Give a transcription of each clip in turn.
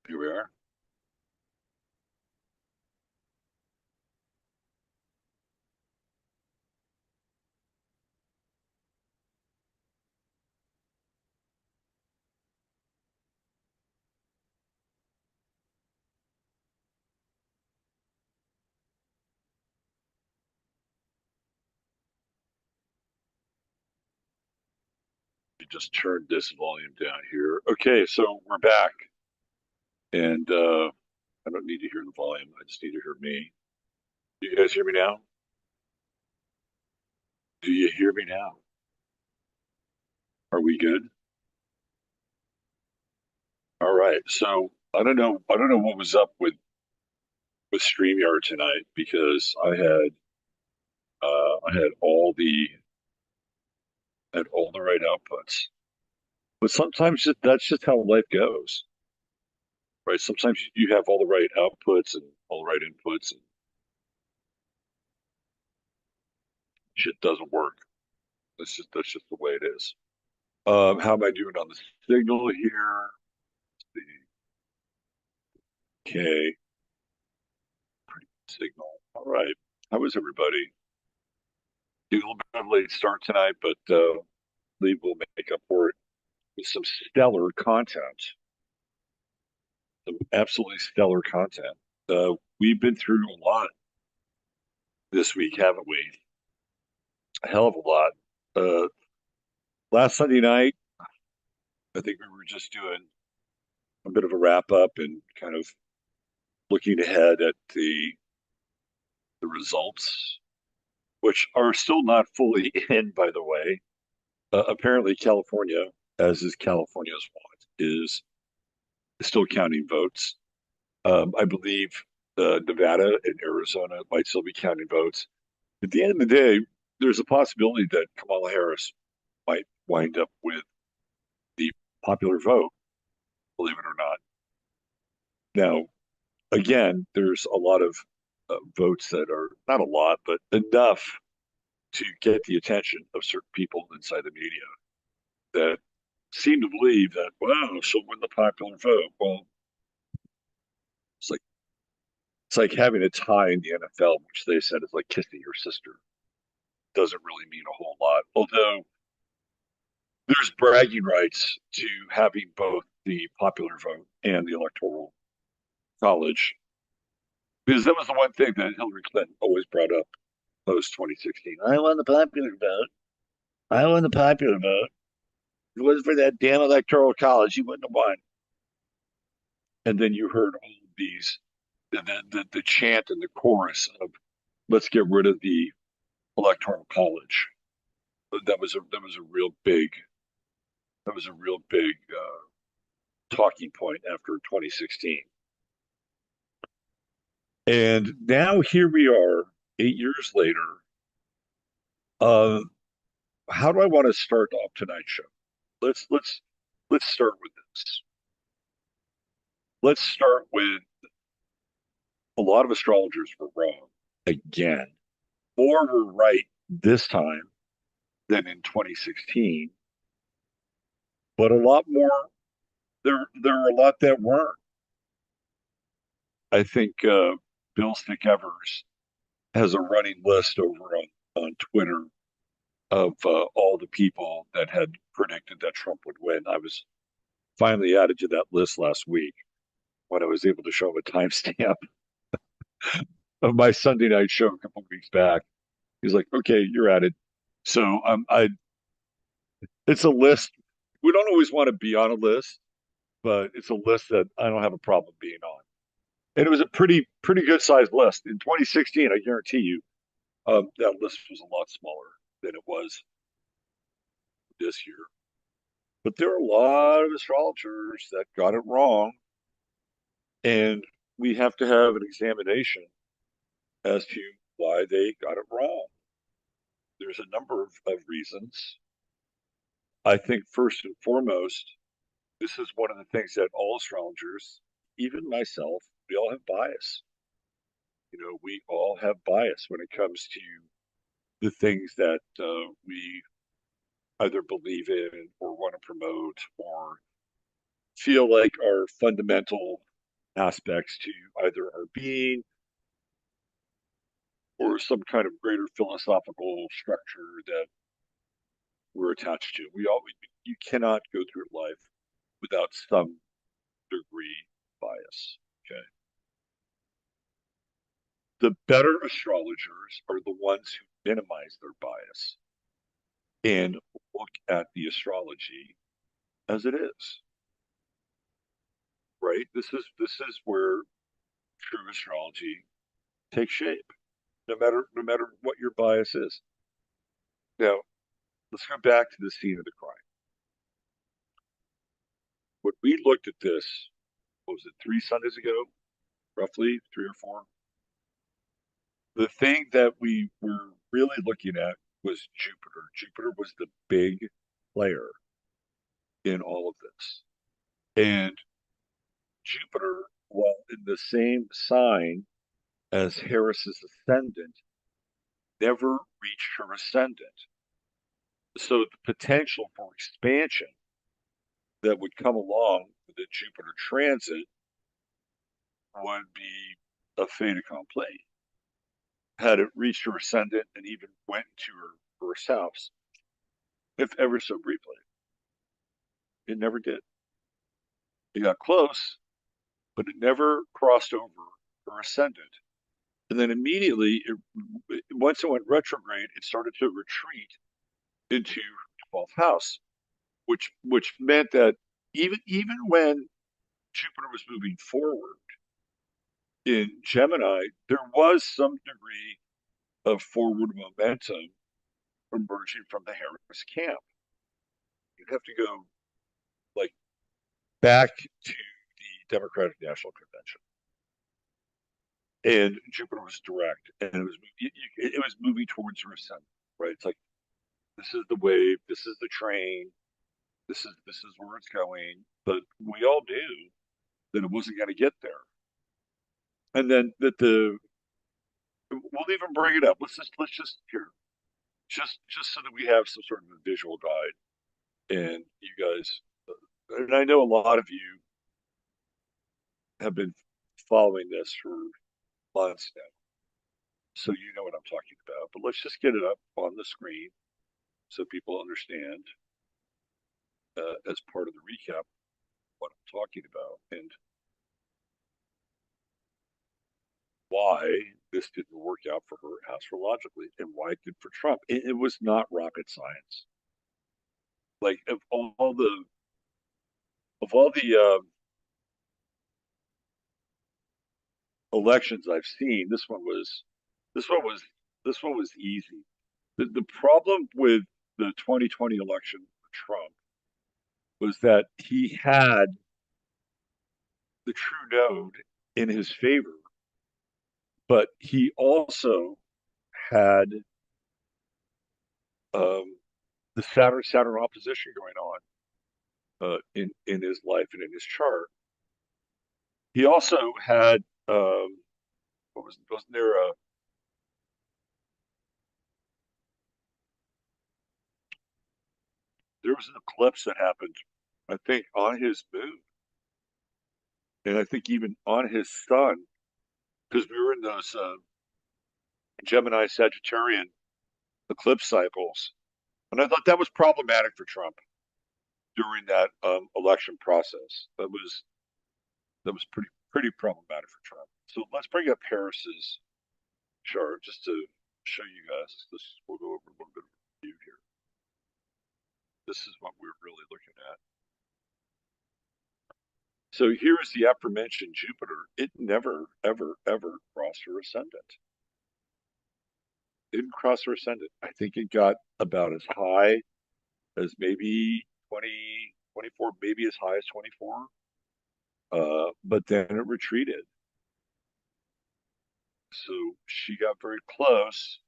Here we are. We just turned this volume down here. Okay, so we're back, and I don't need to hear the volume. I just need to hear me. Do you guys hear me now? Do you hear me now? Are we good? All right. So I don't know. I don't know what was up with StreamYard tonight because I had all the right outputs. But sometimes that's just how life goes, right? Sometimes you have all the right outputs and all the right inputs, and shit doesn't work. That's just the way it is. How am I doing on the signal here? Okay, signal. All right. How is everybody? Doing a little bit of a late start tonight, but we will make up for it with some stellar content. Some absolutely stellar content. We've been through a lot this week, haven't we? A hell of a lot. Uh, Last Sunday night, I think we were just doing a bit of a wrap up and kind of looking ahead at the results, which are still not fully in, by the way. Apparently, California, as is California's want, is still counting votes. I believe Nevada and Arizona might still be counting votes. At the end of the day, there's a possibility that Kamala Harris might wind up with the popular vote, believe it or not. Now, again, there's a lot of votes that are not a lot, but enough to get the attention of certain people inside the media that seem to believe that, wow, she'll win the popular vote. Well, it's like having a tie in the NFL, which they said is like kissing your sister. Doesn't really mean a whole lot. Although there's bragging rights to having both the popular vote and the electoral college. Because that was the one thing that Hillary Clinton always brought up post 2016. I won the popular vote. I won the popular vote. If it wasn't for that damn electoral college, you wouldn't have won. And then you heard all of these, the chant and the chorus of let's get rid of the electoral college. That was a real big talking point after 2016. And now here we are, 8 years later. Uh, how do I want to start off tonight's show? Let's start with this. Let's start with a lot of astrologers were wrong again. More were right this time than in 2016, but a lot more there are a lot that weren't. I think Bill Stick Evers has a running list over on Twitter of all the people that had predicted that Trump would win. I was finally added to that list last week when I was able to show him a timestamp of my Sunday night show a couple of weeks back. He's like, "Okay, you're added." So I it's a list. We don't always want to be on a list, but it's a list that I don't have a problem being on. And it was a pretty good sized list in 2016. I guarantee you, that list was a lot smaller than it was this year. But there are a lot of astrologers that got it wrong, and we have to have an examination as to why they got it wrong. There's a number of reasons. I think first and foremost, this is one of the things that all astrologers, even myself, we all have bias. You know, we all have bias when it comes to the things that we either believe in or want to promote or feel like are fundamental, aspects to either our being or some kind of greater philosophical structure that we're attached to. You cannot go through life without some degree of bias. Okay. The better astrologers are the ones who minimize their bias and look at the astrology as it is. Right? This is where true astrology takes shape, no matter what your bias is. Now, let's go back to the scene of the crime. When we looked at this, what was it, 3 Sundays ago, roughly 3 or 4? The thing that we were really looking at was Jupiter. Jupiter was the big player in all of this. And Jupiter, while in the same sign as Harris's ascendant, never reached her ascendant. So the potential for expansion that would come along with the Jupiter transit would be a fait accompli. Had it reached her ascendant and even went to her first house, if ever so briefly. It never did. It got close, but it never crossed over her ascendant. And then immediately, once it went retrograde, it started to retreat into 12th house, which meant that even when Jupiter was moving forward in Gemini, there was some degree of forward momentum emerging from the Harris camp. You'd have to go like back to the Democratic National Convention, and Jupiter was direct, and it was moving towards her ascendant. Right? It's like this is the wave, this is the train, this is where it's going. But we all knew that it wasn't going to get there, and then that we'll even bring it up. Let's just here just so that we have some sort of a visual guide, and you guys, and I know a lot of you have been following this for months now, so you know what I'm talking about. But let's just get it up on the screen so people understand as part of the recap what I'm talking about and why this didn't work out for her astrologically and why it did for Trump. It was not rocket science. Like of all the elections I've seen, this one was this one was easy. The problem with the 2020 election for Trump was that he had the true node in his favor, but he also had um, the Saturn opposition going on in his life and in his chart. He also had wasn't there a there was an eclipse that happened, I think, on his moon, and I think even on his sun, because we were in those Gemini Sagittarian eclipse cycles, and I thought that was problematic for Trump during that election process. That was pretty problematic for Trump. So let's bring up Harris's chart just to show you guys. We'll go over a little bit of review here. This is what we're really looking at. So here's the aforementioned Jupiter. It never, ever, ever crossed her ascendant. It didn't cross her ascendant. I think it got about as high as maybe 20, 24, maybe as high as 24. But then it retreated. So she got very close.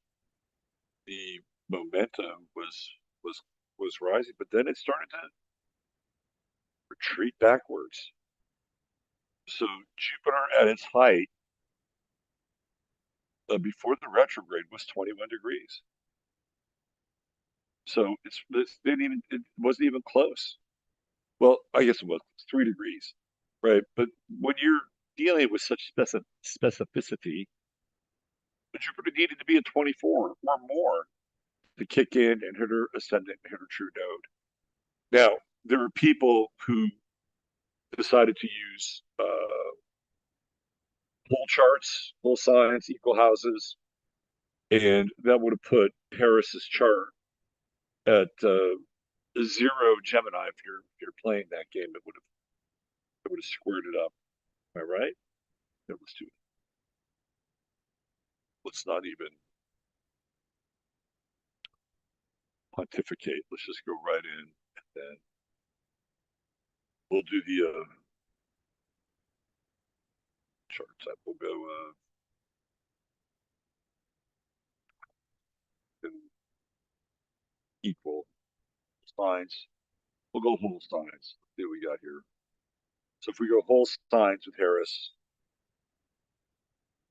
The momentum was was rising, but then it started to retreat backwards. So Jupiter at its height before the retrograde was 21 degrees. So it wasn't even close. Well, I guess it was 3 degrees, right? But when you're dealing with such specificity, Jupiter needed to be at 24 or more to kick in and hit her ascendant and hit her true node. Now, there are people who decided to use whole charts, whole signs, equal houses, and that would have put Harris's chart at zero Gemini. If you're playing that game, it would have squared it up. Am I right? Yeah, let's do it. Let's not even pontificate. Let's just go right in, and then we'll do the chart type. We'll go equal signs. We'll go whole signs. Let's see what we got here. So if we go whole signs with Harris,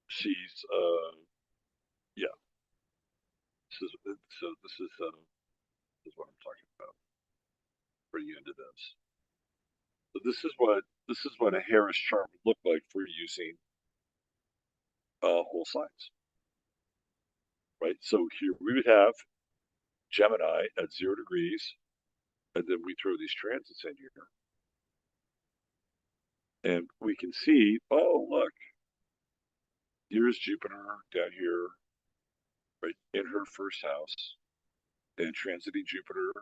she's yeah. This is what I'm talking about. Bring you into this. So this is what a Harris chart would look like for using whole signs, right? So here we would have Gemini at 0 degrees, and then we throw these transits in here, and we can see, oh look, here's Jupiter down here, right in her first house, and transiting Jupiter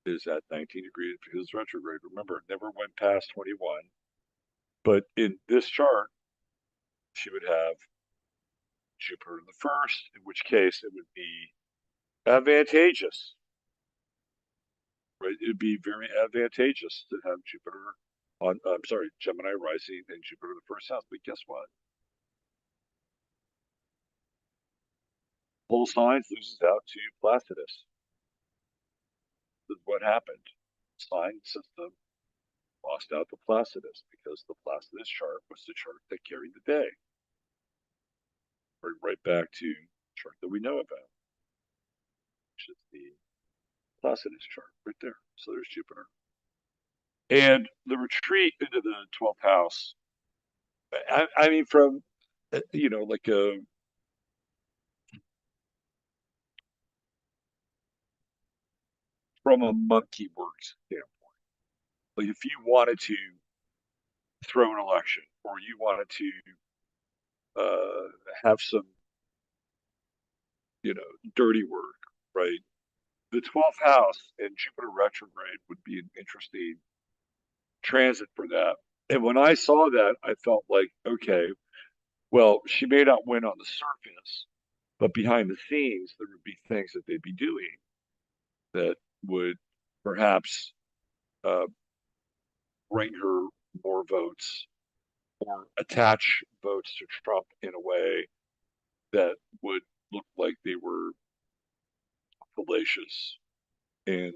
is at 19 degrees because it's retrograde. Remember, it never went past 21. But in this chart, she would have Jupiter in the first, in which case it would be advantageous, right? It would be very advantageous to have Jupiter on, I'm sorry, Gemini rising and Jupiter in the first house. But guess what? Whole signs loses out to Placidus. This is what happened. Sign system lost out to Placidus because the Placidus chart was the chart that carried the day. Right back to the chart that we know about, which is the Placidus chart right there. So there's Jupiter. And the retreat into the 12th house, I mean, from, like from a monkey works standpoint, like if you wanted to throw an election or you wanted to have some, dirty work, right? The 12th house and Jupiter retrograde would be an interesting transit for that. And when I saw that, I felt like, okay, well, she may not win on the surface, but behind the scenes, there would be things that they'd be doing that would perhaps uh, bring her more votes or attach votes to Trump in a way that would look like they were fallacious and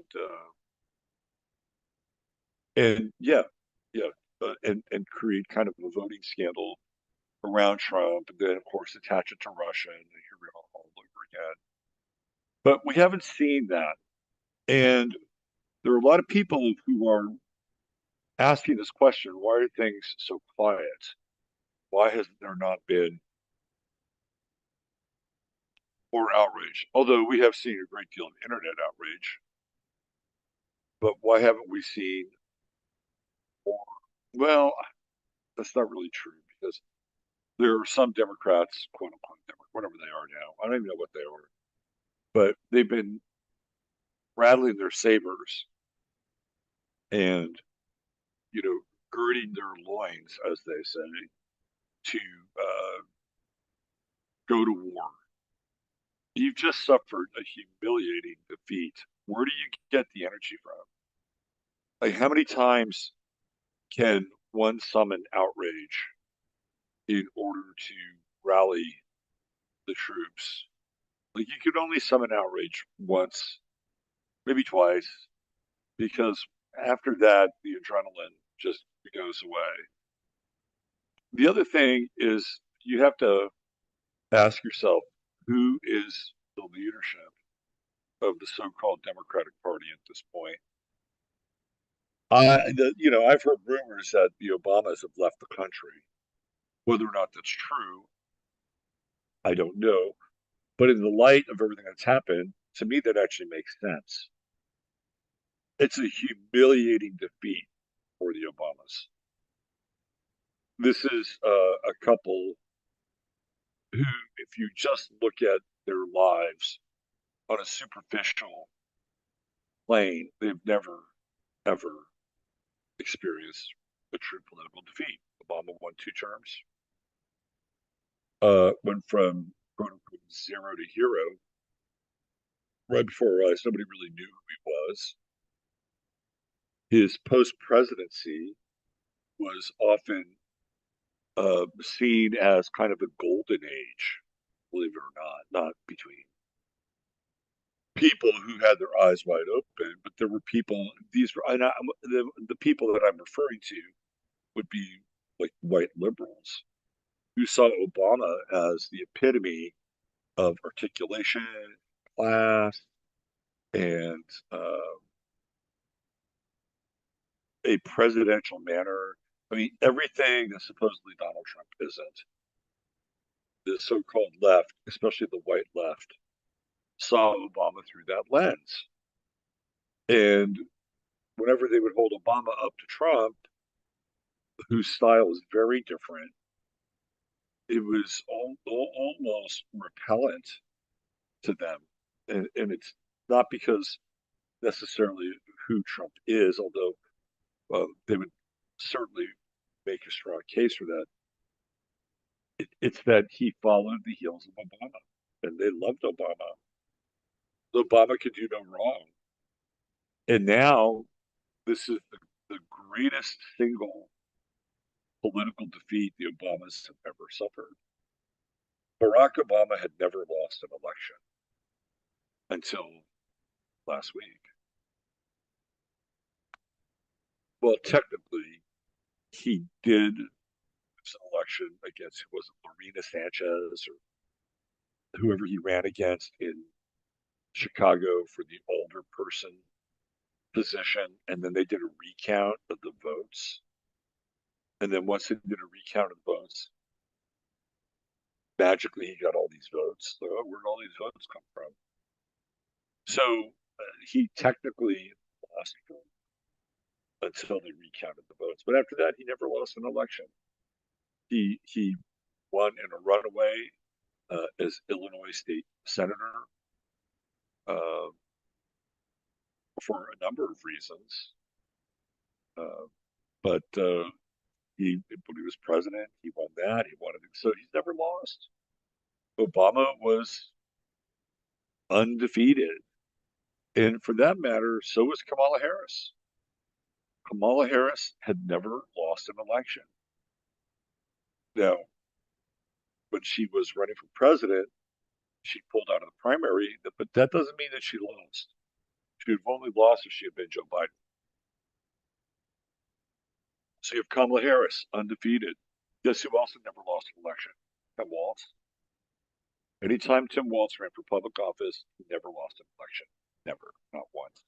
yeah, yeah, and create kind of a voting scandal around Trump, and then of course attach it to Russia, and here we are all over again. But we haven't seen that, and there are a lot of people who are asking this question: why are things so quiet? Why has there not been more outrage? Although we have seen a great deal of internet outrage, but why haven't we seen more? Well, that's not really true because there are some Democrats, quote unquote, whatever they are now. I don't even know what they are, but they've been rattling their sabers and, girding their loins, as they say, to go to war. You've just suffered a humiliating defeat. Where do you get the energy from? Like, how many times can one summon outrage in order to rally the troops? Like, you could only summon outrage once, maybe twice, because after that, the adrenaline just goes away. The other thing is you have to ask yourself who is the leadership of the so-called Democratic Party at this point. I've heard rumors that the Obamas have left the country. Whether or not that's true, I don't know. But in the light of everything that's happened, to me, that actually makes sense. It's a humiliating defeat for the Obamas. This is a couple who, if you just look at their lives on a superficial plane, they've never, ever experienced a true political defeat. Obama won 2 terms, went from quote unquote zero to hero right before our eyes. Nobody really knew who he was. His post presidency was often seen as kind of a golden age, believe it or not between people who had their eyes wide open, but there were people, these were, the people that I'm referring to would be like white liberals who saw Obama as the epitome of articulation, class, and a presidential manner. I mean, everything that supposedly Donald Trump isn't. The so-called left, especially the white left, saw Obama through that lens. And whenever they would hold Obama up to Trump, whose style was very different, it was almost repellent to them. And it's not because necessarily who Trump is, although they would certainly make a strong case for that. It's that he followed the heels of Obama, and they loved Obama. Obama could do no wrong. And now this is the greatest single political defeat the Obamas have ever suffered. Barack Obama had never lost an election until last week. Well, technically, he did lose an election against, who was it, Lorena Sanchez or whoever he ran against in Chicago for the older person position. And then they did a recount of the votes. And then once they did a recount of the votes, magically he got all these votes. So, oh, where'd all these votes come from? So he technically lost until they recounted the votes. But after that, he never lost an election. He won in a runaway as Illinois state senator uh, for a number of reasons. Uh, but when he was president, he won that. He won it. So he's never lost. Obama was undefeated. And for that matter, so was Kamala Harris. Kamala Harris had never lost an election. Now, when she was running for president, she pulled out of the primary, but that doesn't mean that she lost. She would have only lost if she had been Joe Biden. So you have Kamala Harris, undefeated. Guess who also never lost an election? Tim Walz. Anytime Tim Walz ran for public office, he never lost an election. Never. Not once.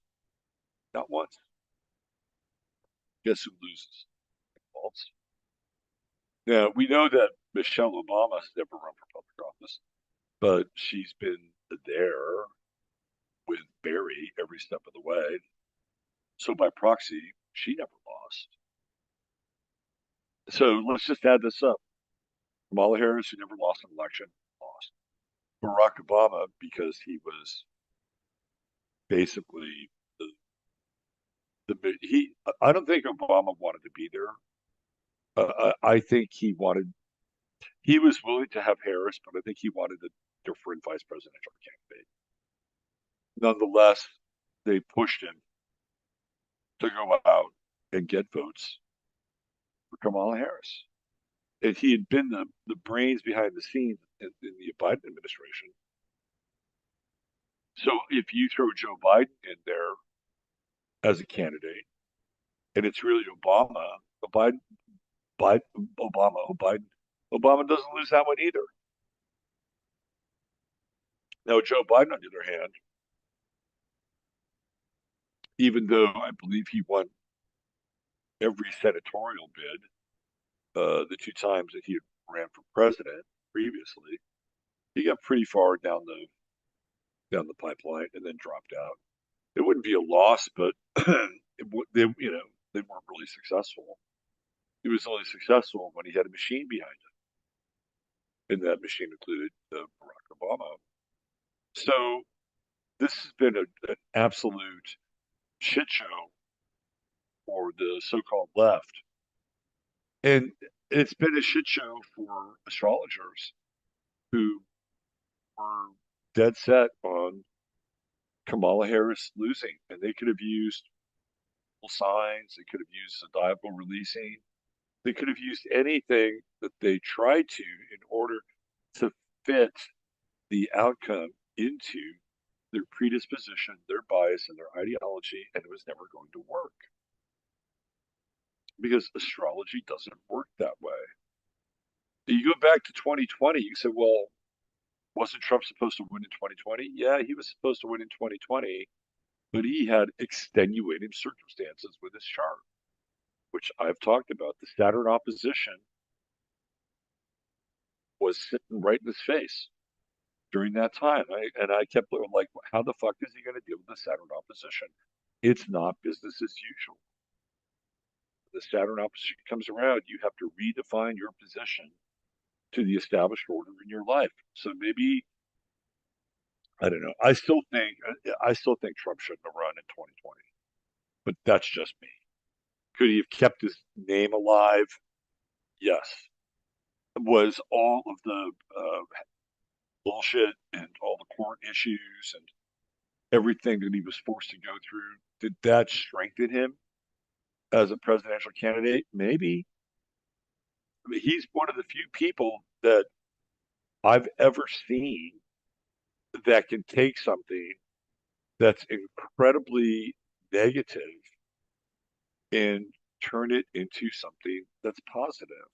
Not once. Guess who loses? Tim Walz. Now, we know that Michelle Obama has never run for public office, but she's been there with Barry every step of the way. So by proxy, she never lost. So let's just add this up. Kamala Harris, who never lost an election, lost. Barack Obama, because he was basically he. I don't think Obama wanted to be there. I think he was willing to have Harris, but I think he wanted a different vice presidential candidate. Nonetheless, they pushed him to go out and get votes for Kamala Harris. And he had been the brains behind the scenes in the Biden administration. So if you throw Joe Biden in there as a candidate, and it's really Obama, Biden, Biden, Obama doesn't lose that one either. Now, Joe Biden, on the other hand, even though I believe he won every senatorial bid, the 2 times that he had ran for president previously. He got pretty far down the pipeline and then dropped out. It wouldn't be a loss, but they they weren't really successful. He was only successful when he had a machine behind him, and that machine included Barack Obama. So this has been an absolute shit show for the so-called left, and it's been a shit show for astrologers who were dead set on Kamala Harris losing, and they could have used signs, they could have used zodiacal releasing, they could have used anything that they tried to in order to fit the outcome into their predisposition, their bias, and their ideology, and it was never going to work because astrology doesn't work that way. You go back to 2020, you say, well, wasn't Trump supposed to win in 2020? Yeah, he was supposed to win in 2020, but he had extenuating circumstances with his chart, which I've talked about. The Saturn opposition was sitting right in his face during that time. I kept like, how the fuck is he going to deal with the Saturn opposition? It's not business as usual. The Saturn opposition comes around, you have to redefine your position to the established order in your life. So maybe I don't know. I still think Trump shouldn't have run in 2020, but that's just me. Could he have kept his name alive? Yes. Was all of the bullshit and all the court issues and everything that he was forced to go through, did that strengthen him as a presidential candidate? Maybe. I mean, he's one of the few people that I've ever seen that can take something that's incredibly negative and turn it into something that's positive.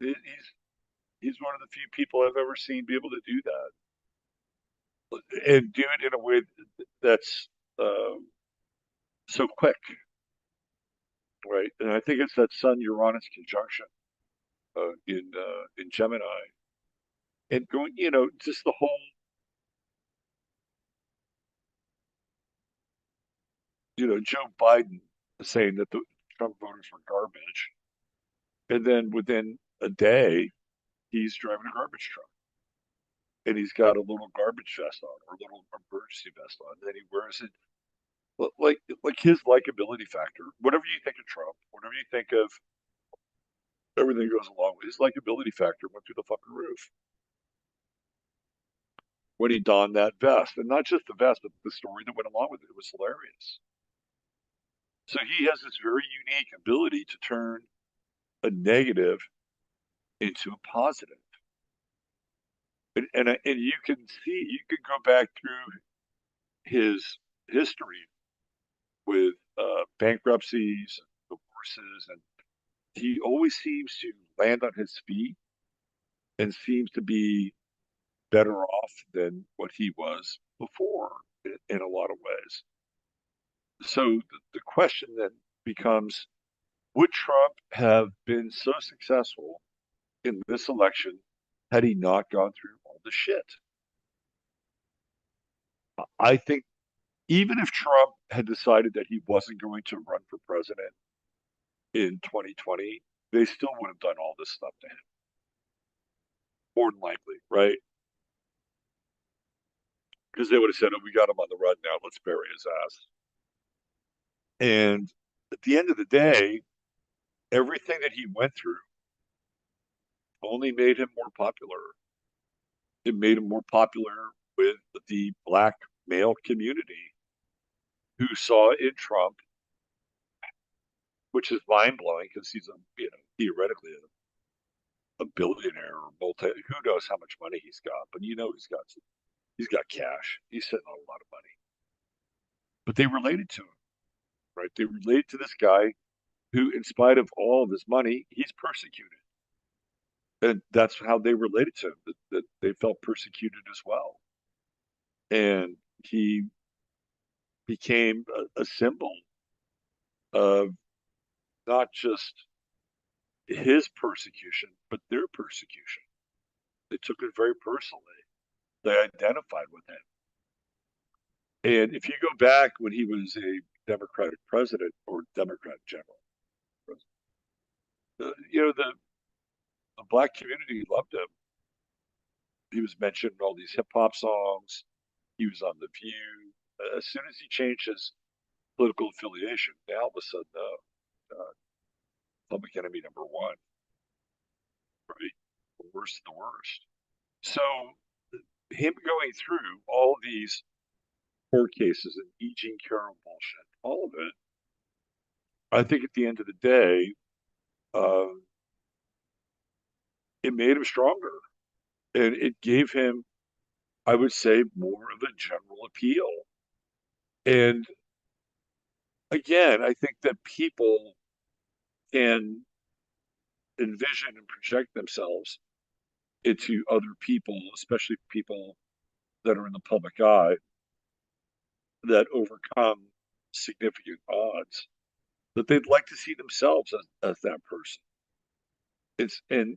He's one of the few people I've ever seen be able to do that and do it in a way that's so quick, right? And I think it's that Sun Uranus conjunction in Gemini, and going, just the whole, Joe Biden saying that the Trump voters were garbage, and then within a day, he's driving a garbage truck, and he's got a little garbage vest on or a little emergency vest on, and then he wears it like his likability factor. Whatever you think of Trump, whatever you think of everything goes along with his likability factor went through the fucking roof when he donned that vest, and not just the vest, but the story that went along with it. It was hilarious. So he has this very unique ability to turn a negative into a positive. And you can see, you can go back through his history with bankruptcies and divorces, and he always seems to land on his feet and seems to be better off than what he was before in a lot of ways. So the question then becomes, would Trump have been so successful in this election had he not gone through all the shit? I think even if Trump had decided that he wasn't going to run for president in 2020, they still would have done all this stuff to him. More than likely, right? Because they would have said, oh, we got him on the run now. Let's bury his ass. And at the end of the day, everything that he went through only made him more popular. It made him more popular with the black male community who saw in Trump, which is mind blowing because he's theoretically a billionaire or who knows how much money he's got, but he's got cash. He's sitting on a lot of money. But they related to him, right? They related to this guy who, in spite of all of his money, he's persecuted. And that's how they related to him, that they felt persecuted as well. And he became, a symbol of not just, his persecution, but their persecution. They took it very personally. They identified with him. And if you go back when he was a Democratic president or Democrat general, the black community loved him. He was mentioned in all these hip hop songs. He was on The View. As soon as he changed his political affiliation, now all of a sudden, public enemy number one, right? The worst of the worst. So him going through all these court cases and E. Jean Carroll bullshit, all of it, I think at the end of the day, uh, it made him stronger. And it gave him, I would say, more of a general appeal. And again, I think that people can envision and project themselves into other people, especially people that are in the public eye, that overcome significant odds, that they'd like to see themselves as that person. It's and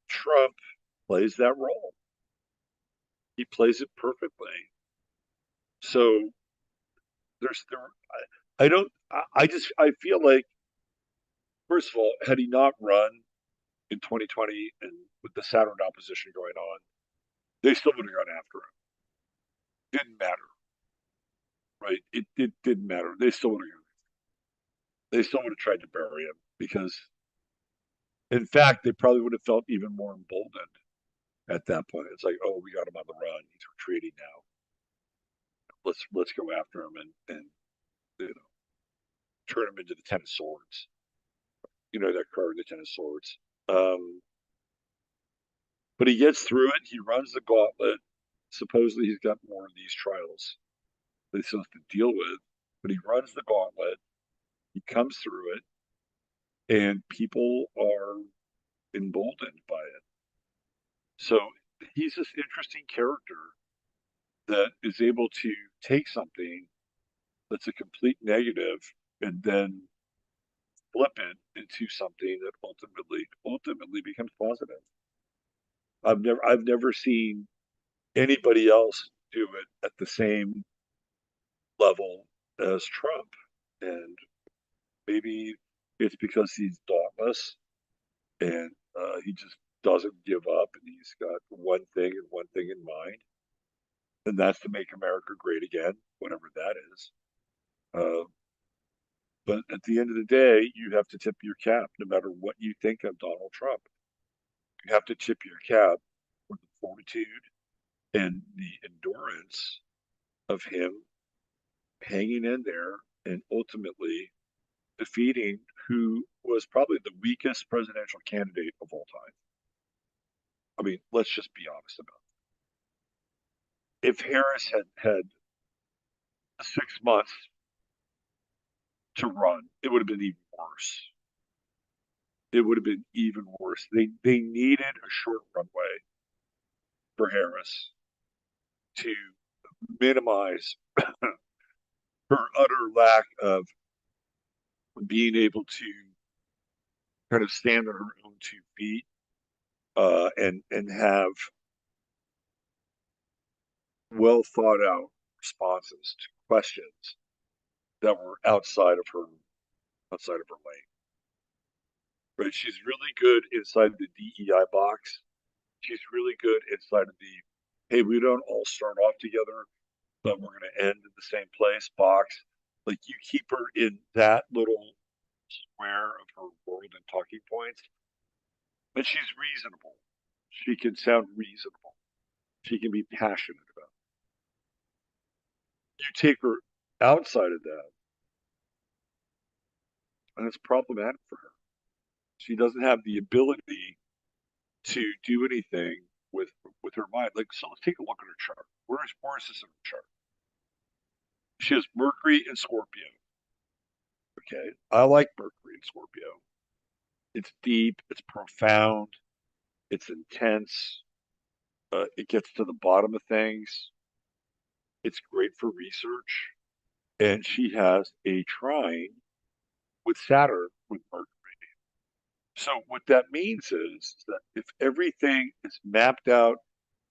Trump plays that role. He plays it perfectly. So there I don't I just I feel like, first of all, had he not run in 2020 and with the Saturn opposition going on, they still would have gone after him. Didn't matter, right? It didn't matter. They still would have tried to bury him because, in fact, they probably would have felt even more emboldened at that point. It's like, oh, we got him on the run. He's retreating now. Let's go after him and you know turn him into the Ten of Swords. You know that card, the Ten of Swords. But he gets through it. He runs the gauntlet. Supposedly, he's got more of these trials that he still has to deal with. But he runs the gauntlet. He comes through it, and people are emboldened by it. So he's this interesting character that is able to take something that's a complete negative and then flip it into something that ultimately becomes positive. I've never seen anybody else do it at the same level as Trump. And maybe it's because he's dauntless and he just doesn't give up and he's got one thing and one thing in mind. And that's to make America great again, whatever that is. Uh, but at the end of the day, you have to tip your cap, no matter what you think of Donald Trump. You have to tip your cap for the fortitude and the endurance of him hanging in there and ultimately defeating who was probably the weakest presidential candidate of all time. I mean, let's just be honest about it. If Harris had 6 months to run, it would have been even worse. It would have been even worse. They needed a short runway for Harris to minimize her utter lack of being able to kind of stand on her own 2 feet and have well thought out responses to questions that were outside of her lane. Right? She's really good inside the DEI box. She's really good inside of the hey, we don't all start off together, but we're going to end in the same place box. Like you keep her in that little square of her world and talking points, but she's reasonable. She can sound reasonable. She can be passionate about it. You take her outside of that, and it's problematic for her. She doesn't have the ability to do anything with her mind. Like, so let's take a look at her chart. Where's this in her chart? She has Mercury in Scorpio. Okay, I like Mercury in Scorpio. It's deep, it's profound, it's intense. It gets to the bottom of things. It's great for research, and she has a trine with Saturn with Mercury. So what that means is that if everything is mapped out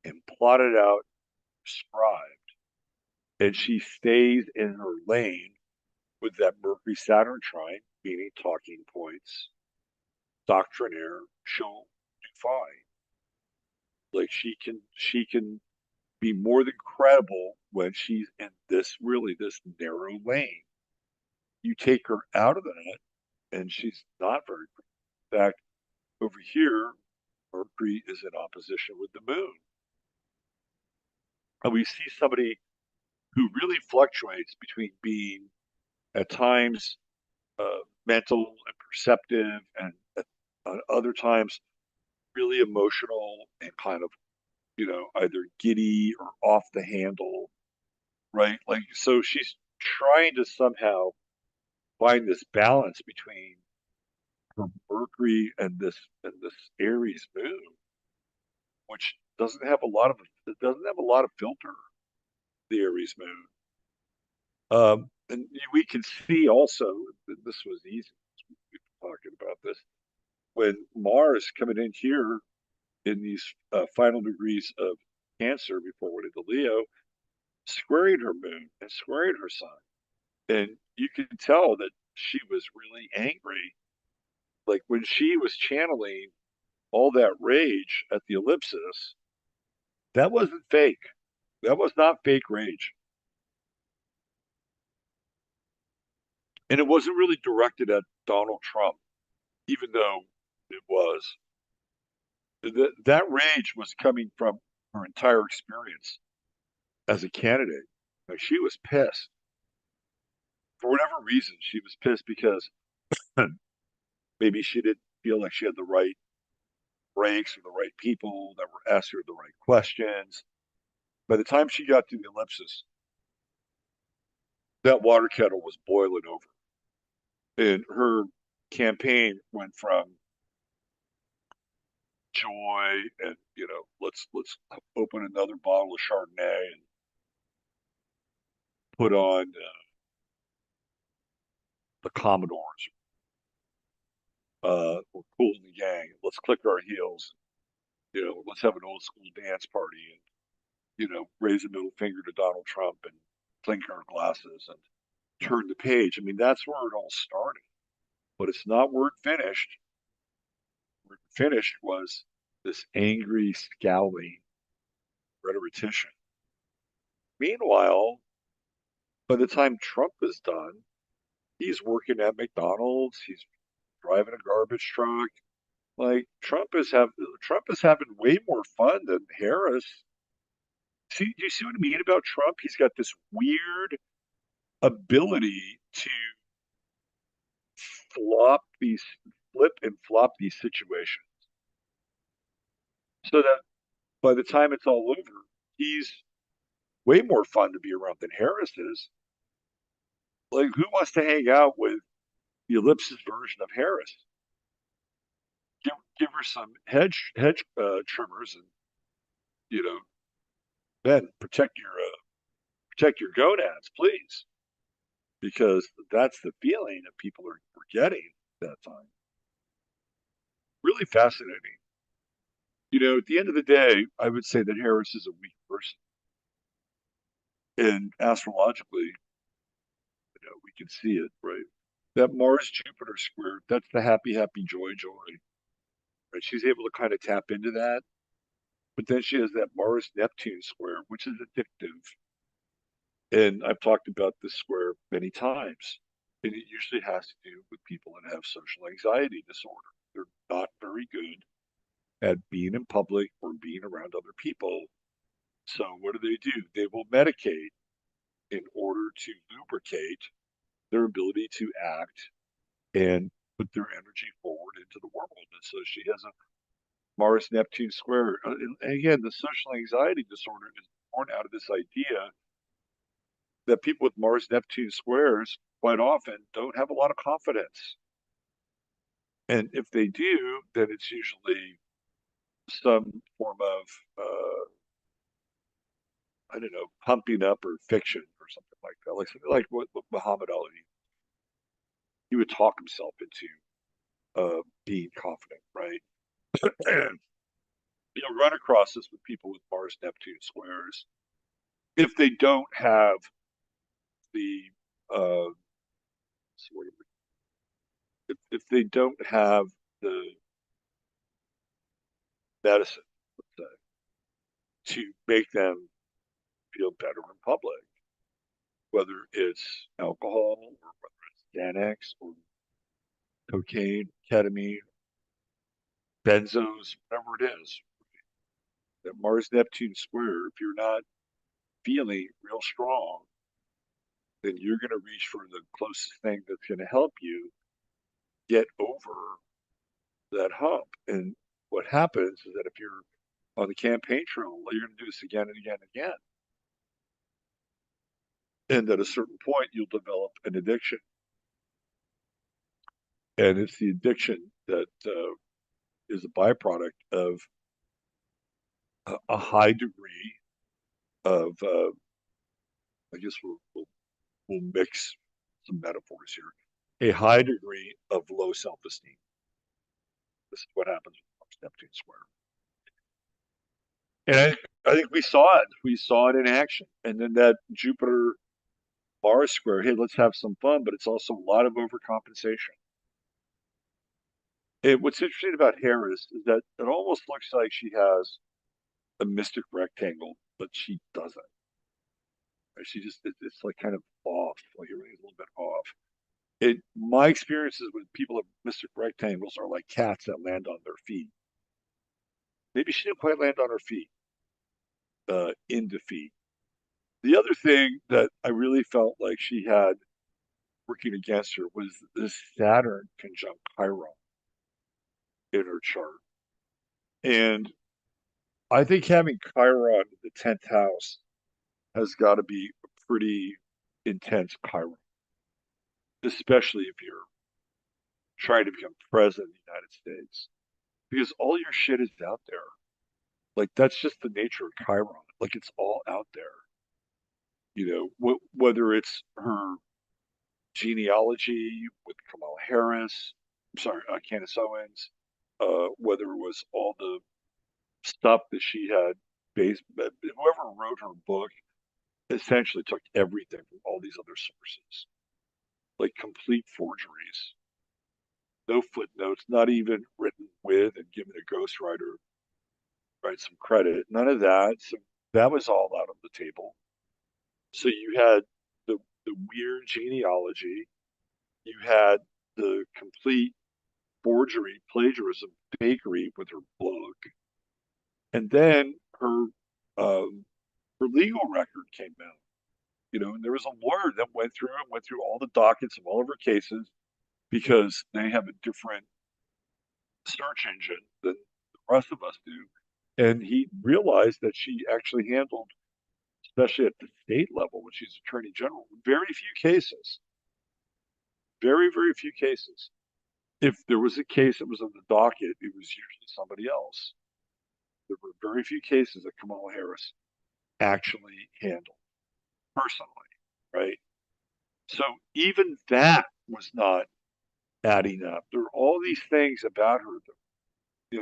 and plotted out, prescribed, and she stays in her lane with that Mercury Saturn trine, meaning talking points, doctrinaire, she'll do fine. Like she can be more than credible when she's in this narrow lane. You take her out of that, and she's not very credible. In fact, over here, Mercury is in opposition with the moon. And we see somebody who really fluctuates between being at times mental and perceptive, and at other times really emotional and kind of, either giddy or off the handle, right? Like, so she's trying to somehow find this balance between her Mercury and this Aries moon, which doesn't have a lot of filter, the Aries moon. And we can see also that this was easy. We've been talking about this when Mars coming in here in these final degrees of Cancer before it went into Leo, squaring her moon and squaring her sun. And you can tell that she was really angry. Like when she was channeling all that rage at the ellipsis, that wasn't fake. That was not fake rage. And it wasn't really directed at Donald Trump, even though it was. That rage was coming from her entire experience as a candidate. Like she was pissed. For whatever reason, she was pissed because maybe she didn't feel like she had the right ranks or the right people that were asking her the right questions. By the time she got to the ellipsis, that water kettle was boiling over. And her campaign went from joy and, let's open another bottle of Chardonnay and put on the Commodores. We're cool in the gang. Let's click our heels. Let's have an old school dance party and, raise a middle finger to Donald Trump and clink our glasses and turn the page. I mean, that's where it all started. But it's not where it finished. Where it finished was this angry, scowling rhetorician. Meanwhile, by the time Trump is done, he's working at McDonald's. He's driving a garbage truck. Like Trump is having way more fun than Harris. See, do you see what I mean about Trump? He's got this weird ability to flop these, flip and flop these situations, so that by the time it's all over, he's way more fun to be around than Harris is. Like, who wants to hang out with the ellipsis version of Harris? Give her some hedge trimmers, and you know, then protect your gonads, please, because that's the feeling that people are getting at that time. Really fascinating. At the end of the day, I would say that Harris is a weak person, and astrologically, we can see it, right? That Mars Jupiter square, that's the happy, happy, joy, joy. Right? She's able to kind of tap into that. But then she has that Mars Neptune square, which is addictive. And I've talked about this square many times. And it usually has to do with people that have social anxiety disorder. They're not very good at being in public or being around other people. So what do? They will medicate in order to lubricate their ability to act and put their energy forward into the world. And so she has a Mars Neptune square. And again, the social anxiety disorder is born out of this idea that people with Mars Neptune squares quite often don't have a lot of confidence. And if they do, then it's usually some form of, I don't know, pumping up or fiction or something like that. Like something like what Muhammad Ali, he would talk himself into. being confident, right? And run across this with people with Mars Neptune squares. If they don't have the uh, sort of, if they don't have the medicine, let's say, to make them feel better in public, whether it's alcohol or whether it's Xanax or cocaine, ketamine, benzos, whatever it is, that Mars Neptune square, if you're not feeling real strong, then you're going to reach for the closest thing that's going to help you get over that hump. And what happens is that if you're on the campaign trail, you're going to do this again and again and again. And at a certain point, you'll develop an addiction. And it's the addiction that is a byproduct of a high degree of, I guess we'll mix some metaphors here, a high degree of low self esteem. This is what happens with Mars Neptune square. And I think we saw it. We saw it in action. And then that Jupiter Mars square, hey, let's have some fun, but it's also a lot of overcompensation. And what's interesting about Harris is that it almost looks like she has a mystic rectangle, but she doesn't. She just, it's like kind of off, like everything's a little bit off. My experiences with people of mystic rectangles are like cats that land on their feet. Maybe she didn't quite land on her feet, in defeat. The other thing that I really felt like she had working against her was this Saturn conjunct Chiron in her chart. And I think having Chiron in the 10th house has got to be a pretty intense Chiron, especially if you're trying to become president of the United States, because all your shit is out there. Like, that's just the nature of Chiron. Like, it's all out there. Whether it's her genealogy with Kamala Harris, I'm sorry, Candace Owens, whether it was all the stuff that she had based, whoever wrote her book essentially took everything from all these other sources, like complete forgeries, no footnotes, not even written with and given a ghostwriter, right, some credit, none of that. So that was all out on the table. So you had the weird genealogy, you had the complete forgery, plagiarism, fakery with her book, and then her legal record came out. And there was a lawyer that went through all the dockets of all of her cases because they have a different search engine than the rest of us do. And he realized that she actually handled, especially at the state level when she's attorney general, very few cases, very, very few cases. If there was a case that was on the docket, it was usually somebody else. There were very few cases that Kamala Harris actually handled personally, right? So even that was not adding up. There are all these things about her that,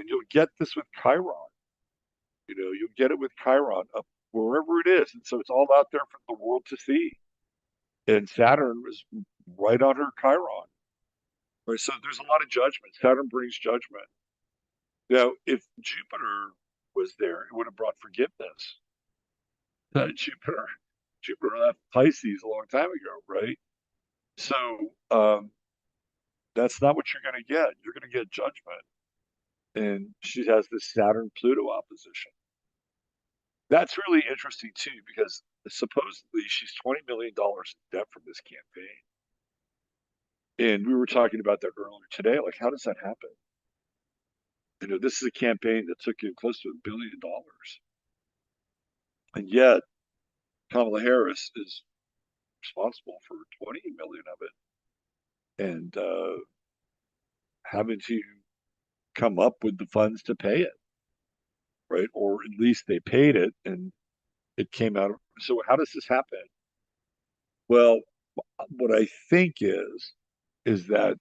you'll get this with Chiron. You'll get it with Chiron up wherever it is. And so it's all out there for the world to see. And Saturn was right on her Chiron. Right? So there's a lot of judgment. Saturn brings judgment. Now, if Jupiter was there, it would have brought forgiveness. Jupiter left Pisces a long time ago, right? So that's not what you're going to get. You're going to get judgment. And she has this Saturn Pluto opposition. That's really interesting too, because supposedly she's $20 million in debt from this campaign. And we were talking about that earlier today. Like, how does that happen? This is a campaign that took in close to $1 billion. And yet Kamala Harris is responsible for 20 million of it. And having to come up with the funds to pay it, right? Or at least they paid it and it came out. So how does this happen? Well, what I think is that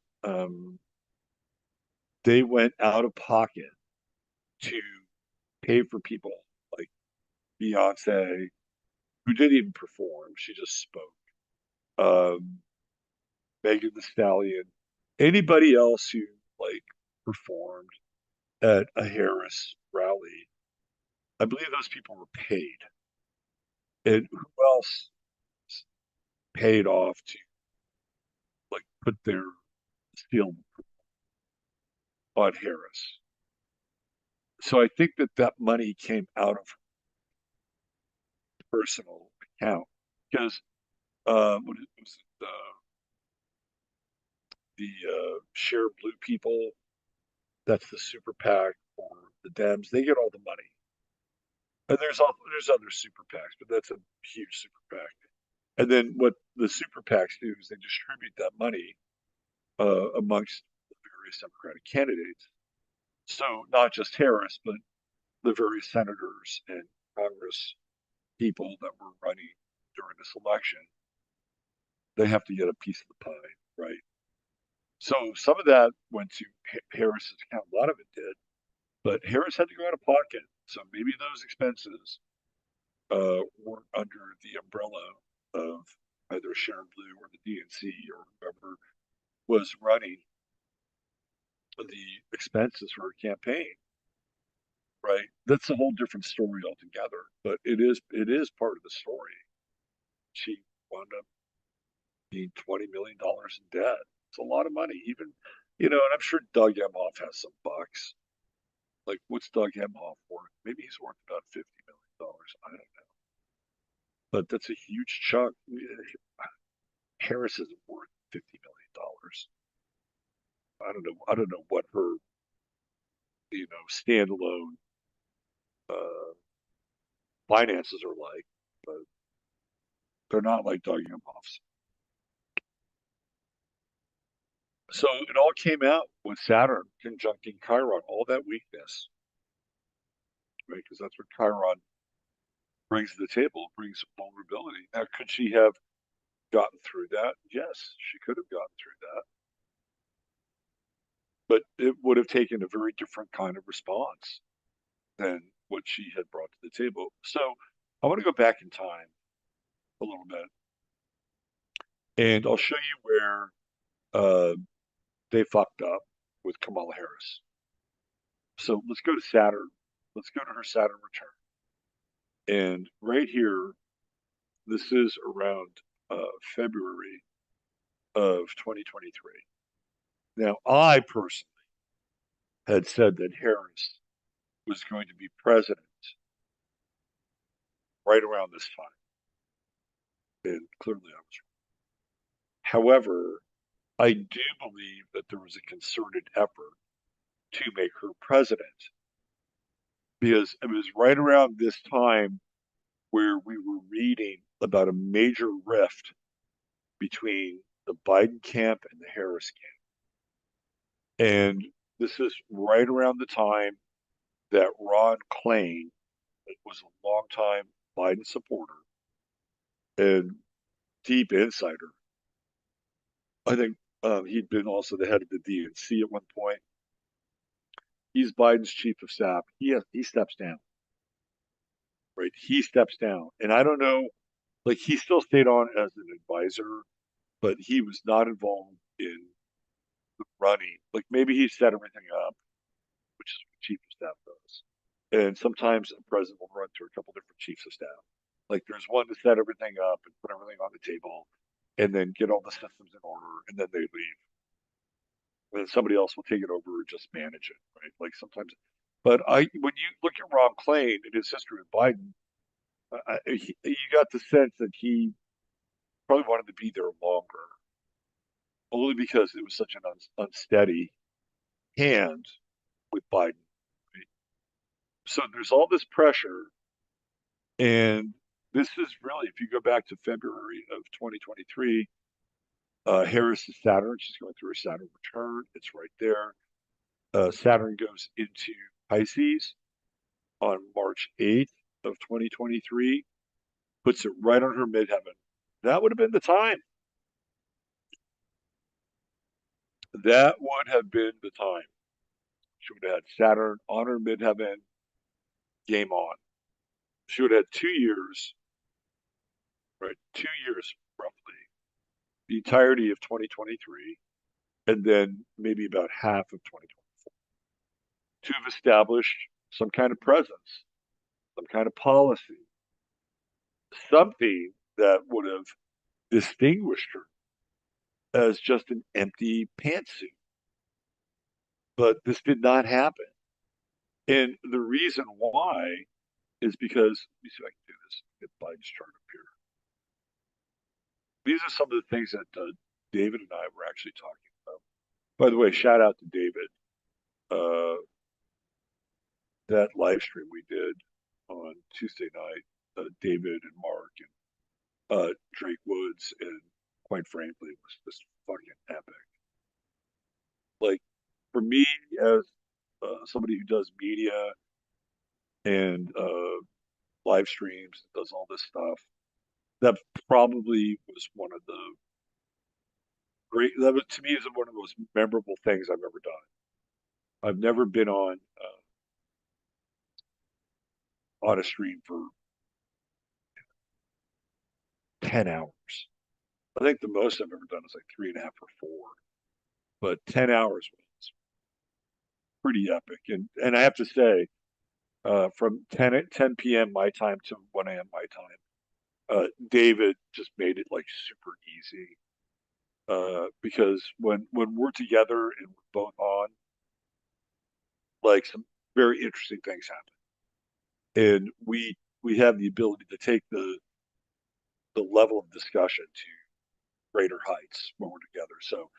they went out of pocket to pay for people like Beyonce, who didn't even perform. She just spoke. Um, Megan the Stallion, anybody else who like performed at a Harris rally. I believe those people were paid. And who else paid off to like put their steel on Harris? So I think that that money came out of personal account because what was it, the Share Blue people? That's the super PAC for the Dems. They get all the money, and there's other super PACs, but that's a huge super PAC. And then what the super PACs do is they distribute that money amongst the various Democratic candidates. So not just Harris, but the various senators and Congress people that were running during this election, they have to get a piece of the pie, right? So some of that went to Harris's account. A lot of it did, but Harris had to go out of pocket. So maybe those expenses weren't under the umbrella of either Sharon Blue or the DNC or whoever was running the expenses for her campaign, right? That's a whole different story altogether. But it is part of the story. She wound up being $20 million in debt. It's a lot of money, even and I'm sure Doug Emhoff has some bucks. Like, what's Doug Emhoff worth? Maybe he's worth about $50 million. I don't know, but that's a huge chunk. Harris isn't worth $50 million. I don't know. I don't know what her standalone uh, finances are like, but they're not like Doug Emhoff's. So it all came out with Saturn conjuncting Chiron, all that weakness, right? Because that's what Chiron brings to the table, brings vulnerability. Now, could she have gotten through that? Yes, she could have gotten through that. But it would have taken a very different kind of response than what she had brought to the table. So I want to go back in time a little bit, and I'll show you where uh, they fucked up with Kamala Harris. So let's go to Saturn. Let's go to her Saturn return. And right here, this is around February of 2023. Now, I personally had said that Harris was going to be president right around this time. And clearly I was wrong. However, I do believe that there was a concerted effort to make her president because it was right around this time where we were reading about a major rift between the Biden camp and the Harris camp. And this is right around the time that Ron Klain was a longtime Biden supporter and deep insider. I think he'd been also the head of the DNC at one point. He's Biden's chief of staff. He steps down, right? He steps down, and I don't know. Like, he still stayed on as an advisor, but he was not involved in the running. Like, maybe he set everything up, which is what chief of staff does. And sometimes a president will run through a couple different chiefs of staff. Like, there's one to set everything up and put everything on the table, and then get all the systems in order, and then they leave. And then somebody else will take it over and just manage it, right? Like sometimes. But when you look at Ron Klain and his history with Biden, you got the sense that he probably wanted to be there longer, only because it was such an unsteady hand with Biden. Right? So there's all this pressure, and this is really, if you go back to February of 2023, Harris is Saturn. She's going through her Saturn return. It's right there. Saturn goes into Pisces on March 8th of 2023, puts it right on her midheaven. That would have been the time. That would have been the time. She would have had Saturn on her midheaven, game on. She would have had 2 years, right? 2 years roughly, the entirety of 2023, and then maybe about half of 2024 to have established some kind of presence, some kind of policy, something that would have distinguished her as just an empty pantsuit. But this did not happen. And the reason why is because, let me see if I can do this, get Biden's chart up here. These are some of the things that David and I were actually talking about. By the way, shout out to David. That live stream we did on Tuesday night, David and Mark and Drake Woods, and quite frankly, it was just fucking epic. Like, for me, as somebody who does media and live streams, does all this stuff, that probably was one of the great, that was, to me, is one of the most memorable things I've ever done. I've never been on a stream for 10 hours. I think the most I've ever done is like 3.5 or 4, but 10 hours was pretty epic. And I have to say, from 10 p.m. my time to 1 a.m. my time, David just made it like super easy. Because when we're together and we're both on, like some very interesting things happen, and we have the ability to take the level of discussion to greater heights when we're together. So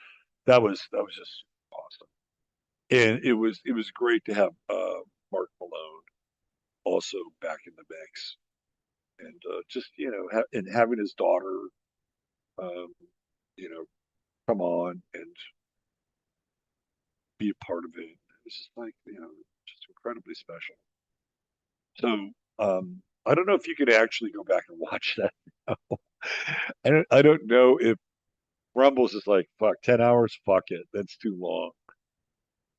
that was just awesome, and it was great to have Mark Malone also back in the mix, and just and having his daughter, um, you know, come on and be a part of it. It's just like just incredibly special. So I don't know if you could actually go back and watch that. I don't know if Rumbles is like, fuck, 10 hours, fuck it, that's too long.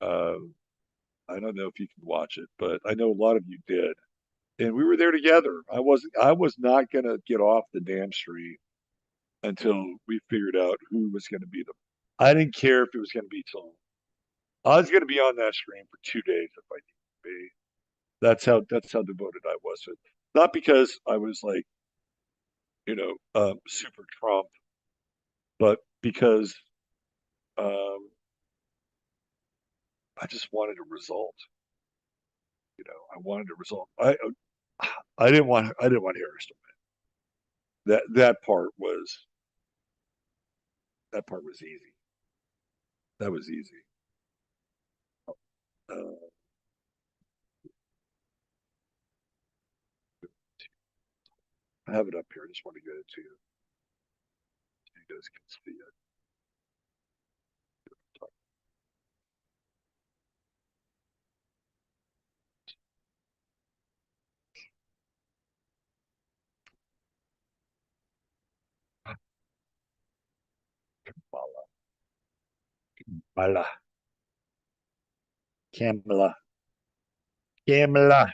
Um, I don't know if you can watch it, but I know a lot of you did, and we were there together. I was not gonna get off the damn street until we figured out who was gonna be the. I didn't care if it was gonna be till I was gonna be on that stream for 2 days if I need to be. That's how devoted I was to it. Not because I was like, super Trump, but because um, I just wanted a result. I wanted a result. I didn't want Harris to win. That part was easy. That was easy. Uh, I have it up here. I just want to get it to you so you guys can see it. Kamala. Kamala. Kamala. Kamala.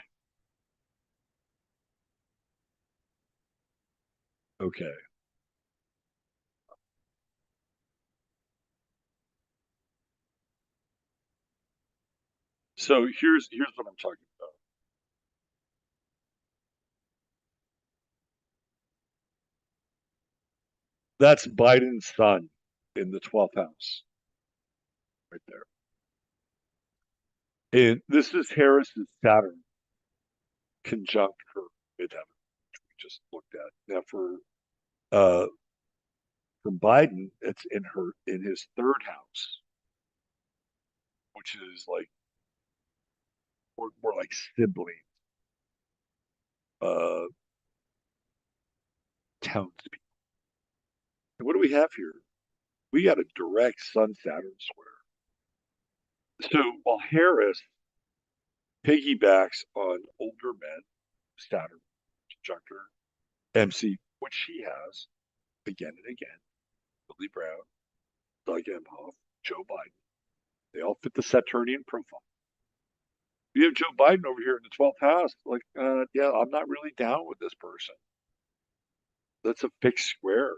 Okay. So here's what I'm talking about. That's Biden's son in the 12th house, right there. And this is Harris's Saturn conjunct her midheaven, which we just looked at. Now uh for Biden, it's in his third house, which is like more like sibling, uh townspeople. And what do we have here? We got a direct Sun Saturn square. So while Harris piggybacks on older men, Saturn conjunctor, MC, which she has again and again, Billy Brown, Doug Emhoff, Joe Biden, they all fit the Saturnian profile. You have Joe Biden over here in the 12th house. Like, yeah, I'm not really down with this person. That's a fixed square.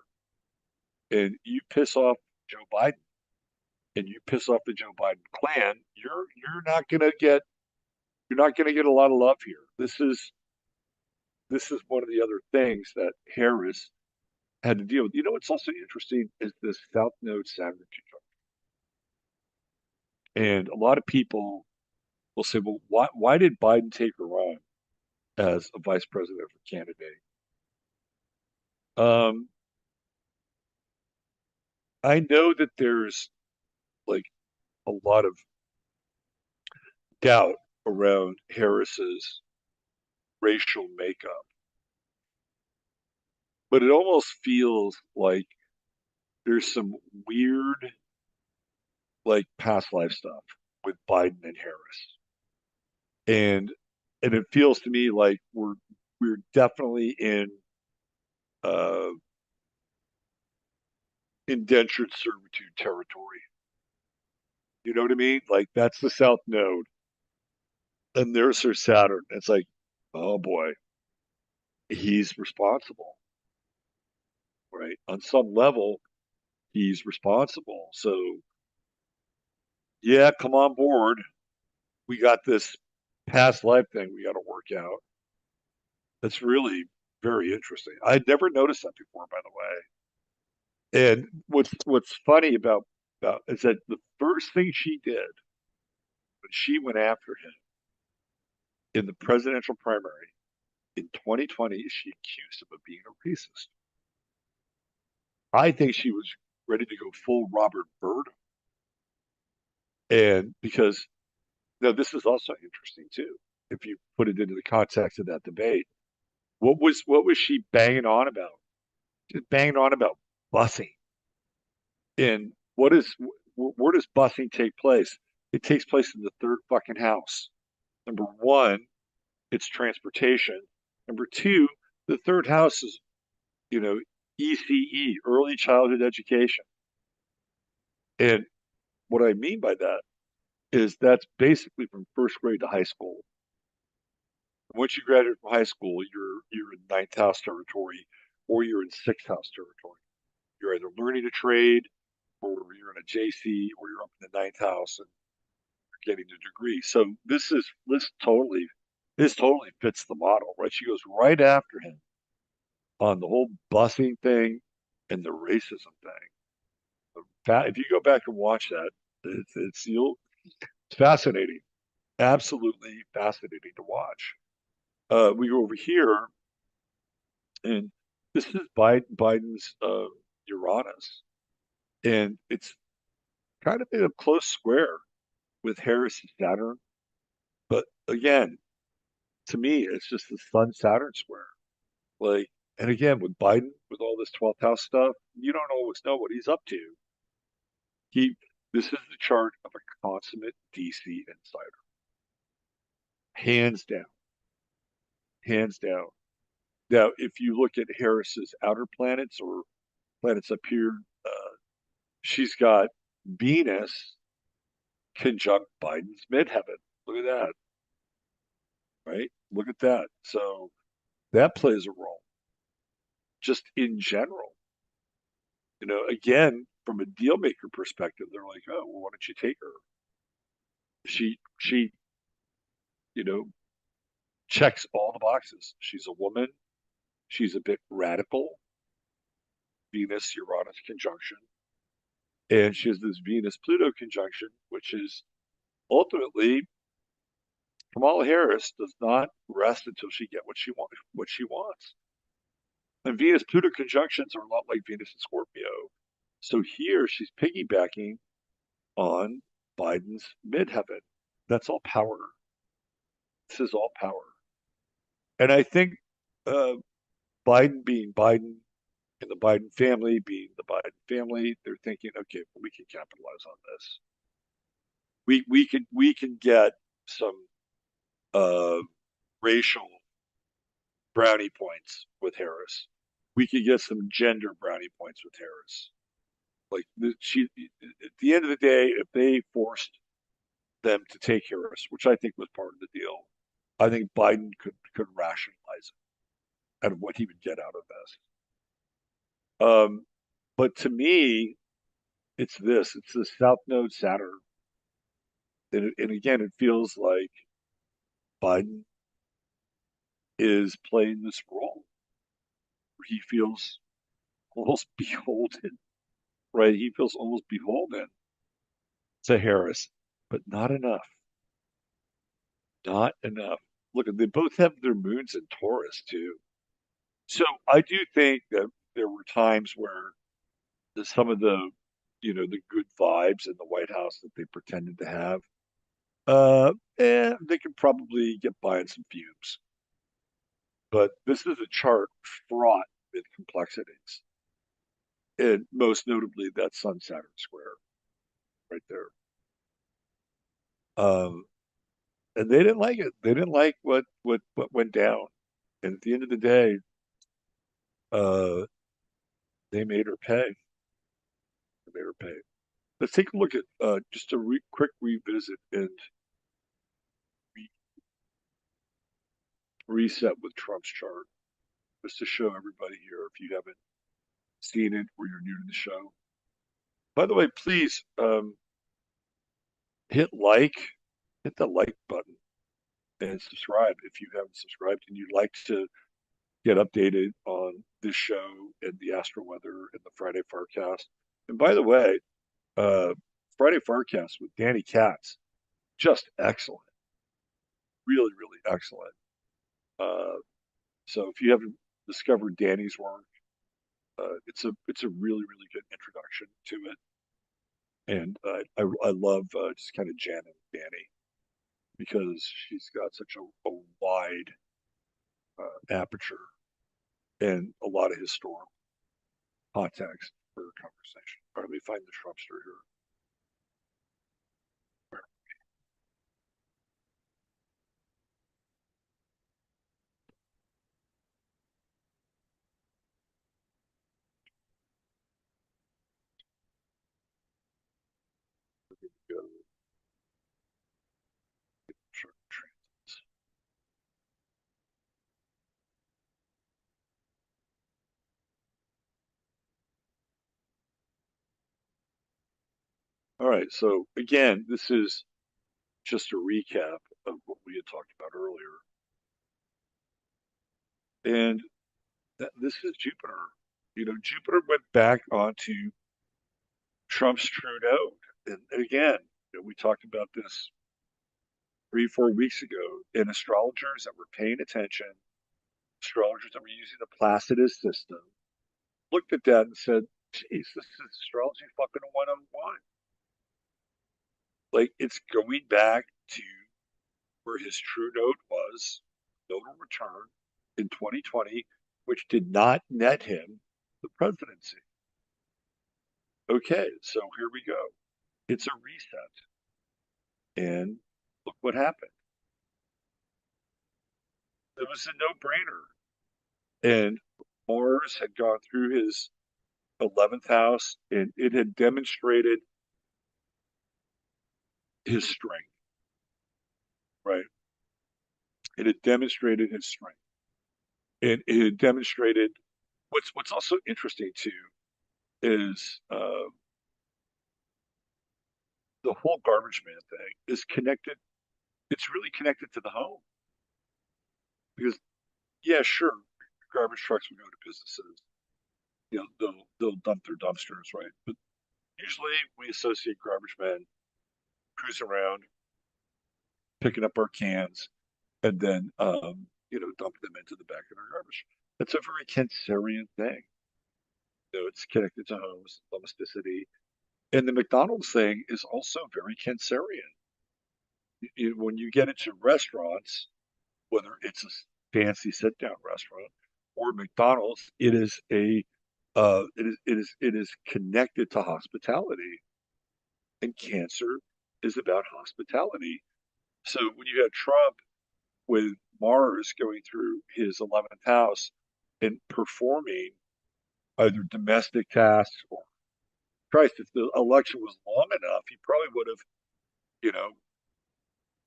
And you piss off Joe Biden and you piss off the Joe Biden clan, you're not gonna get a lot of love here. This is one of the other things that Harris had to deal with. You know what's also interesting is this South Node Saturn conjunction. And a lot of people will say, well, why did Biden take her on as a vice presidential candidate? Um, I know that there's like a lot of doubt around Harris's racial makeup, but it almost feels like there's some weird, like past life stuff with Biden and Harris, and it feels to me like we're definitely in uh, indentured servitude territory. You know what I mean? Like that's the South Node, and there's her Saturn. It's like, oh boy, he's responsible, right? On some level, he's responsible. So yeah, come on board. We got this past life thing we got to work out. That's really very interesting. I'd never noticed that before, by the way. And what's funny about is that the first thing she did when she went after him in the presidential primary in 2020 is she accused him of being a racist. I think she was ready to go full Robert Byrd, and because now this is also interesting too. If you put it into the context of that debate, what was she banging on about? Just banging on about busing. And where does busing take place? It takes place in the third fucking house. Number one, it's transportation. Number two, the third house is, you know, ECE, early childhood education. And what I mean by that is that's basically from first grade to high school. Once you graduate from high school, you're in ninth house territory or you're in sixth house territory. You're either learning a trade or you're in a JC or you're up in the ninth house and you're getting a degree. So this totally fits the model, right? She goes right after him on the whole busing thing and the racism thing. If you go back and watch that, it's fascinating, absolutely fascinating to watch. We go over here, and this is Biden's Uranus, and it's kind of in a close square with Harris and Saturn. But again, to me, it's just the Sun Saturn square. Like, and again, with Biden, with all this 12th house stuff, you don't always know what he's up to. He, this is the chart of a consummate DC insider, hands down, hands down. Now, if you look at Harris's outer planets or planets up here, she's got Venus conjunct Biden's midheaven. Look at that, right? Look at that. So that plays a role just in general. Again, from a deal maker perspective, they're like, oh, well, why don't you take her? She, you know, checks all the boxes. She's a woman. She's a bit radical. Venus Uranus conjunction, and she has this Venus Pluto conjunction, which is ultimately Kamala Harris does not rest until she get what she wants. And Venus Pluto conjunctions are a lot like Venus and Scorpio. So here she's piggybacking on Biden's midheaven. That's all power. This is all power. And I think uh, Biden being Biden and the Biden family being the Biden family, they're thinking, okay, well, we can capitalize on this. We can get some uh, racial brownie points with Harris. We could get some gender brownie points with Harris. Like she, at the end of the day, if they forced them to take Harris, which I think was part of the deal. I think Biden could rationalize it out of what he would get out of this. But to me, it's this. It's the South Node Saturn, and again, it feels like Biden is playing this role where he feels almost beholden, right? He feels almost beholden to Harris, but not enough. Not enough. Look, they both have their moons in Taurus too. So I do think that there were times where some of the good vibes in the White House that they pretended to have, they could probably get by on some fumes. But this is a chart fraught with complexities, and most notably that Sun Saturn square right there. Um, and they didn't like it. They didn't like what went down. And at the end of the day, uh, they made her pay. They made her pay. Let's take a look at just a quick revisit and re reset with Trump's chart, just to show everybody here if you haven't seen it or you're new to the show. By the way, please hit like, hit the like button and subscribe if you haven't subscribed and you'd like to get updated on this show and the astro weather and the Friday forecast. And by the way, uh, Friday forecast with Danny Katz, just excellent, really, really excellent. Uh, so if you haven't discovered Danny's work, it's a really, really good introduction to it. And I love just kind of jamming Danny because she's got such a wide aperture and a lot of historical context for conversation. All right, let me find the Trumpster here. Go chart transits. All right, so again, this is just a recap of what we had talked about earlier. And this is Jupiter. Jupiter went back onto Trump's true node. And again, we talked about this 3, 4 weeks ago. And astrologers that were paying attention, astrologers that were using the Placidus system, looked at that and said, geez, this is astrology fucking 101. Like it's going back to where his true node was, nodal return in 2020, which did not net him the presidency. Okay, so here we go. It's a reset. And look what happened. It was a no-brainer. And Mars had gone through his 11th house and it had demonstrated his strength, right? It had demonstrated his strength. And it had demonstrated what's also interesting too is the whole garbage man thing is connected. It's really connected to the home because yeah, sure, garbage trucks will go to businesses. They'll dump their dumpsters, right? But usually we associate garbage men cruising around, picking up our cans, and then dumping them into the back of our garbage. That's a very Cancerian thing. It's connected to homes, domesticity, and the McDonald's thing is also very Cancerian. When you get into restaurants, whether it's a fancy sit-down restaurant or McDonald's, it is connected to hospitality, and Cancer is about hospitality. So when you have Trump with Mars going through his 11th house and performing either domestic tasks Christ, if the election was long enough, he probably would have, you know,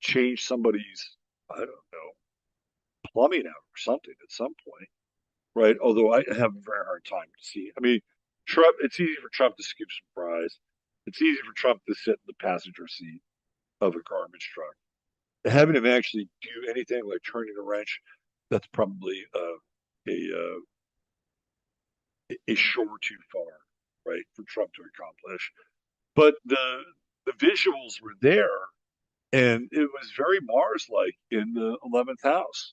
change somebody's, I don't know, plumbing out or something at some point, right? Although I have a very hard time to see. I mean, Trump, it's easy for Trump to scoop some fries. It's easy for Trump to sit in the passenger seat of a garbage truck. Having him actually do anything like turning a wrench, that's probably a shore too far, right, for Trump to accomplish. But the visuals were there, and it was very Mars-like in the 11th house.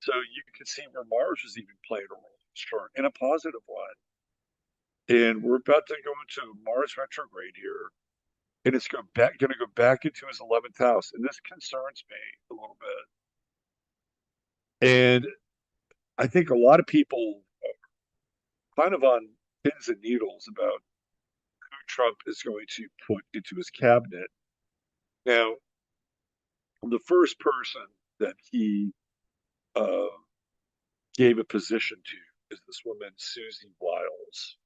So you can see where Mars is even playing a role in this chart in a positive one. And we're about to go into Mars retrograde here, and it's going to go back into his 11th house, and this concerns me a little bit. And I think a lot of people are kind of on pins and needles about who Trump is going to put into his cabinet. Now, the first person that he uh, gave a position to is this woman, Susie Wiles.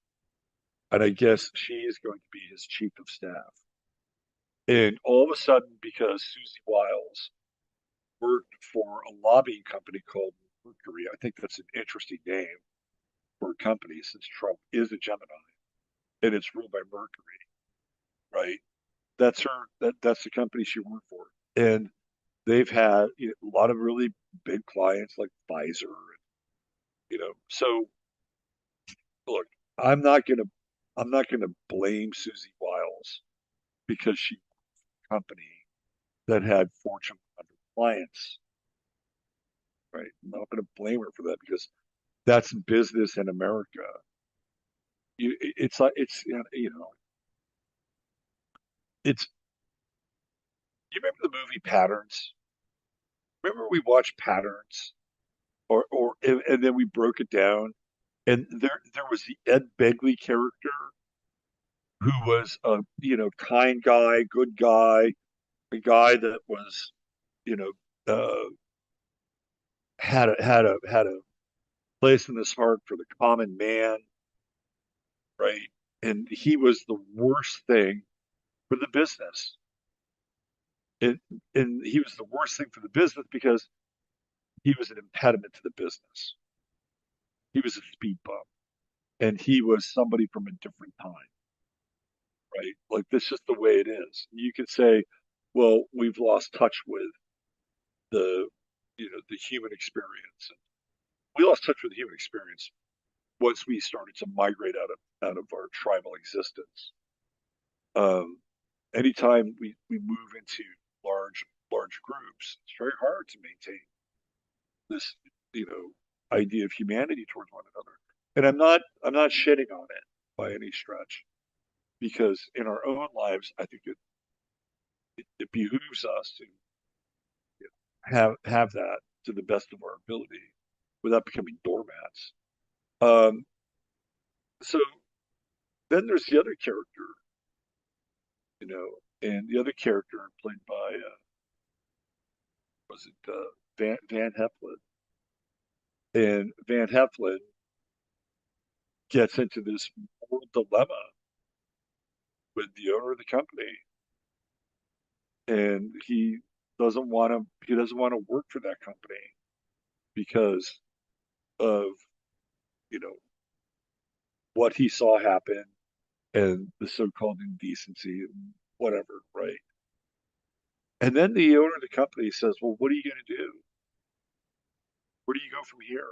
And I guess she is going to be his chief of staff. And all of a sudden, because Susie Wiles worked for a lobbying company called Mercury, I think that's an interesting name for a company since Trump is a Gemini and it's ruled by Mercury, right? That's her. That's the company she worked for, and they've had a lot of really big clients like Pfizer. So look, I'm not gonna I'm not gonna blame Susie Wiles because she company that had Fortune 100 clients, right? I'm not going to blame her for that because that's business in America. It's like it's. You remember the movie Patterns? Remember we watched Patterns, or and then we broke it down, and there was the Ed Begley character who was a kind guy, good guy, a guy that was you know had a place in his heart for the common man, right? And he was the worst thing for the business. It, and he was the worst thing for the business because he was an impediment to the business. He was a speed bump, and he was somebody from a different time, right? Like this is the way it is. You could say, well, we've lost touch with the, the human experience. We lost touch with the human experience once we started to migrate out of our tribal existence. Um, Anytime we move into large groups, it's very hard to maintain this, idea of humanity towards one another. And I'm not shitting on it by any stretch, because in our own lives, I think it behooves us to have that to the best of our ability without becoming doormats. Um, so then there's the other character, and the other character played by was it Van Heflin, and Van Heflin gets into this moral dilemma with the owner of the company, and he doesn't want to work for that company because of you know what he saw happen and the so-called indecency and whatever, right? And then the owner of the company says, "Well, what are you going to do? Where do you go from here?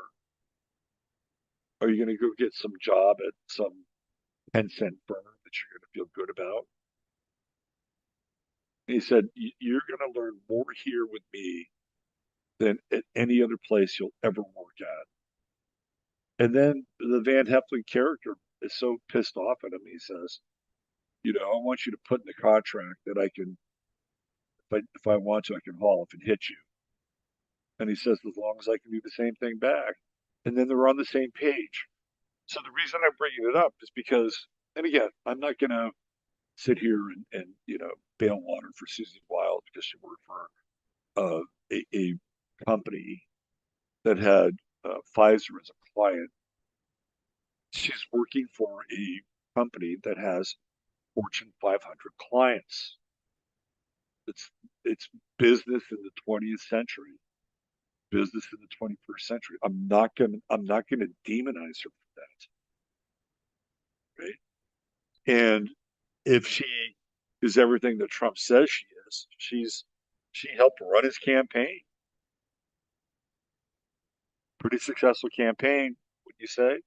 Are you going to go get some job at some 10-cent firm that you're going to feel good about?" And he said, "You're going to learn more here with me than at any other place you'll ever work at." And then the Van Heflin character is so pissed off at him. He says, "I want you to put in the contract that I can, if I want to, I can haul off and hit you." And he says, "As long as I can do the same thing back." And then they're on the same page. So the reason I'm bringing it up is because, and again, I'm not going to sit here and bail water for Susie Wild because she worked for a company that had Pfizer as a client. She's working for a company that has Fortune 500 clients. It's it's business in the 20th century, business in the 21st century. I'm not gonna demonize her for that, right? And if she is everything that Trump says she is, she helped run his campaign. Pretty successful campaign, would you say?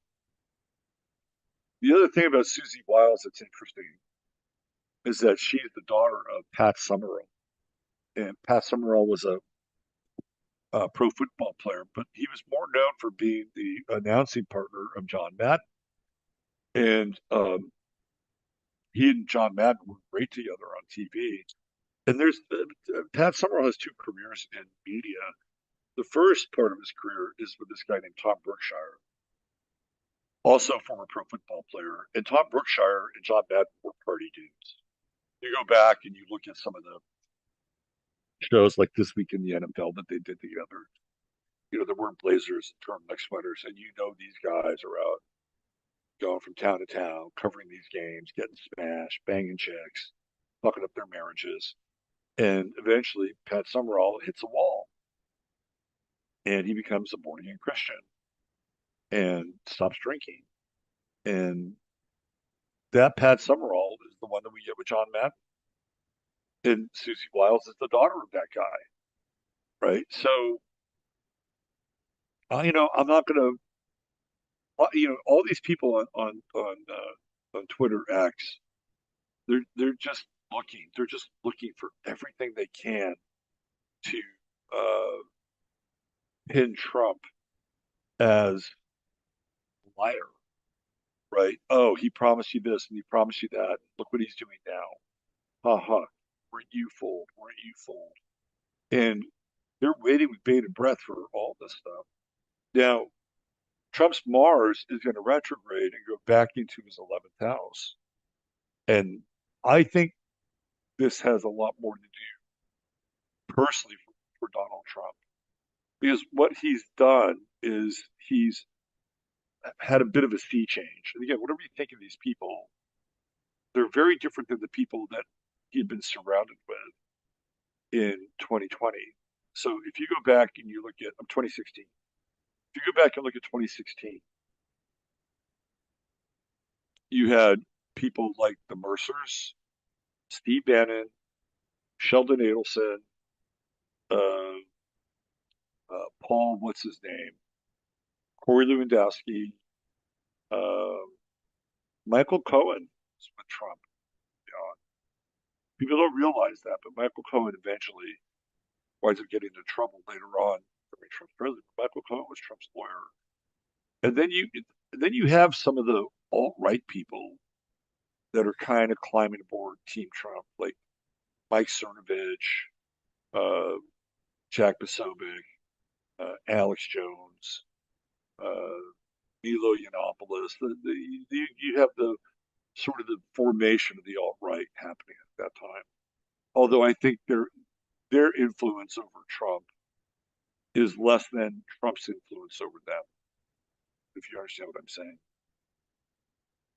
The other thing about Susie Wiles that's interesting is that she's the daughter of Pat Summerall. And Pat Summerall was a pro football player, but he was more known for being the announcing partner of John Madden. And he and John Madden were great together on TV. And there's Pat Summerall has two careers in media. The first part of his career is with this guy named Tom Brookshire, also a former pro football player. And Tom Brookshire and John Madden were party dudes. You go back and you look at some of the shows like This Week in the NFL that they did together. They're wearing blazers and turtleneck sweaters, and these guys are out going from town to town, covering these games, getting smashed, banging chicks, fucking up their marriages. And eventually, Pat Summerall hits a wall, and he becomes a born again Christian and stops drinking. And that Pat Summerall is the one that we get with John Madden. And Susie Wiles is the daughter of that guy, right? So, I'm not going to all these people on Twitter X, they're just looking for everything they can to uh, pin Trump as a liar, right? Oh, he promised you this and he promised you that. Look what he's doing now. Ha ha. Weren't you fooled? Weren't you fooled? And they're waiting with bated breath for all this stuff. Now, Trump's Mars is going to retrograde and go back into his 11th house. And I think this has a lot more to do personally for Donald Trump. Because what he's done is he's had a bit of a sea change. And again, whatever you think of these people, they're very different than the people that he'd been surrounded with in 2020. So if you go back and you look at 2016, if you go back and look at 2016, you had people like the Mercers, Steve Bannon, Sheldon Adelson, uh, Paul, what's his name, Corey Lewandowski, uh, Michael Cohen with Trump. Uh, People don't realize that, but Michael Cohen eventually winds up getting into trouble later on during Trump's presidency. Michael Cohen was Trump's lawyer, and then you have some of the alt right people that are kind of climbing aboard Team Trump, like Mike Cernovich, uh, Jack Posobiec, Alex Jones, uh, Milo Yiannopoulos. You have the sort of the formation of the alt right happening at that time. Although I think their influence over Trump is less than Trump's influence over them, if you understand what I'm saying.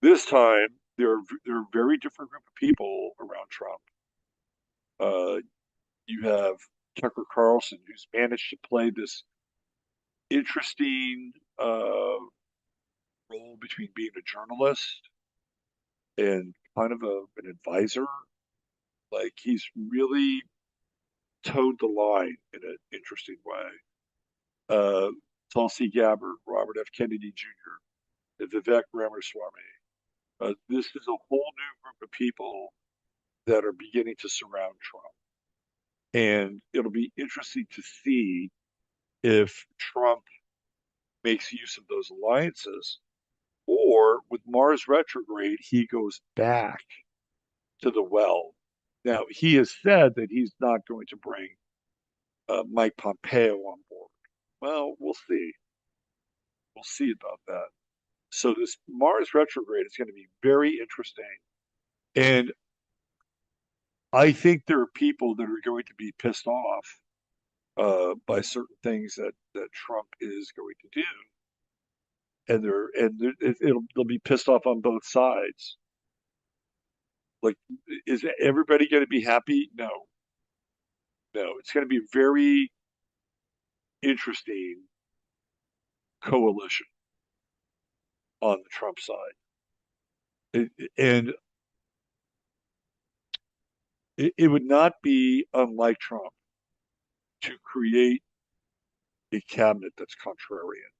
This time, there are a very different group of people around Trump. Uh, you have Tucker Carlson, who's managed to play this interesting role between being a journalist and kind of an advisor. Like he's really towed the line in an interesting way. Tulsi Gabbard, Robert F. Kennedy Jr., and Vivek Ramaswamy. This is a whole new group of people that are beginning to surround Trump. And it'll be interesting to see if Trump makes use of those alliances, or with Mars retrograde, he goes back to the well. Now, he has said that he's not going to bring Mike Pompeo on board. Well, we'll see. We'll see about that. So this Mars retrograde is going to be very interesting. And I think there are people that are going to be pissed off by certain things that Trump is going to do. They'll be pissed off on both sides. Like, is everybody going to be happy? No. No, it's going to be a very interesting coalition on the Trump side. And it would not be unlike Trump to create a cabinet that's contrarian.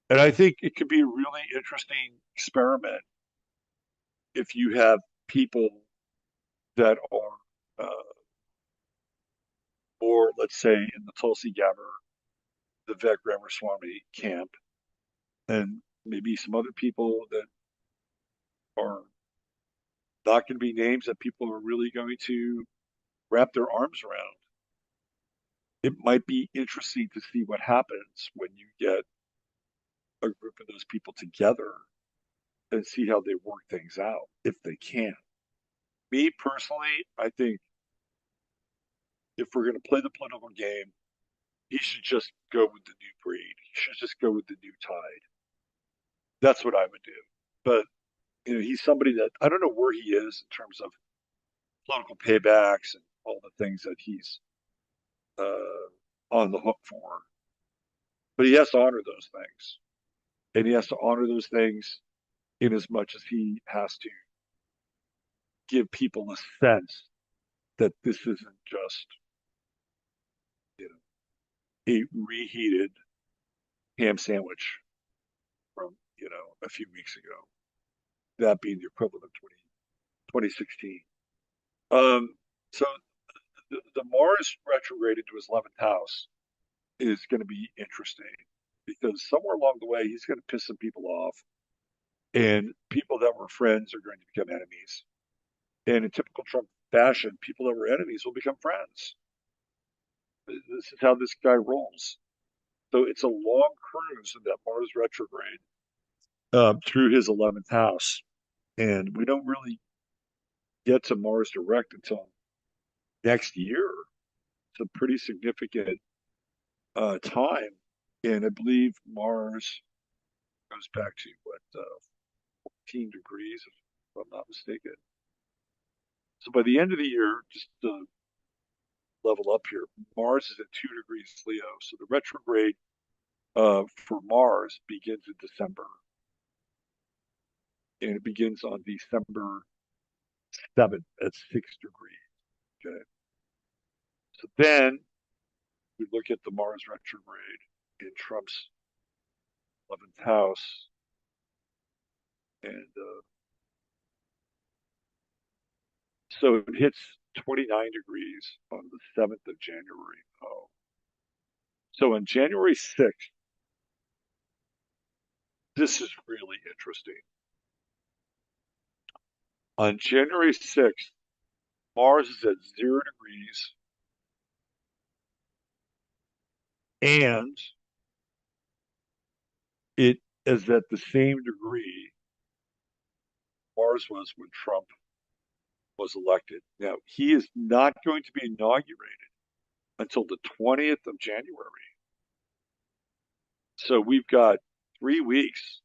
And I think it could be a really interesting experiment if you have people that are more, let's say, in the Tulsi Gabbard, the Vivek Ramaswamy camp, and maybe some other people that are not going to be names that people are really going to wrap their arms around. It might be interesting to see what happens when you get a group of those people together and see how they work things out if they can. Me personally, I think if we're going to play the political game, he should just go with the new breed. He should just go with the new tide. That's what I would do. But he's somebody that I don't know where he is in terms of political paybacks and all the things that he's on the hook for. But he has to honor those things, and he has to honor those things in as much as he has to give people a sense that this isn't just you know a reheated ham sandwich from a few weeks ago. That being the equivalent of 2016. So the Mars retrograde into his 11th house is going to be interesting because somewhere along the way he's going to piss some people off, and people that were friends are going to become enemies. And in typical Trump fashion, people that were enemies will become friends. This is how this guy rolls. So it's a long cruise in that Mars retrograde through his 11th house. And we don't really get to Mars direct until next year. It's a pretty significant time. And I believe Mars goes back to what, 14 degrees, if I'm not mistaken. So by the end of the year, just to level up here, Mars is at 2 degrees Leo. So the retrograde for Mars begins in December. And it begins on December 7th at 6 degrees. Okay. So then we look at the Mars retrograde in Trump's 11th house. And so it hits 29 degrees on the 7th of January. Oh. So on January 6th, this is really interesting. On January 6th, Mars is at 0 degrees and it is at the same degree Mars was when Trump was elected. Now, he is not going to be inaugurated until the 20th of January. So we've got 3 weeks,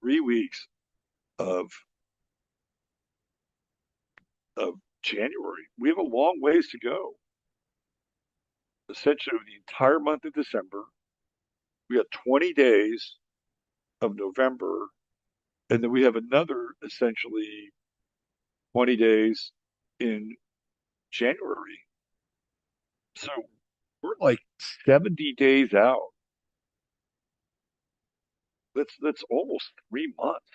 3 weeks of of January. We have a long ways to go. Essentially, the entire month of December. We got 20 days of November, and then we have another essentially 20 days in January. So we're like 70 days out. That's almost 3 months.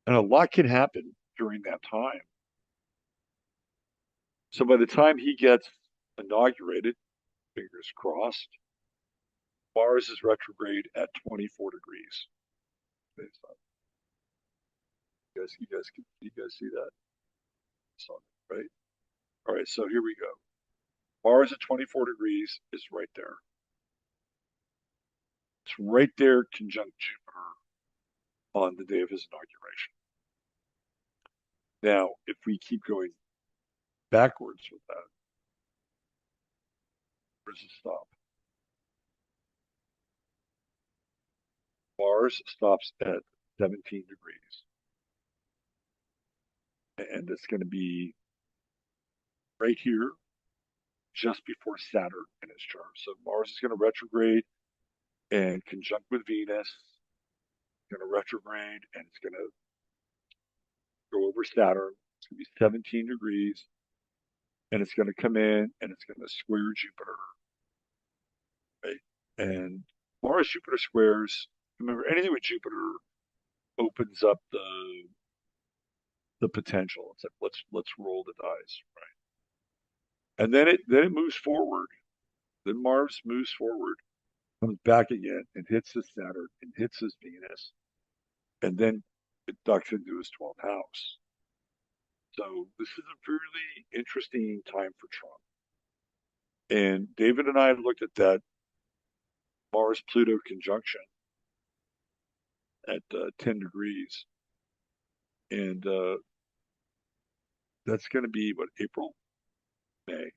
And a lot can happen during that time. So by the time he gets inaugurated, fingers crossed, Mars is retrograde at 24 degrees. You guys see that? Right? All right, so here we go. Mars at 24 degrees is right there. It's right there conjunct Jupiter on the day of his inauguration. Now, if we keep going backwards with that, where does it stop? Mars stops at 17 degrees. And it's going to be right here, just before Saturn in its chart. So Mars is going to retrograde and conjunct with Venus, going to retrograde, and it's going to go over Saturn. It's going to be 17 degrees, and it's going to come in and it's going to square Jupiter, right? And Mars Jupiter squares. Remember, anything with Jupiter opens up the potential. It's like let's roll the dice, right? And then it moves forward. Then Mars moves forward, comes back again, and hits his Saturn and hits his Venus, and then it ducks into his 12th house. So this is a really interesting time for Trump. And David and I looked at that Mars Pluto conjunction at 10 degrees. And that's going to be what, April, May,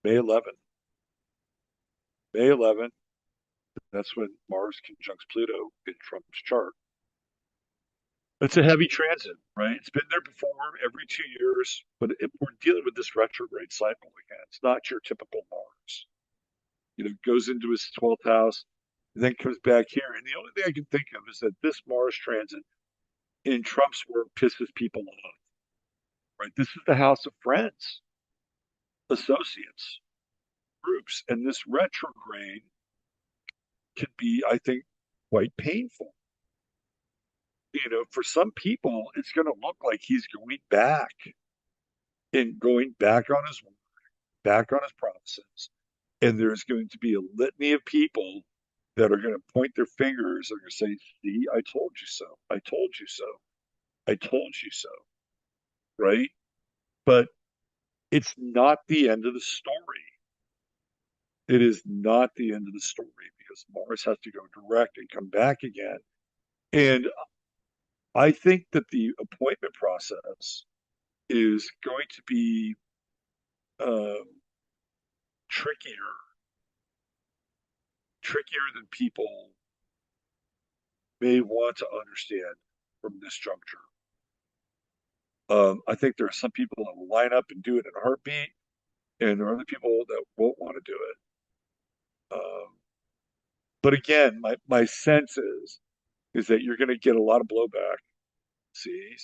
May 11th. May 11th, that's when Mars conjuncts Pluto in Trump's chart. It's a heavy transit, right? It's been there before every 2 years, but we're dealing with this retrograde cycle again. It's not your typical Mars. Goes into his 12th house, and then comes back here. And the only thing I can think of is that this Mars transit in Trump's work pisses people off, right? This is the house of friends, associates, groups. And this retrograde can be, I think, quite painful. For some people, it's going to look like he's going back and going back on his back on his promises. And there's going to be a litany of people that are going to point their fingers and going to say, see, I told you so. I told you so. I told you so. Right? But it's not the end of the story. It is not the end of the story because Mars has to go direct and come back again. And I think that the appointment process is going to be um, trickier, trickier than people may want to understand from this juncture. I think there are some people that will line up and do it in a heartbeat, and there are other people that won't want to do it. But again, my sense is that you're going to get a lot of blowback. See,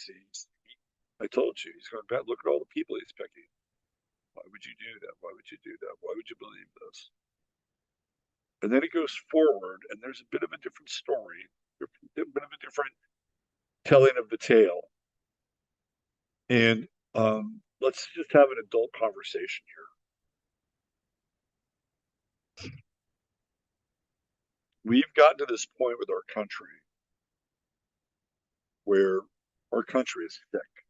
I told you he's going back. Look at all the people he's picking. Why would you do that? Why would you do that? Why would you believe this? And then it goes forward, and there's a bit of a different story, a bit of a different telling of the tale. And let's just have an adult conversation here. We've gotten to this point with our country where our country is sick.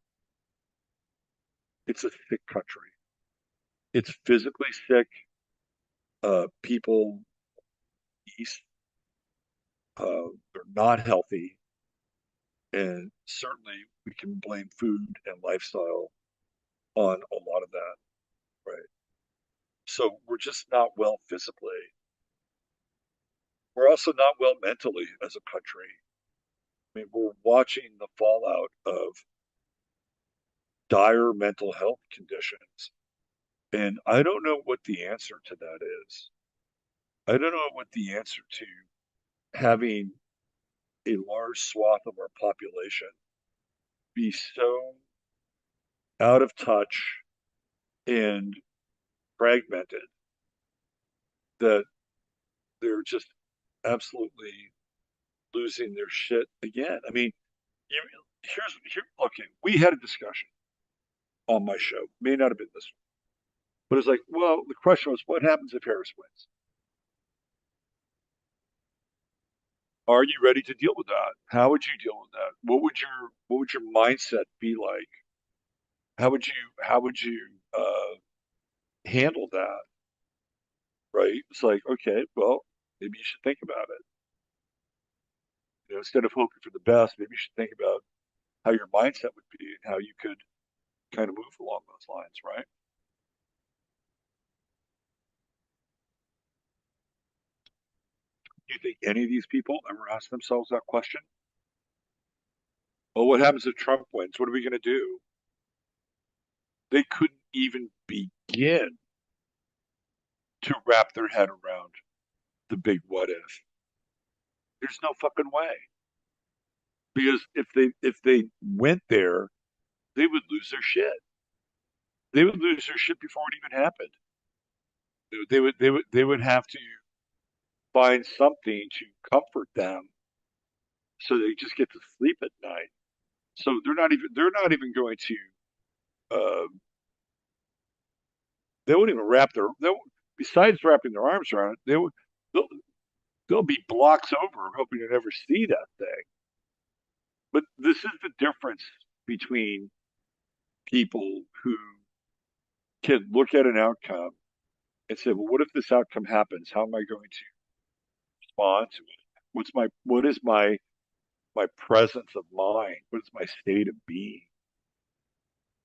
It's a sick country. It's physically sick. People east, they're not healthy. And certainly we can blame food and lifestyle on a lot of that, right? So we're just not well physically. We're also not well mentally as a country. I mean, we're watching the fallout of dire mental health conditions. And I don't know what the answer to that is. I don't know what the answer to having a large swath of our population be so out of touch and fragmented that they're just absolutely losing their shit again. I mean, you, okay, we had a discussion on my show, may not have been this one, but it's like, well, the question was, what happens if Harris wins? Are you ready to deal with that? How would you deal with that? What would your mindset be like? How would you handle that? Right? It's like, okay, well, maybe you should think about it. Instead of hoping for the best, maybe you should think about how your mindset would be and how you could kind of move along those lines, right? Do you think any of these people ever ask themselves that question? Well, what happens if Trump wins? What are we going to do? They couldn't even begin to wrap their head around the big what if. There's no fucking way. Because if they went there, they would lose their shit. They would lose their shit before it even happened. They would have to find something to comfort them so they just get to sleep at night. So they're not even going to uh, they won't even besides wrapping their arms around it, they'll, they'll be blocks over hoping to never see that thing. But this is the difference between people who can look at an outcome and say, well, what if this outcome happens? How am I going to respond to it? What is my presence of mind? What is my state of being?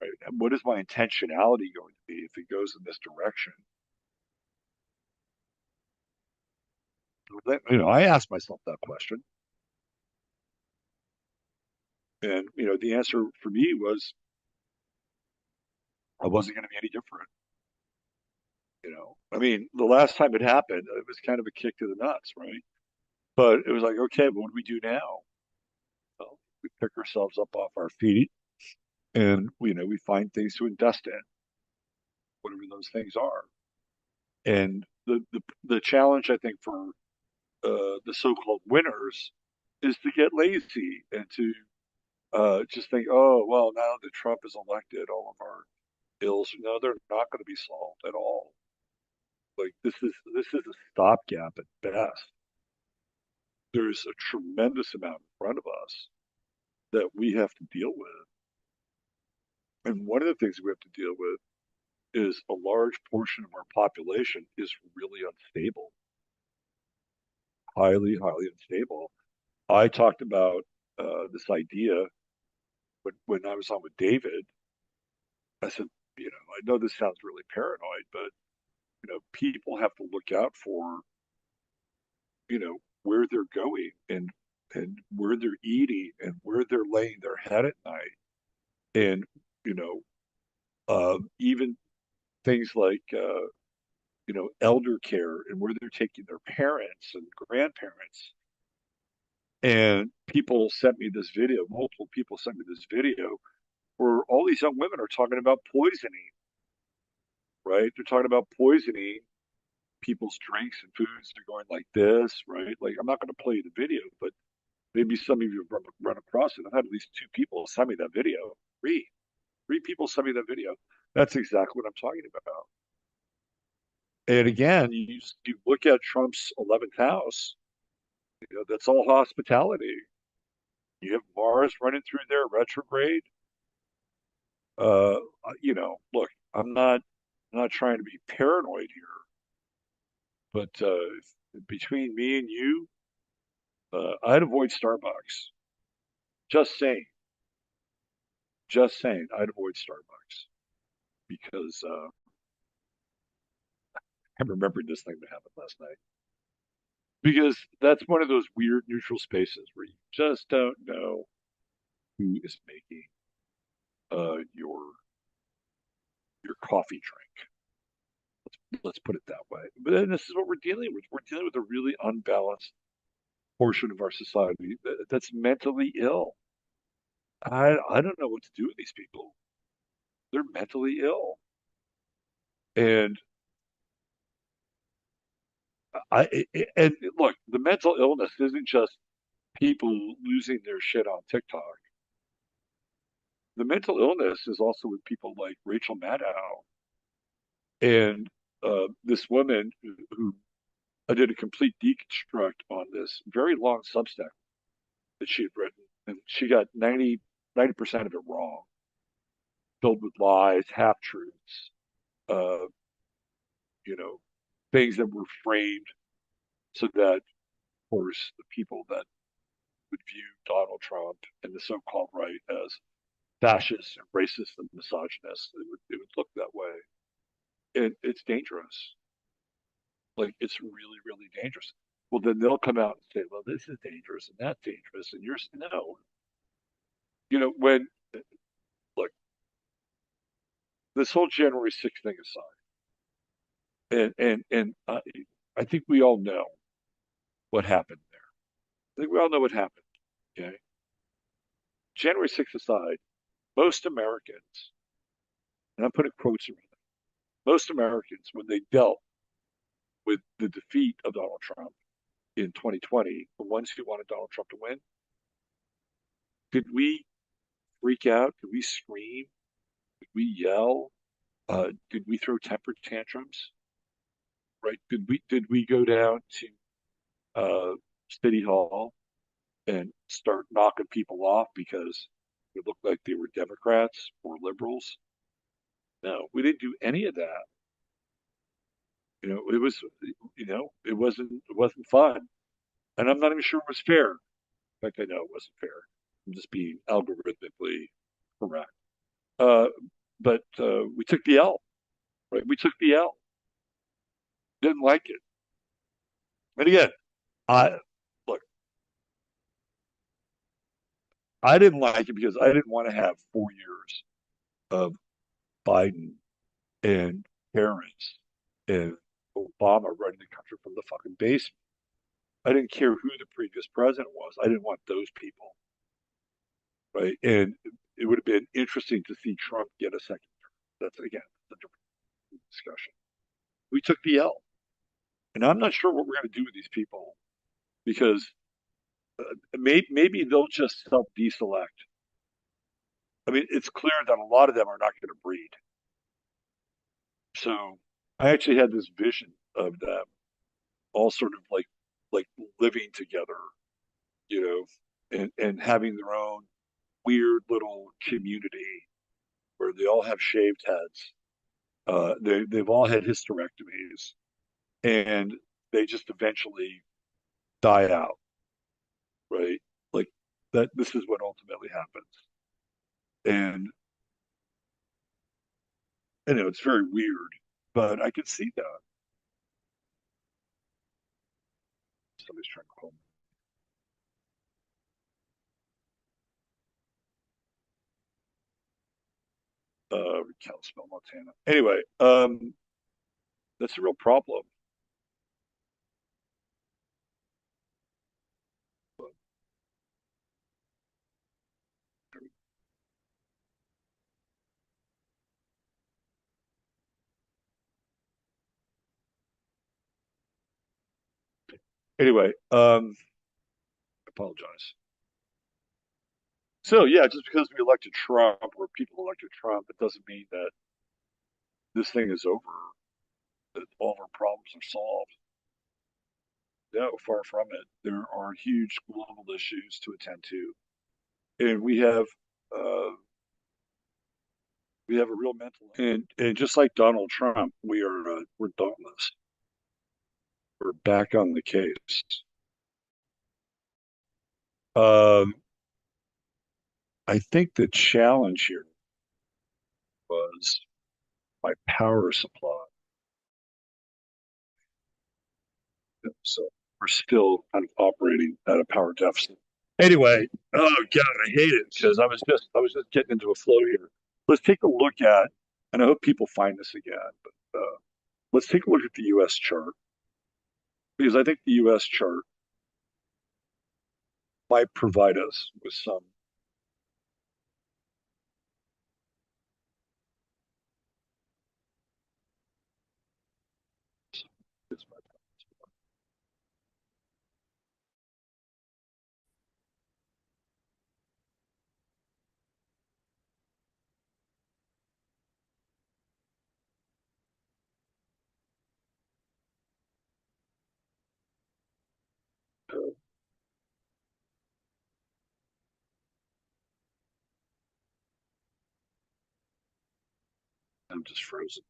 Right? And what is my intentionality going to be if it goes in this direction? I asked myself that question, and the answer for me was I wasn't going to be any different. I mean, the last time it happened, it was kind of a kick to the nuts, right? But it was like, okay, but what do we do now? Well, we pick ourselves up off our feet, and we find things to invest in, whatever those things are. And the challenge, I think, for the so-called winners is to get lazy and to just think, oh, well, now that Trump is elected, all of our ills, no, they're not going to be solved at all. Like this is a stopgap at best. There's a tremendous amount in front of us that we have to deal with. And one of the things we have to deal with is a large portion of our population is really unstable, highly, highly unstable. I talked about this idea when I was on with David. I said, I know this sounds really paranoid, but people have to look out for, where they're going and where they're eating and where they're laying their head at night, and even things like elder care and where they're taking their parents and grandparents. And people sent me this video. Multiple people sent me this video where all these young women are talking about poisoning, right? They're talking about poisoning people's drinks and foods. They're going like this, right? Like, I'm not going to play you the video, but maybe some of you have run across it. I've had at least two people send me that video. Three people send me that video. That's exactly what I'm talking about. And again, you look at Trump's 11th house, that's all hospitality. You have Mars running through there, retrograde. Uh, Look, I'm not trying to be paranoid here, but between me and you, I'd avoid Starbucks. Just saying, just saying, I'd avoid Starbucks because I remembered this thing that happened last night. Because that's one of those weird neutral spaces where you just don't know who is making your coffee drink. Let's put it that way. But then this is what we're dealing with. We're dealing with a really unbalanced portion of our society that's mentally ill. I don't know what to do with these people. They're mentally ill, and and look, the mental illness isn't just people losing their shit on TikTok. The mental illness is also with people like Rachel Maddow and this woman who I did a complete deconstruct on this very long Substack that she had written, and she got 90% of it wrong, filled with lies, half truths, uh, you know, things that were framed so that, of course, the people that would view Donald Trump and the so-called right as fascist and racist and misogynist, it would look that way. And it's dangerous. Like, it's really, really dangerous. Well, then they'll come out and say, well, this is dangerous and that's dangerous. And you're, no, when, look, this whole January 6th thing aside, and I think we all know what happened there. I think we all know what happened. Okay, January 6th aside, most Americans, and I'm putting quotes around it, most Americans, when they dealt with the defeat of Donald Trump in 2020, the ones who wanted Donald Trump to win, did we freak out? Did we scream? Did we yell? Did we throw temper tantrums? Right? Did we go down to City Hall and start knocking people off because it looked like they were Democrats or liberals? No, we didn't do any of that. It was, it wasn't fun, and I'm not even sure it was fair. In fact, I know it wasn't fair. I'm just being algorithmically correct. Uh, but we took the L, right? We took the L. Didn't like it. And again, I look, I didn't like it because I didn't want to have 4 years of Biden and Harris and Obama running the country from the fucking basement. I didn't care who the previous president was. I didn't want those people, right? And it would have been interesting to see Trump get a second term. That's again a different discussion. We took the L, and I'm not sure what we're going to do with these people because maybe they'll just self deselect. I mean, it's clear that a lot of them are not going to breed. So I actually had this vision of them all sort of like living together, you know, and having their own weird little community where they all have shaved heads. They've all had hysterectomies, and they just eventually die out, right? Like that. This is what ultimately happens, and it's very weird, but I can see that. Somebody's trying to call me. Kalispell, Montana. Anyway, that's a real problem. But anyway, I apologize. So yeah, just because we elected Trump or people elected Trump, it doesn't mean that this thing is over, that all of our problems are solved. No, far from it. There are huge global issues to attend to, and uh, we have a real mental and just like Donald Trump, we're dauntless. We're back on the case. Um, I think the challenge here was my power supply. So we're still kind of operating at a power deficit. Anyway, oh God, I hate it because I was just getting into a flow here. Let's take a look at, and I hope people find this again, but let's take a look at the U.S. chart because I think the U.S. chart might provide us with some. I'm just frozen.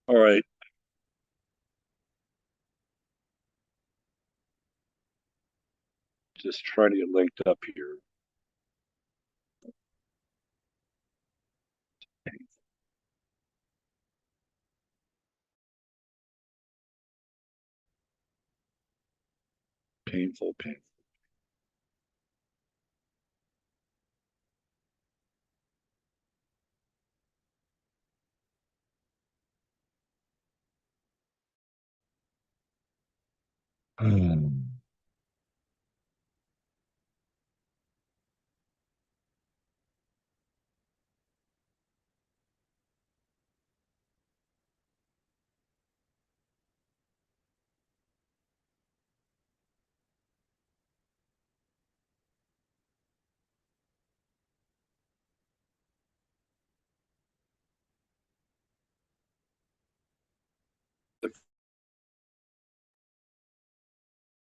All right. Just trying to get linked up here. Painful, painful.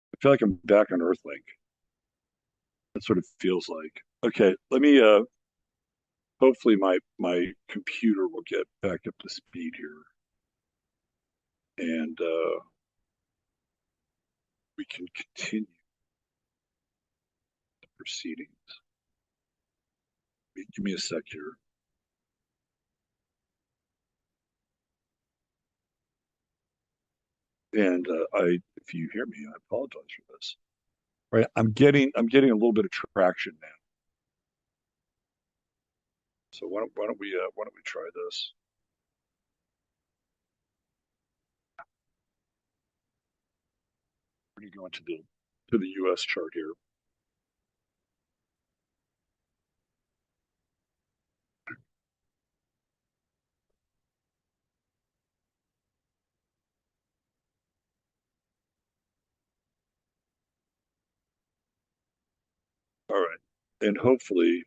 I feel like I'm back on Earthlink. That's what it feels like. Okay, let me hopefully my computer will get back up to speed here. And we can continue the proceedings. Give me a sec here. And if you hear me, I apologize for this. Right, I'm getting a little bit of traction now. So why don't we try this? We're going to go into the U.S. chart here. All right, and hopefully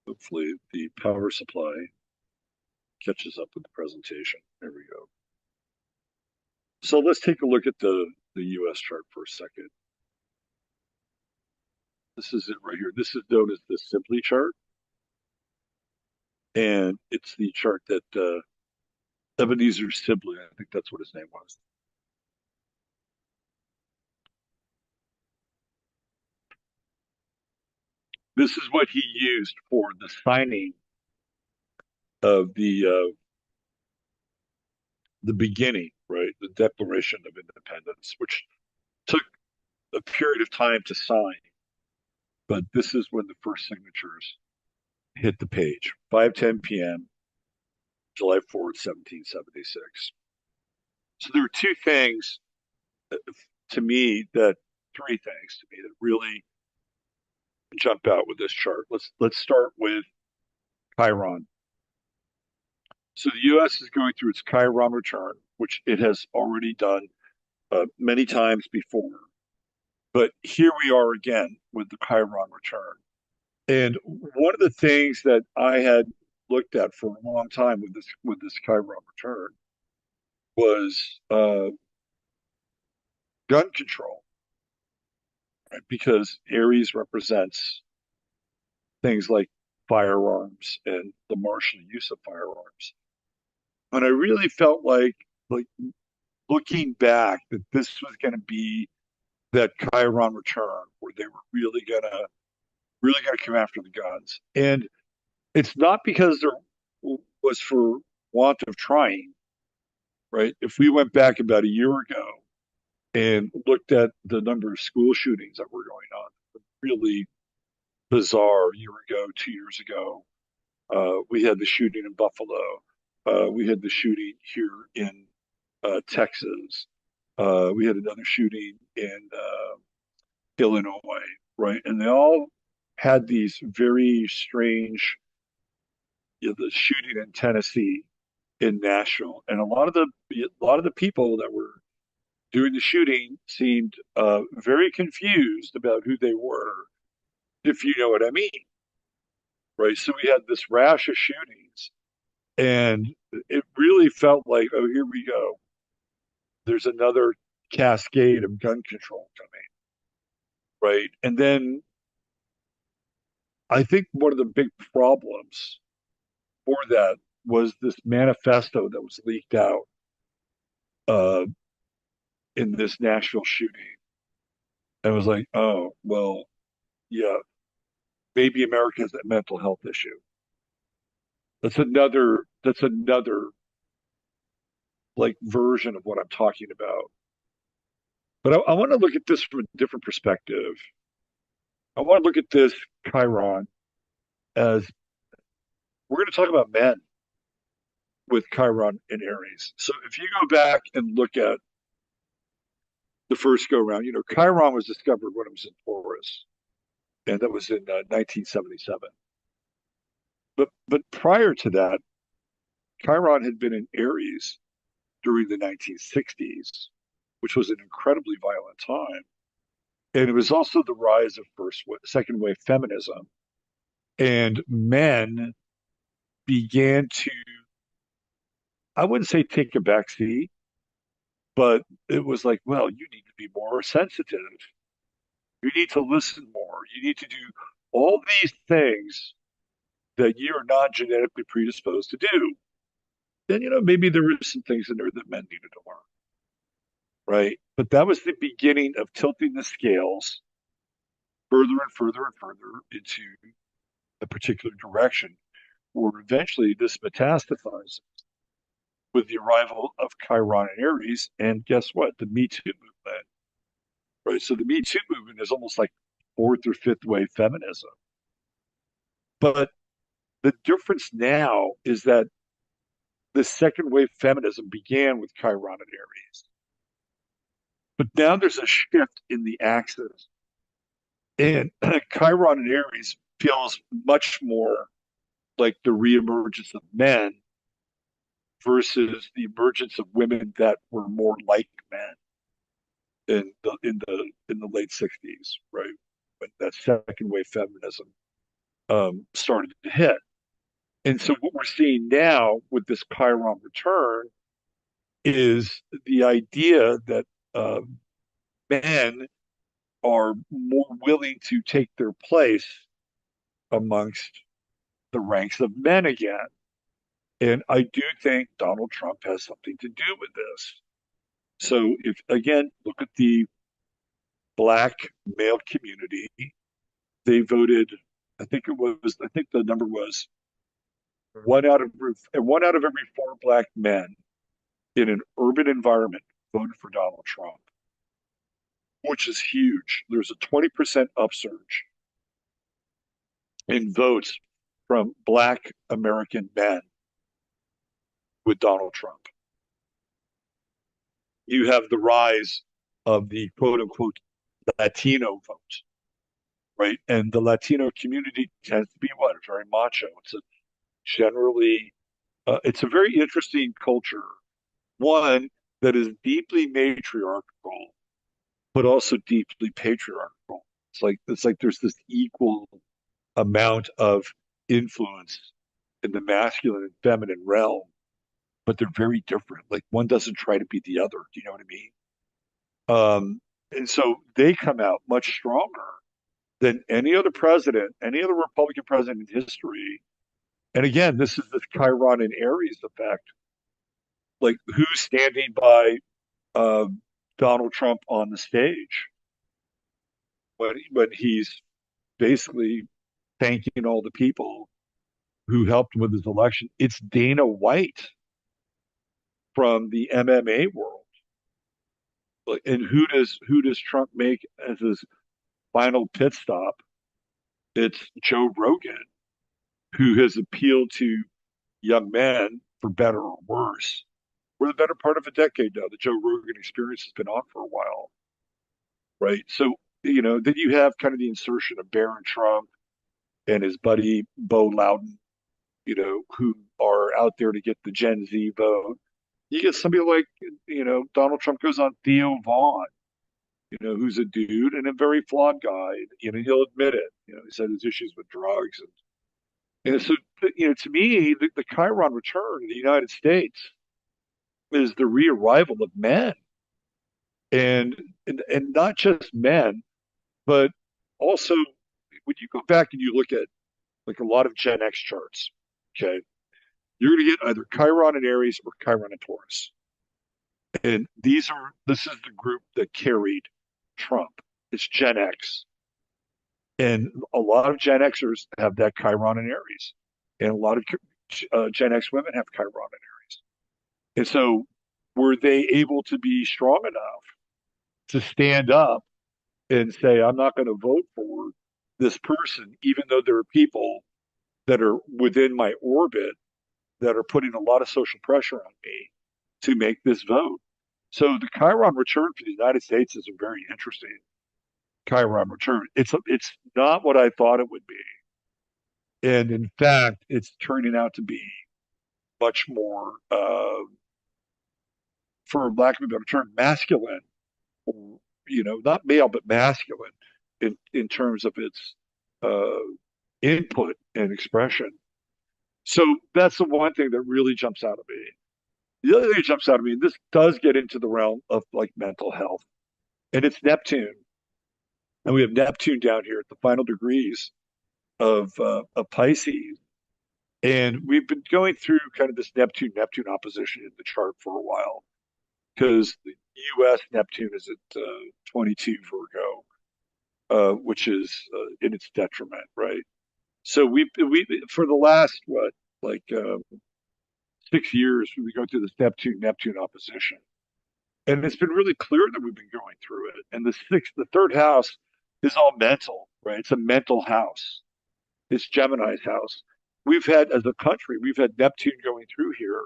the power supply catches up with the presentation. There we go. So let's take a look at the U.S. chart for a second. This is it right here. This is known as the Simply chart, and it's the chart that Ebenezer Sibley, I think that's what his name was. This is what he used for the signing of the beginning, right? The Declaration of Independence, which took a period of time to sign, but this is when the first signatures hit the page. 5:10 p.m., July 4th, 1776. So there were to me that three things to me that really jump out with this chart. Let's start with Chiron. So the U.S. is going through its Chiron return, which it has already done many times before. But here we are again with the Chiron return. And one of the things that I had looked at for a long time with this Chiron return was gun control, right? Because Aries represents things like firearms and the martial use of firearms. And I really felt like looking back that this was going to be that Chiron return where they were really gonna come after the guns. And it's not because there was for want of trying, right? If we went back about a year ago and looked at the number of school shootings that were going on, really bizarre. A year ago, 2 years ago, we had the shooting in Buffalo. We had the shooting here in Texas. We had another shooting in Illinois, right? And they all had these very strange, the shooting in Tennessee, in Nashville, and a lot of the people that were doing the shooting seemed very confused about who they were, if you know what I mean, right? So we had this rash of shootings, and it really felt like, oh, here we go. There's another cascade of gun control coming, right? And then I think one of the big problems for that was this manifesto that was leaked out uh, in this Nashville shooting. And I was like, oh, well, yeah, maybe America has a mental health issue. That's another like version of what I'm talking about. But I want to look at this from a different perspective. I want to look at this Chiron as we're going to talk about men with Chiron in Aries. So if you go back and look at the first go round, Chiron was discovered when it was in Taurus, and that was in 1977. But prior to that, Chiron had been in Aries during the 1960s, which was an incredibly violent time. And it was also the rise of second wave feminism. And men began to, I wouldn't say take a backseat, but it was like, well, you need to be more sensitive. You need to listen more. You need to do all these things that you're not genetically predisposed to do. Then, maybe there were some things in there that men needed to learn, right? But that was the beginning of tilting the scales further and further and further into a particular direction, where eventually this metastasized with the arrival of Chiron and Aries. And guess what? The Me Too movement, right? So the Me Too movement is almost like fourth or fifth wave feminism. But the difference now is that the second wave feminism began with Chiron and Aries. But now there's a shift in the axis. And Chiron and Aries feels much more like the reemergence of men versus the emergence of women that were more like men in the late 60s, right? When that second wave feminism started to hit. And so what we're seeing now with this Chiron return is the idea that uh, men are more willing to take their place amongst the ranks of men again. And I do think Donald Trump has something to do with this. So if again, look at the black male community, they voted, I think the number was one out of every four black men in an urban environment voted for Donald Trump, which is huge. There's a 20% upsurge in votes from black American men with Donald Trump. You have the rise of the quote unquote Latino vote, right? And the Latino community tends to be what? Very macho. It's a very interesting culture. One that is deeply matriarchal, but also deeply patriarchal. It's like there's this equal amount of influence in the masculine and feminine realm, but they're very different. Like one doesn't try to be the other. Do you know what I mean? And so they come out much stronger than any other president, any other Republican president in history. And again, this is this Chiron and Aries effect. Like who's standing by uh, Donald Trump on the stage when he's basically thanking all the people who helped him with his election? It's Dana White from the MMA world. And who does Trump make as his final pit stop? It's Joe Rogan, who has appealed to young men for better or worse. We're the better part of a decade now. The Joe Rogan experience has been on for a while, right? So, then you have kind of the insertion of Barron Trump and his buddy Bo Loudon, who are out there to get the Gen Z vote. You get somebody like, Donald Trump goes on Theo Vaughn, who's a dude and a very flawed guy. He'll admit it. He's had his issues with drugs. And so, to me, the Chiron return in the United States is the rearrival of men. And not just men, but also when you go back and you look at like a lot of Gen X charts, okay, You're going to get either Chiron in Aries or Chiron in Taurus. And this is the group that carried Trump. It's Gen X. And a lot of Gen Xers have that Chiron in Aries. And a lot of Gen X women have Chiron in Aries. And so were they able to be strong enough to stand up and say, I'm not going to vote for this person, even though there are people that are within my orbit that are putting a lot of social pressure on me to make this vote. So the Chiron return for the United States is a very interesting Chiron return. It's not what I thought it would be, and in fact, it's turning out to be much more, for lack of a better term, masculine. Not male but masculine in terms of its uh, input and expression. So that's the one thing that really jumps out at me. The other thing that jumps out at me, and this does get into the realm of like mental health, and it's Neptune. And we have Neptune down here at the final degrees of Pisces. And we've been going through kind of this Neptune opposition in the chart for a while because the US Neptune is at 22 Virgo, which is in its detriment, right? So we for the last, what, like 6 years, we go through this Neptune opposition. And it's been really clear that we've been going through it. And the third house is all mental, right? It's a mental house. It's Gemini's house. As a country, we've had Neptune going through here,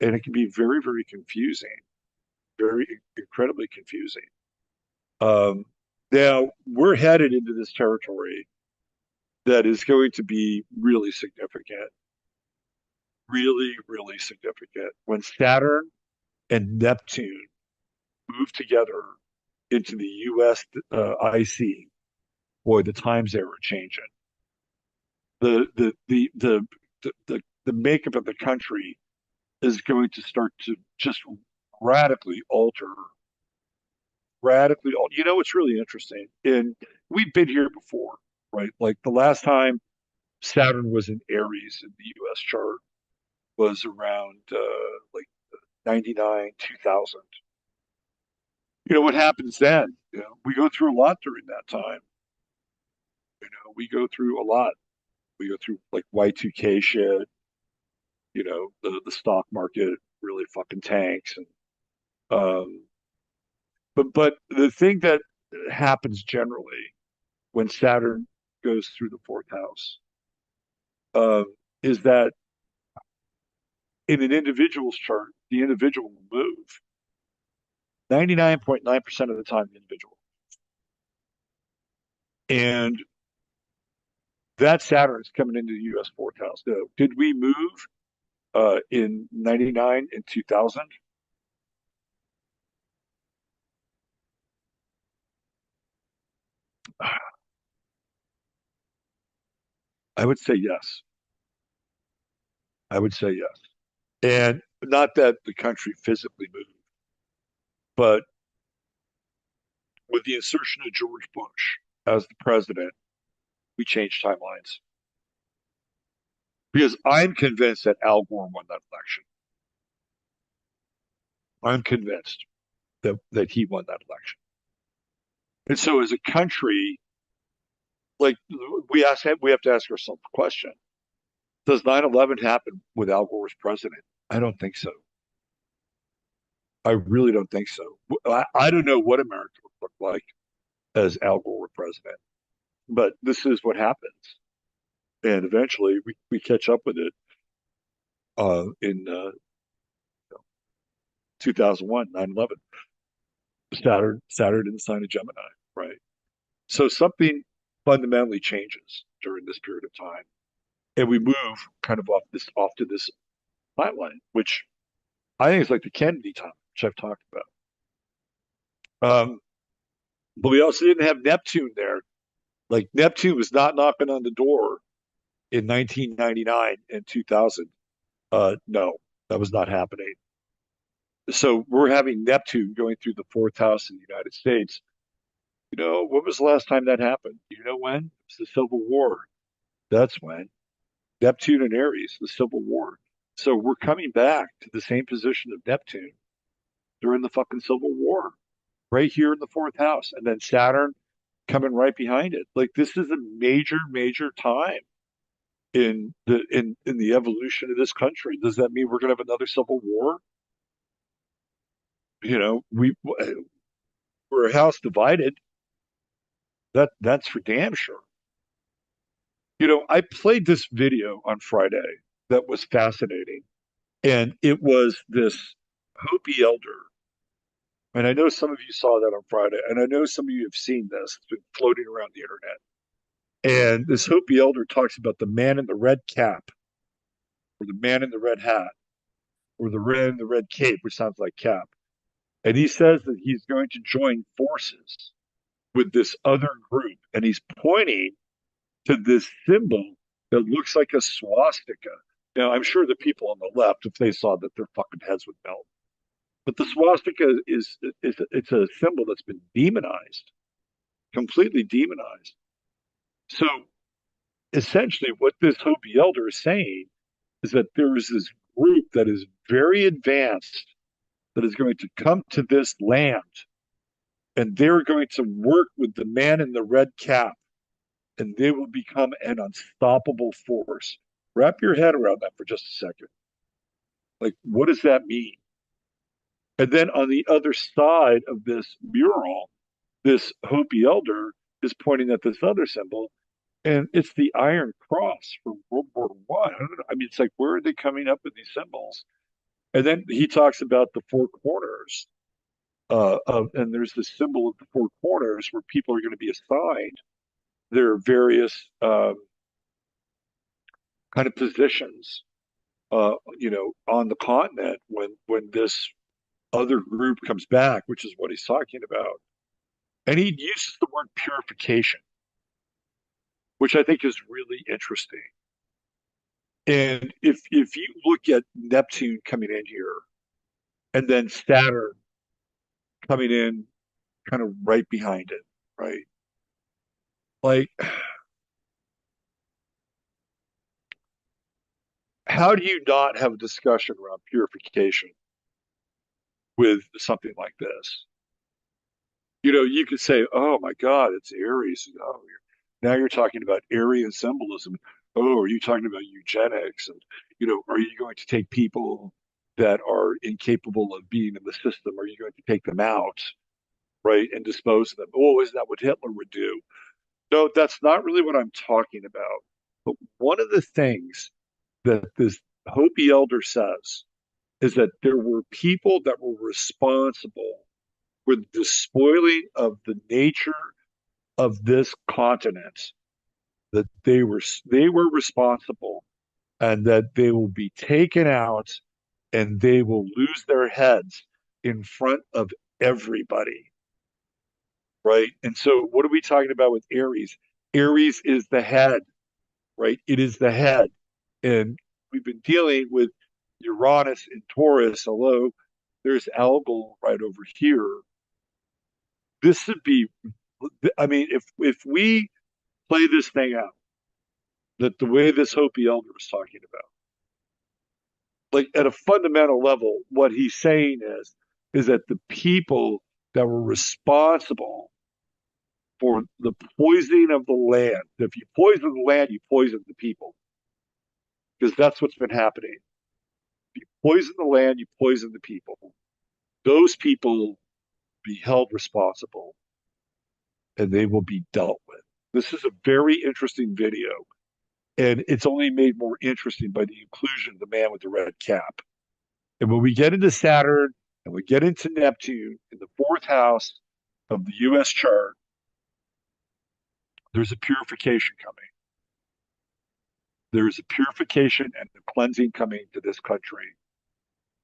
and it can be very, very confusing, very incredibly confusing. Um, Now we're headed into this territory that is going to be really significant, really, really significant. When Saturn and Neptune move together into the U.S. IC, boy, the times there are changing. The makeup of the country is going to start to just radically alter, radically alter. It's really interesting. And we've been here before, right? Like the last time Saturn was in Aries in the US chart was around like 99, 2000. What happens then? We go through a lot during that time. We go through a lot. We go through like Y2K shit, the stock market really fucking tanks. And but the thing that happens generally when Saturn goes through the fourth house is that in an individual's chart, the individual will move 99.9% of the time, the individual. And that Saturn is coming into the U.S. fourth house. Now, did we move in 99 and 2000? I would say yes. I would say yes. And not that the country physically moved, but with the insertion of George Bush as the president, we changed timelines. Because I'm convinced that Al Gore won that election. I'm convinced that he won that election. And so as a country, like we have to ask ourselves the question, does 9/11 happen with Al Gore as president? I don't think so. I really don't think so. I don't know what America would look like as Al Gore were president, but this is what happens. And eventually we catch up with it in 2001, 9/11. Saturn in the sign of Gemini, right? So something fundamentally changes during this period of time. And we move kind of off to this timeline, which I think is like the Kennedy time, which I've talked about. But we also didn't have Neptune there. Like Neptune was not knocking on the door in 1999 and 2000. No, that was not happening. So we're having Neptune going through the fourth house in the United States. When was the last time that happened? You know when? It's the Civil War. That's when. Neptune and Aries, the Civil War. So we're coming back to the same position of Neptune during the fucking Civil War, right here in the fourth house, and then Saturn coming right behind it. Like this is a major, major time in the evolution of this country. Does that mean we're going to have another civil war? You know, we're a house divided. That's for damn sure. You know, I played this video on Friday that was fascinating, and it was this Hopi elder. And I know some of you saw that on Friday, and I know some of you have seen this. It's been floating around the internet. And this Hopi elder talks about the man in the red cap, or the man in the red hat, or the man in the red cape, which sounds like cap. And he says that he's going to join forces with this other group. And he's pointing to this symbol that looks like a swastika. Now, I'm sure the people on the left, if they saw that, their fucking heads would melt. But the swastika is it's a symbol that's been demonized, completely demonized. So essentially, what this Hopi elder is saying is that there is this group that is very advanced that is going to come to this land, and they're going to work with the man in the red cap, and they will become an unstoppable force. Wrap your head around that for just a second. Like, what does that mean? And then on the other side of this mural, this Hopi elder is pointing at this other symbol, and it's the Iron Cross from World War One. I don't know. I mean, it's like, where are they coming up with these symbols? And then he talks about the four corners and there's this symbol of the four corners where people are going to be assigned their various kind of positions, on the continent when this other group comes back, which is what he's talking about. And he uses the word purification, which I think is really interesting. And if you look at Neptune coming in here, and then Saturn coming in kind of right behind it, right? Like, how do you not have a discussion around purification with something like this? You know, you could say, "Oh my God, it's Aries." Oh, now you're talking about Aryan symbolism. Oh, are you talking about eugenics? And are you going to take people that are incapable of being in the system? Are you going to take them out, right, and dispose of them? Oh, isn't that what Hitler would do? No, that's not really what I'm talking about. But one of the things that this Hopi elder says is that there were people that were responsible for the despoiling of the nature of this continent, that they were responsible, and that they will be taken out and they will lose their heads in front of everybody, right? And so what are we talking about with Aries? Aries is the head, right? It is the head. And we've been dealing with Uranus and Taurus, although there's algal right over here. This would be, I mean, if we play this thing out, that the way this Hopi elder was talking about, like at a fundamental level, what he's saying is that the people that were responsible for the poisoning of the land, if you poison the land, you poison the people, because that's what's been happening. If you poison the land, you poison the people. Those people be held responsible, and they will be dealt with. This is a very interesting video, and it's only made more interesting by the inclusion of the man with the red cap. And when we get into Saturn and we get into Neptune in the fourth house of the U.S. chart, there's a purification coming. There's a purification and a cleansing coming to this country.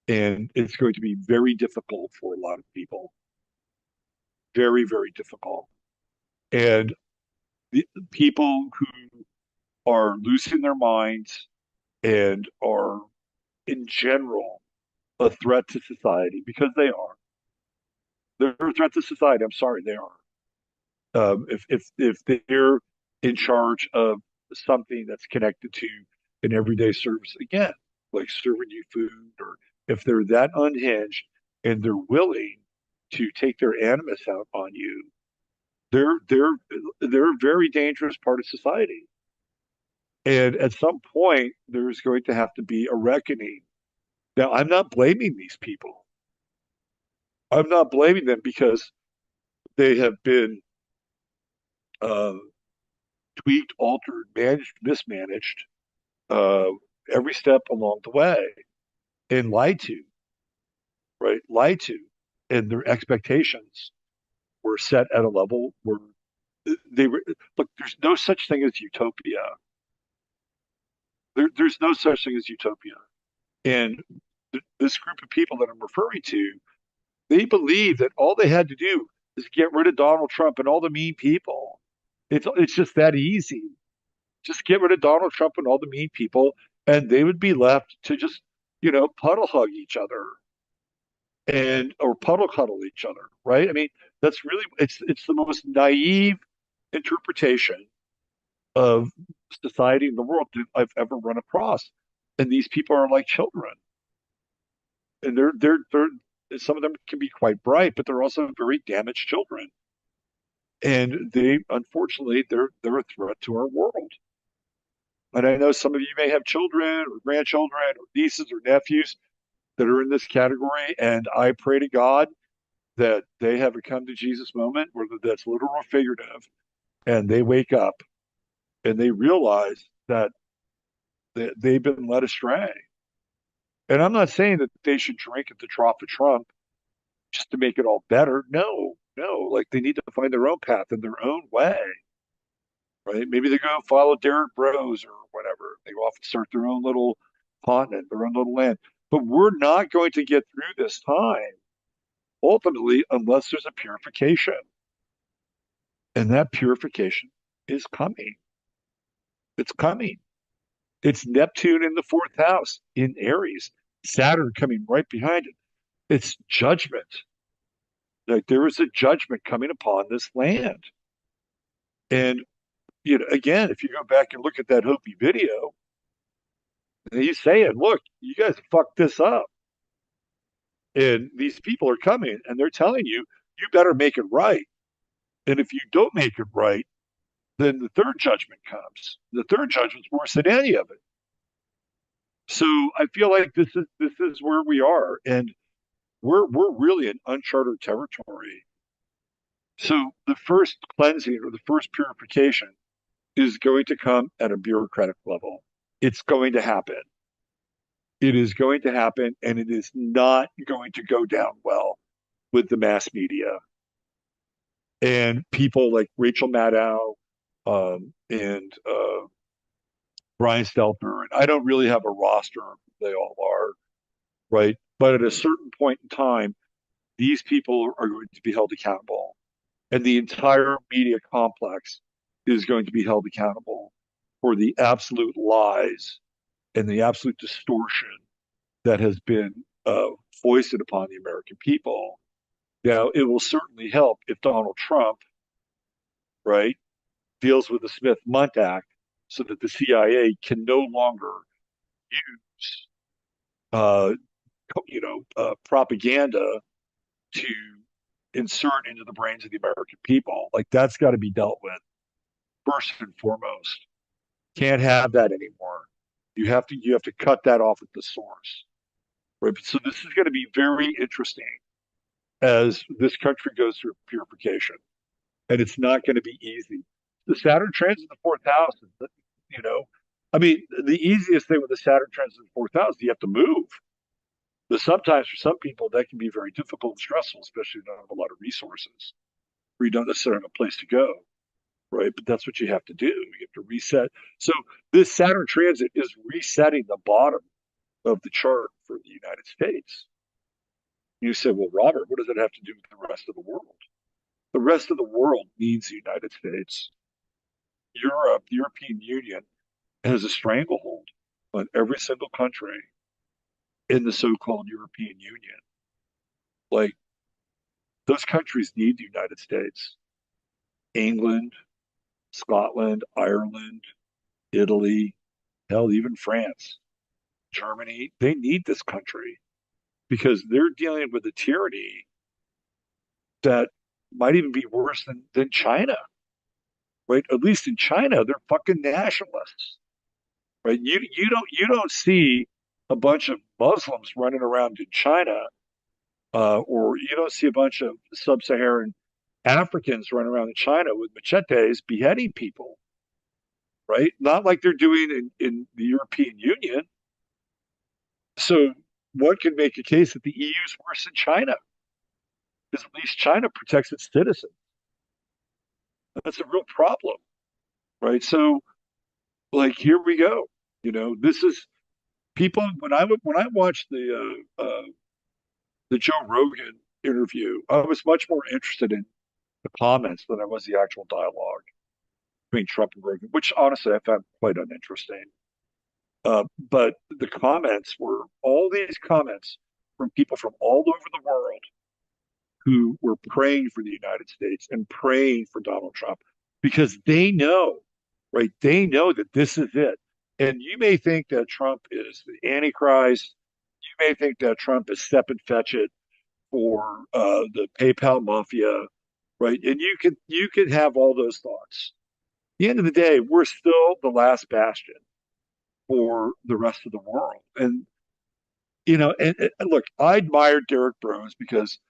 And it's going to be very difficult for a lot of people. Very, very difficult. And the people who are losing their minds and are, in general, a threat to society, because they are. They're a threat to society. I'm sorry, they are. If they're in charge of something that's connected to an everyday service, again, like serving you food, or if they're that unhinged and they're willing to take their animus out on you, they're a very dangerous part of society. And at some point, there's going to have to be a reckoning. Now, I'm not blaming these people. I'm not blaming them because they have been uh, tweaked, altered, managed, mismanaged uh, every step along the way and lied to, right? Lied to. And their expectations were set at a level where they were, look, there's no such thing as utopia. There's no such thing as utopia. And this group of people that I'm referring to, they believe that all they had to do is get rid of Donald Trump and all the mean people. It's just that easy. Just get rid of Donald Trump and all the mean people, and they would be left to just, puddle hug each other and or puddle cuddle each other, right? I mean, that's really it's the most naive interpretation of society in the world that I've ever run across. And these people are like children, and they're some of them can be quite bright, but they're also very damaged children, and they unfortunately they're a threat to our world. And I know some of you may have children or grandchildren or nieces or nephews that are in this category. And I pray to God that they have a come to Jesus moment, whether that's literal or figurative, and they wake up and they realize that they've been led astray. And I'm not saying that they should drink at the trough of Trump just to make it all better. No, no. Like they need to find their own path in their own way, right? Maybe they go follow Derek Bros or whatever. They go off and start their own little continent, their own little land. But we're not going to get through this time ultimately unless there's a purification. And that purification is coming. It's coming. It's Neptune in the fourth house in Aries, Saturn coming right behind it. It's judgment. Like there is a judgment coming upon this land. And again, if you go back and look at that Hopi video, he's saying, look, you guys fucked this up. And these people are coming and they're telling you, you better make it right. And if you don't make it right, then the third judgment comes. The third judgment's worse than any of it. So I feel like this is where we are, and we're really in uncharted territory. So the first cleansing or the first purification is going to come at a bureaucratic level. It's going to happen. It is going to happen, and it is not going to go down well with the mass media and people like Rachel Maddow and Brian Stelter. And I don't really have a roster; they all are, right? But at a certain point in time, these people are going to be held accountable, and the entire media complex is going to be held accountable for the absolute lies and the absolute distortion that has been foisted upon the American people. Now, it will certainly help if Donald Trump, right, deals with the Smith-Mundt Act so that the CIA can no longer use, uh, propaganda to insert into the brains of the American people. Like that's got to be dealt with first and foremost. Can't have that anymore. You have to cut that off at the source. Right. So this is going to be very interesting as this country goes through purification, and it's not going to be easy. The Saturn transit the fourth house, you know, I mean, the easiest thing with the Saturn transit the fourth house, you have to move. But sometimes for some people, that can be very difficult and stressful, especially if you don't have a lot of resources or you don't necessarily have a place to go, right? But that's what you have to do. You have to reset. So this Saturn transit is resetting the bottom of the chart for the United States. You say, well, Robert, what does that have to do with the rest of the world? The rest of the world needs the United States. Europe, the European Union, has a stranglehold on every single country in the so-called European Union. Like, those countries need the United States. England, Scotland, Ireland, Italy, hell, even France. Germany, they need this country because they're dealing with a tyranny that might even be worse than China, right? At least in China, they're fucking nationalists, right? You don't see a bunch of Muslims running around in China, or you don't see a bunch of sub-Saharan Africans running around in China with machetes beheading people, right? Not like they're doing in the European Union. So one can make a case that the EU is worse than China, because at least China protects its citizens. That's a real problem, right? So, like, here we go. This is people. When I watched the Joe Rogan interview, I was much more interested in the comments than I was the actual dialogue between Trump and Rogan, which honestly I found quite uninteresting. But the comments were all these comments from people from all over the world who were praying for the United States and praying for Donald Trump because they know, right? They know that this is it. And you may think that Trump is the Antichrist. You may think that Trump is step and fetch it for the PayPal mafia, right? And you could have all those thoughts. At the end of the day, we're still the last bastion for the rest of the world. And and look, I admired Derek Brose because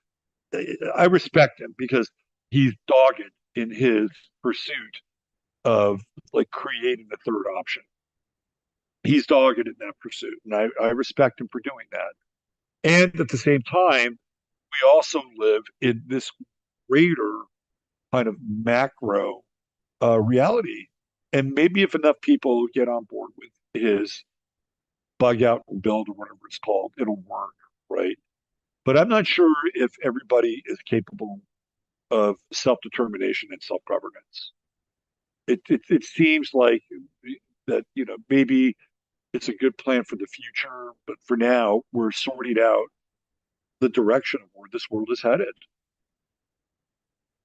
I respect him because he's dogged in his pursuit of like creating the third option. He's dogged in that pursuit, and I respect him for doing that. And at the same time, we also live in this greater kind of macro reality. And maybe if enough people get on board with his bug out and build or whatever it's called, it'll work, right? But I'm not sure if everybody is capable of self-determination and self-governance. It seems like that maybe it's a good plan for the future, but for now we're sorting out the direction of where this world is headed,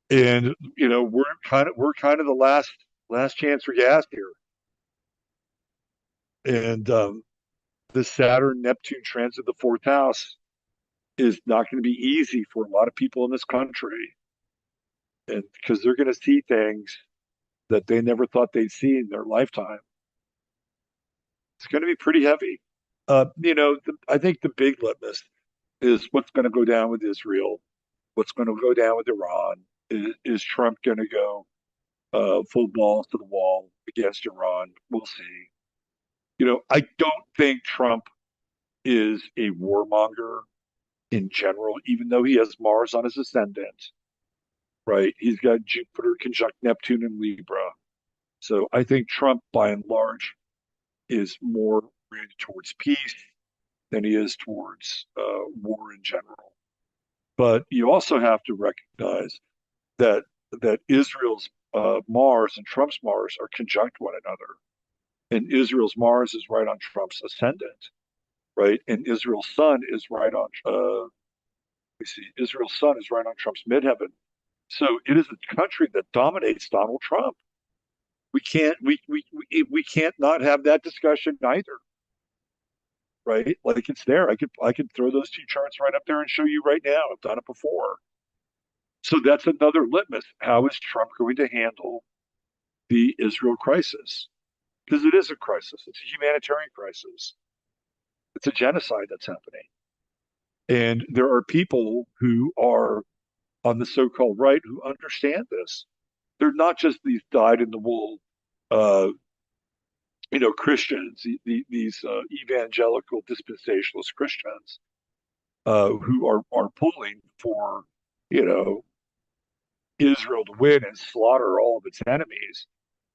and we're kind of the last chance for gas here, and the Saturn Neptune transit the fourth house is not going to be easy for a lot of people in this country, and because they're going to see things that they never thought they'd see in their lifetime. It's going to be pretty heavy. I think the big litmus is what's going to go down with Israel, what's going to go down with Iran. Is Trump going to go full balls to the wall against Iran? We'll see. I don't think Trump is a warmonger in general, even though he has Mars on his ascendant, right? He's got Jupiter conjunct Neptune in Libra. So I think Trump, by and large, is more oriented towards peace than he is towards war in general. But you also have to recognize that Israel's Mars and Trump's Mars are conjunct one another, and Israel's Mars is right on Trump's ascendant, right? And Israel's Sun is right on. We see Israel's Sun is right on Trump's midheaven. So it is a country that dominates Donald Trump. We can't not have that discussion either, right? Like it's there. I could throw those two charts right up there and show you right now. I've done it before. So that's another litmus. How is Trump going to handle the Israel crisis? Because it is a crisis. It's a humanitarian crisis. It's a genocide that's happening. And there are people who are on the so-called right who understand this. They're not just these dyed-in-the-wool, uh, Christians, these evangelical dispensationalist Christians who are pulling for, you know, Israel to win and slaughter all of its enemies.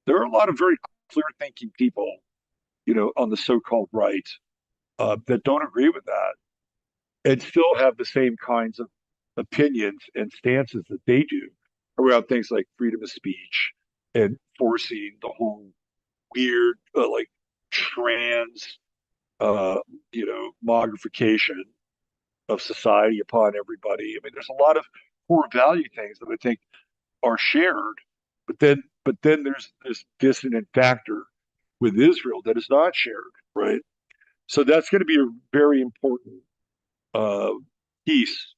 There are a lot of very clear-thinking people, on the so-called right that don't agree with that and still have the same kinds of opinions and stances that they do around things like freedom of speech and forcing the whole weird, like trans, mogrification of society upon everybody. I mean, there's a lot of core value things that I think are shared, but then there's this dissonant factor with Israel that is not shared, right? So that's going to be a very important uh, piece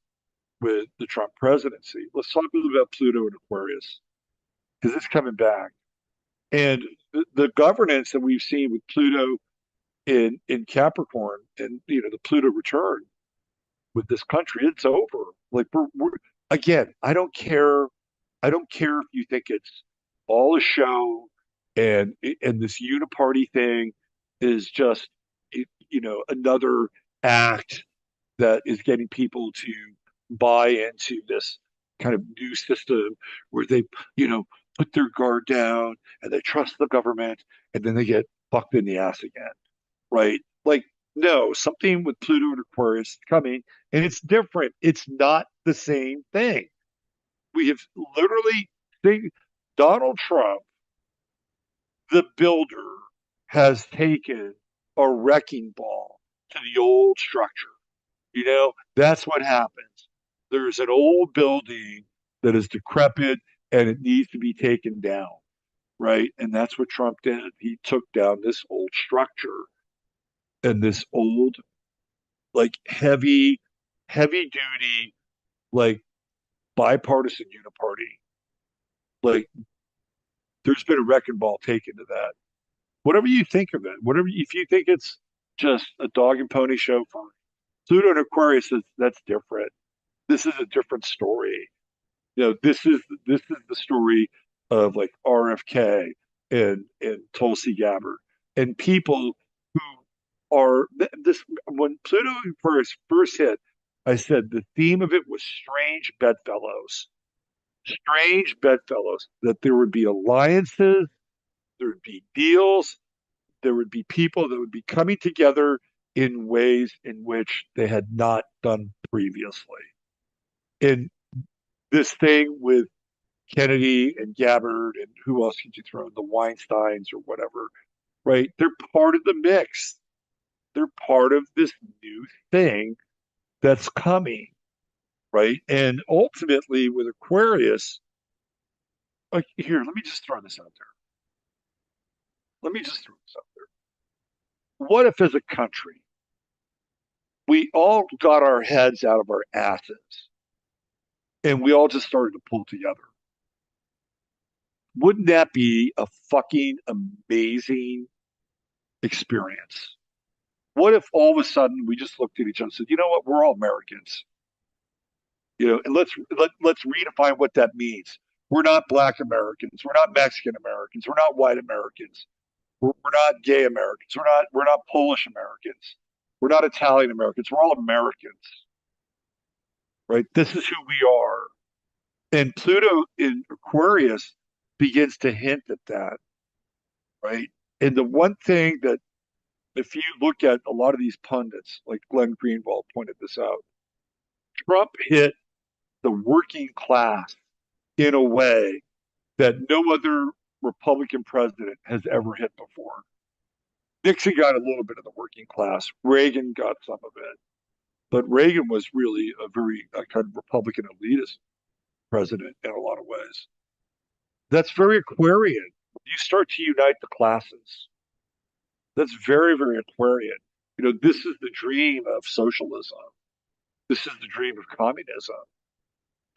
with the Trump presidency. Let's talk a little about Pluto and Aquarius because it's coming back. And the governance that we've seen with Pluto in Capricorn and the Pluto return with this country, it's over. Like we're again, I don't care if you think it's all a show and this uniparty thing is just another act that is getting people to buy into this kind of new system where they, you know, put their guard down and they trust the government and then they get fucked in the ass again, right? Like, no, something with Pluto and Aquarius is coming and it's different. It's not the same thing. We have literally think Donald Trump, the builder, has taken a wrecking ball to the old structure. That's what happens. There's an old building that is decrepit and it needs to be taken down, right? And that's what Trump did. He took down this old structure and this old, like heavy duty, like bipartisan uniparty. Like there's been a wrecking ball taken to that. Whatever you think of it, whatever if you think it's just a dog and pony show, fine. Pluto and Aquarius that's different. This is a different story. This is the story of like RFK and Tulsi Gabbard and people who are this when Pluto first hit, I said the theme of it was strange bedfellows, that there would be alliances, there would be deals, there would be people that would be coming together in ways in which they had not done previously. And this thing with Kennedy and Gabbard and who else could you throw in the Weinsteins or whatever, right? They're part of the mix. They're part of this new thing that's coming, right? And ultimately with Aquarius, like here, let me just throw this out there. Let me just throw this out there. What if as a country, we all got our heads out of our asses and we all just started to pull together? Wouldn't that be a fucking amazing experience? What if all of a sudden we just looked at each other and said, you know what, we're all Americans, and let's redefine what that means. We're not Black Americans, we're not Mexican Americans, we're not white Americans, we're not gay Americans, we're not Polish Americans, we're not Italian Americans, we're all Americans, right? This is who we are. And Pluto in Aquarius begins to hint at that, right? And the one thing that if you look at a lot of these pundits, like Glenn Greenwald pointed this out, Trump hit the working class in a way that no other Republican president has ever hit before. Nixon got a little bit of the working class. Reagan got some of it. But Reagan was really a very kind of Republican elitist president in a lot of ways. That's very Aquarian. You start to unite the classes. That's very, very Aquarian. This is the dream of socialism. This is the dream of communism.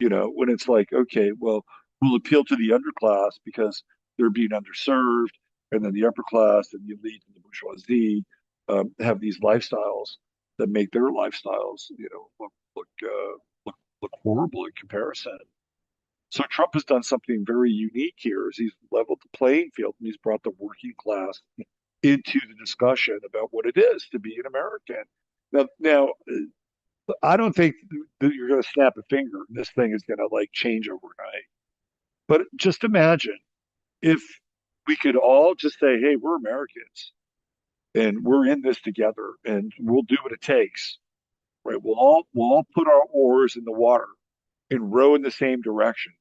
When it's like, okay, well, we'll appeal to the underclass because they're being underserved, and then the upper class and the elite and the bourgeoisie have these lifestyles that make their lifestyles, look horrible in comparison. So Trump has done something very unique here. Is he's leveled the playing field and he's brought the working class into the discussion about what it is to be an American. Now, I don't think that you're going to snap a finger and this thing is going to like change overnight. But just imagine if we could all just say, "Hey, we're Americans and we're in this together, and we'll do what it takes." Right? We'll all put our oars in the water and row in the same direction.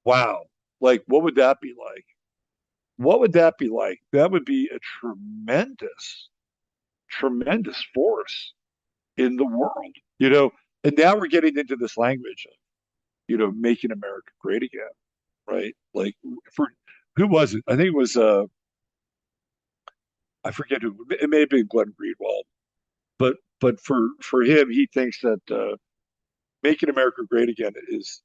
Wow! Like, what would that be like? What would that be like? That would be a tremendous force in the world, And now we're getting into this language of, making America great again, right? Like for who was it? I think it was I forget who, it may have been Glenn Greenwald, but for him, he thinks that making America great again is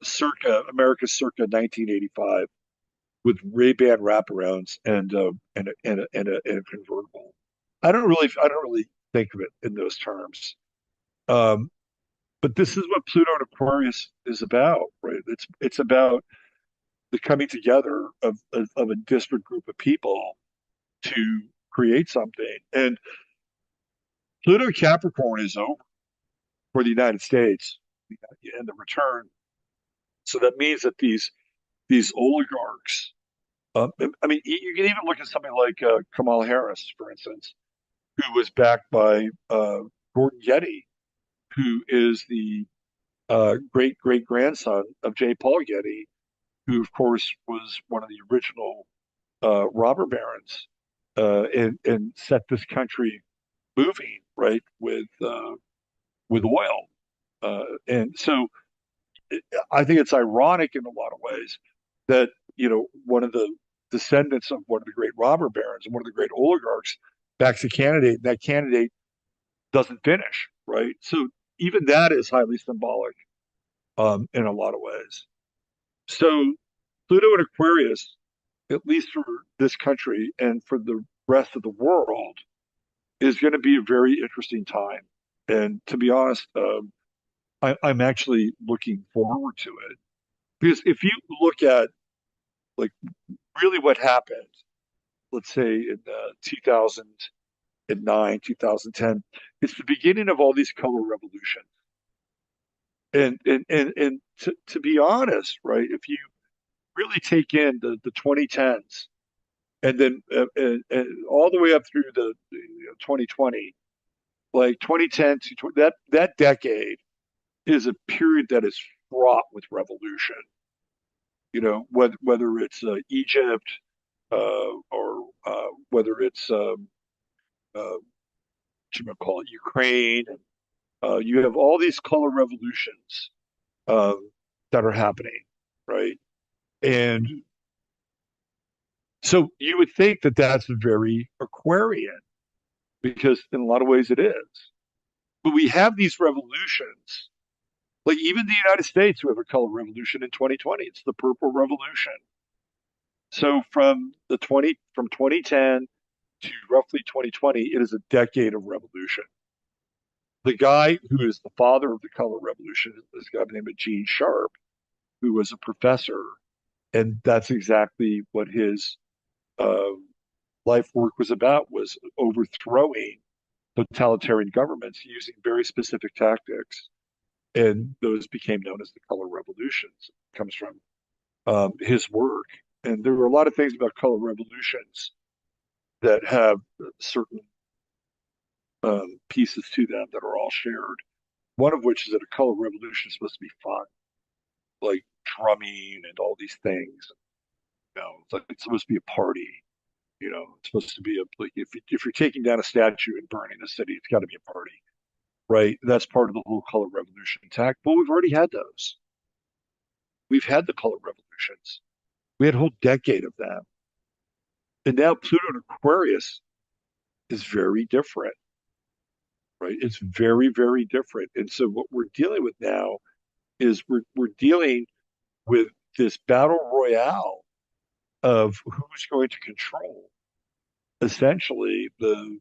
circa America circa 1985 with Ray-Ban wraparounds and a convertible. I don't really think of it in those terms. Um, but this is what Pluto and Aquarius is about, right? It's about the coming together of a disparate group of people to create something. And Pluto Capricorn is over for the United States and the return. So that means that these oligarchs, I mean, you can even look at something like Kamala Harris, for instance, who was backed by Gordon Getty, who is the great great grandson of J. Paul Getty, who of course was one of the original robber barons, and set this country moving right with oil. And so I think it's ironic in a lot of ways that one of the descendants of one of the great robber barons and one of the great oligarchs backs a candidate, and that candidate doesn't finish, right? So even that is highly symbolic in a lot of ways. So Pluto and Aquarius, at least for this country and for the rest of the world, is going to be a very interesting time. And to be honest, I'm actually looking forward to it because if you look at like really what happened, let's say in 2009, 2010, it's the beginning of all these color revolutions. And to be honest, right, if you really take in the 2010s and then and all the way up through the 2020, like 2010 to that decade is a period that is fraught with revolution. Whether it's Egypt or whether it's what you call it, Ukraine. You have all these color revolutions um, that are happening, right? And so you would think that that's very Aquarian because in a lot of ways it is. But we have these revolutions, like even the United States, we have a color revolution in 2020. It's the Purple Revolution. So from 2010 to roughly 2020, it is a decade of revolution. The guy who is the father of the color revolution is this guy named Gene Sharp, who was a professor, and that's exactly what his uh, life work was about: was overthrowing totalitarian governments using very specific tactics, and those became known as the color revolutions. It comes from his work, and there were a lot of things about color revolutions that have certain pieces to them that are all shared. One of which is that a color revolution is supposed to be fun, like drumming and all these things. It's like it's supposed to be a party. It's supposed to be like if you're taking down a statue and burning a city, it's got to be a party, right? That's part of the whole color revolution attack. But we've already had those. We've had the color revolutions. We had a whole decade of them, and now Pluto and Aquarius is very different, right? It's very very different. And so what we're dealing with now is we're dealing with this battle royale of who's going to control essentially the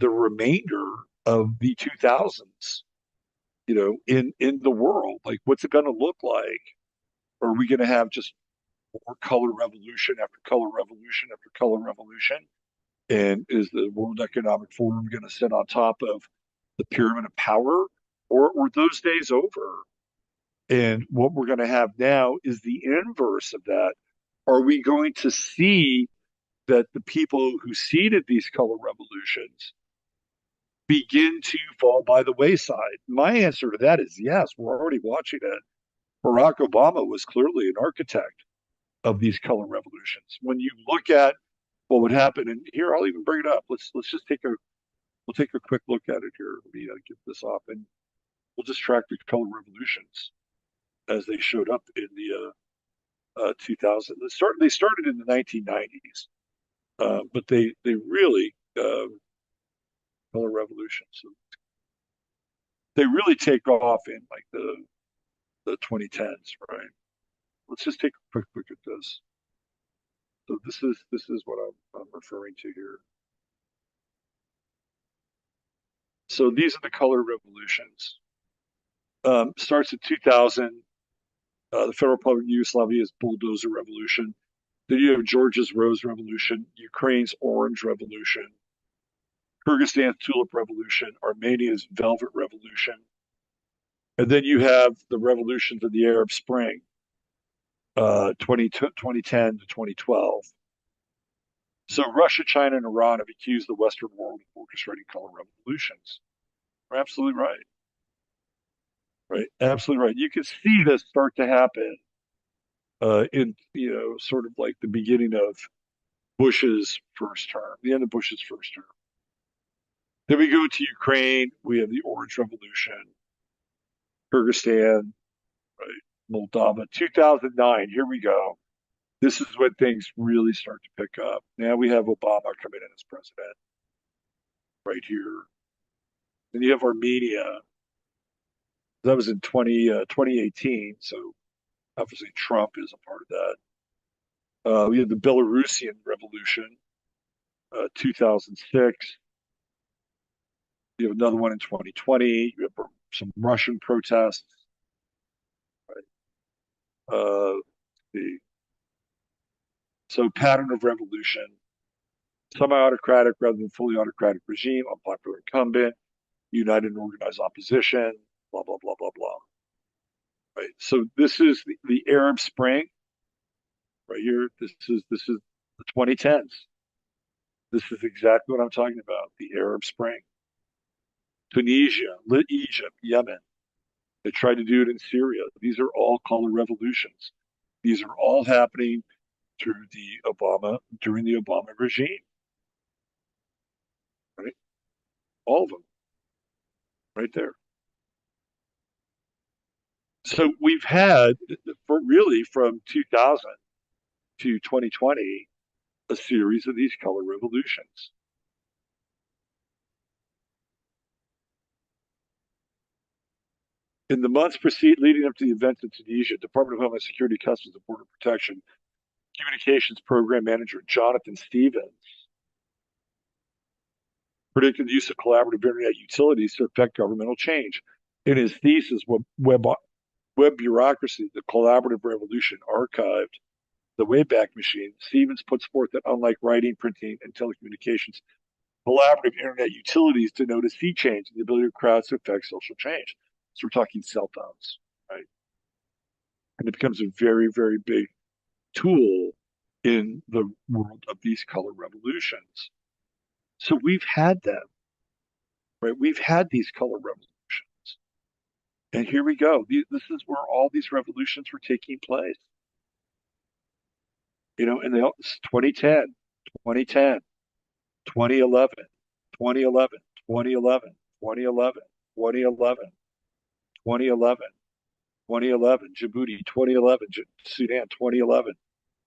remainder of the 2000s, in the world. Like, what's it going to look like? Are we going to have just more color revolution after color revolution after color revolution? And is the World Economic Forum going to sit on top of the pyramid of power, or were those days over? And what we're going to have now is the inverse of that. Are we going to see that the people who seeded these color revolutions begin to fall by the wayside? My answer to that is yes. We're already watching it. Barack Obama was clearly an architect of these color revolutions. When you look at what would happen, and here I'll even bring it up. Let's just take a quick look at it here. Let me get this off, and we'll just track the color revolutions as they showed up in the 2000s. They started in the 1990s, but they really color revolution. So they really take off in like the 2010s, right? Let's just take a quick look at this. So this is what I'm referring to here. So these are the color revolutions. Starts in 2000. The Federal Republic of Yugoslavia's bulldozer revolution. Then you have Georgia's rose revolution, Ukraine's orange revolution, Kyrgyzstan's tulip revolution, Armenia's velvet revolution, and then you have the revolutions of the Arab Spring, 2010 to 2012. So Russia, China, and Iran have accused the Western world of orchestrating color revolutions. You're absolutely right. Right, absolutely right. You can see this start to happen in sort of like the beginning of Bush's first term, the end of Bush's first term. Then we go to Ukraine. We have the Orange Revolution, Kyrgyzstan, right, Moldova. 2009. Here we go. This is when things really start to pick up. Now we have Obama coming in as president, right here. Then you have Armenia. That was in 2018. So obviously Trump is a part of that. We have the Belarusian Revolution, 2006. You have another one in 2020. You have some Russian protests. Right? So pattern of revolution, semi-autocratic rather than fully autocratic regime, unpopular incumbent, united and organized opposition, blah, blah, blah, blah, blah. Right. So this is the Arab Spring right here. This is the 2010s. This is exactly what I'm talking about. The Arab Spring. Tunisia, Egypt, Yemen. They tried to do it in Syria. These are all color revolutions. These are all happening during the Obama regime. Right? All of them. Right there. So we've had, really from 2000 to 2020, a series of these color revolutions. In the months leading up to the events in Tunisia, Department of Homeland Security, Customs and Border Protection Communications Program Manager Jonathan Stevens predicted the use of collaborative internet utilities to affect governmental change. In his thesis, Web Bureaucracy, the Collaborative Revolution, archived the Wayback Machine, Stevens puts forth that unlike writing, printing, and telecommunications, collaborative internet utilities denote a sea change in the ability of crowds to affect social change. So we're talking cell phones, right? And it becomes a very, very big tool in the world of these color revolutions. So we've had them, right? We've had these color revolutions. And here we go. This is where all these revolutions were taking place. And they all, 2010, 2010, 2011, 2011, 2011, 2011, 2011, 2011, 2011, Djibouti, 2011, Sudan, 2011,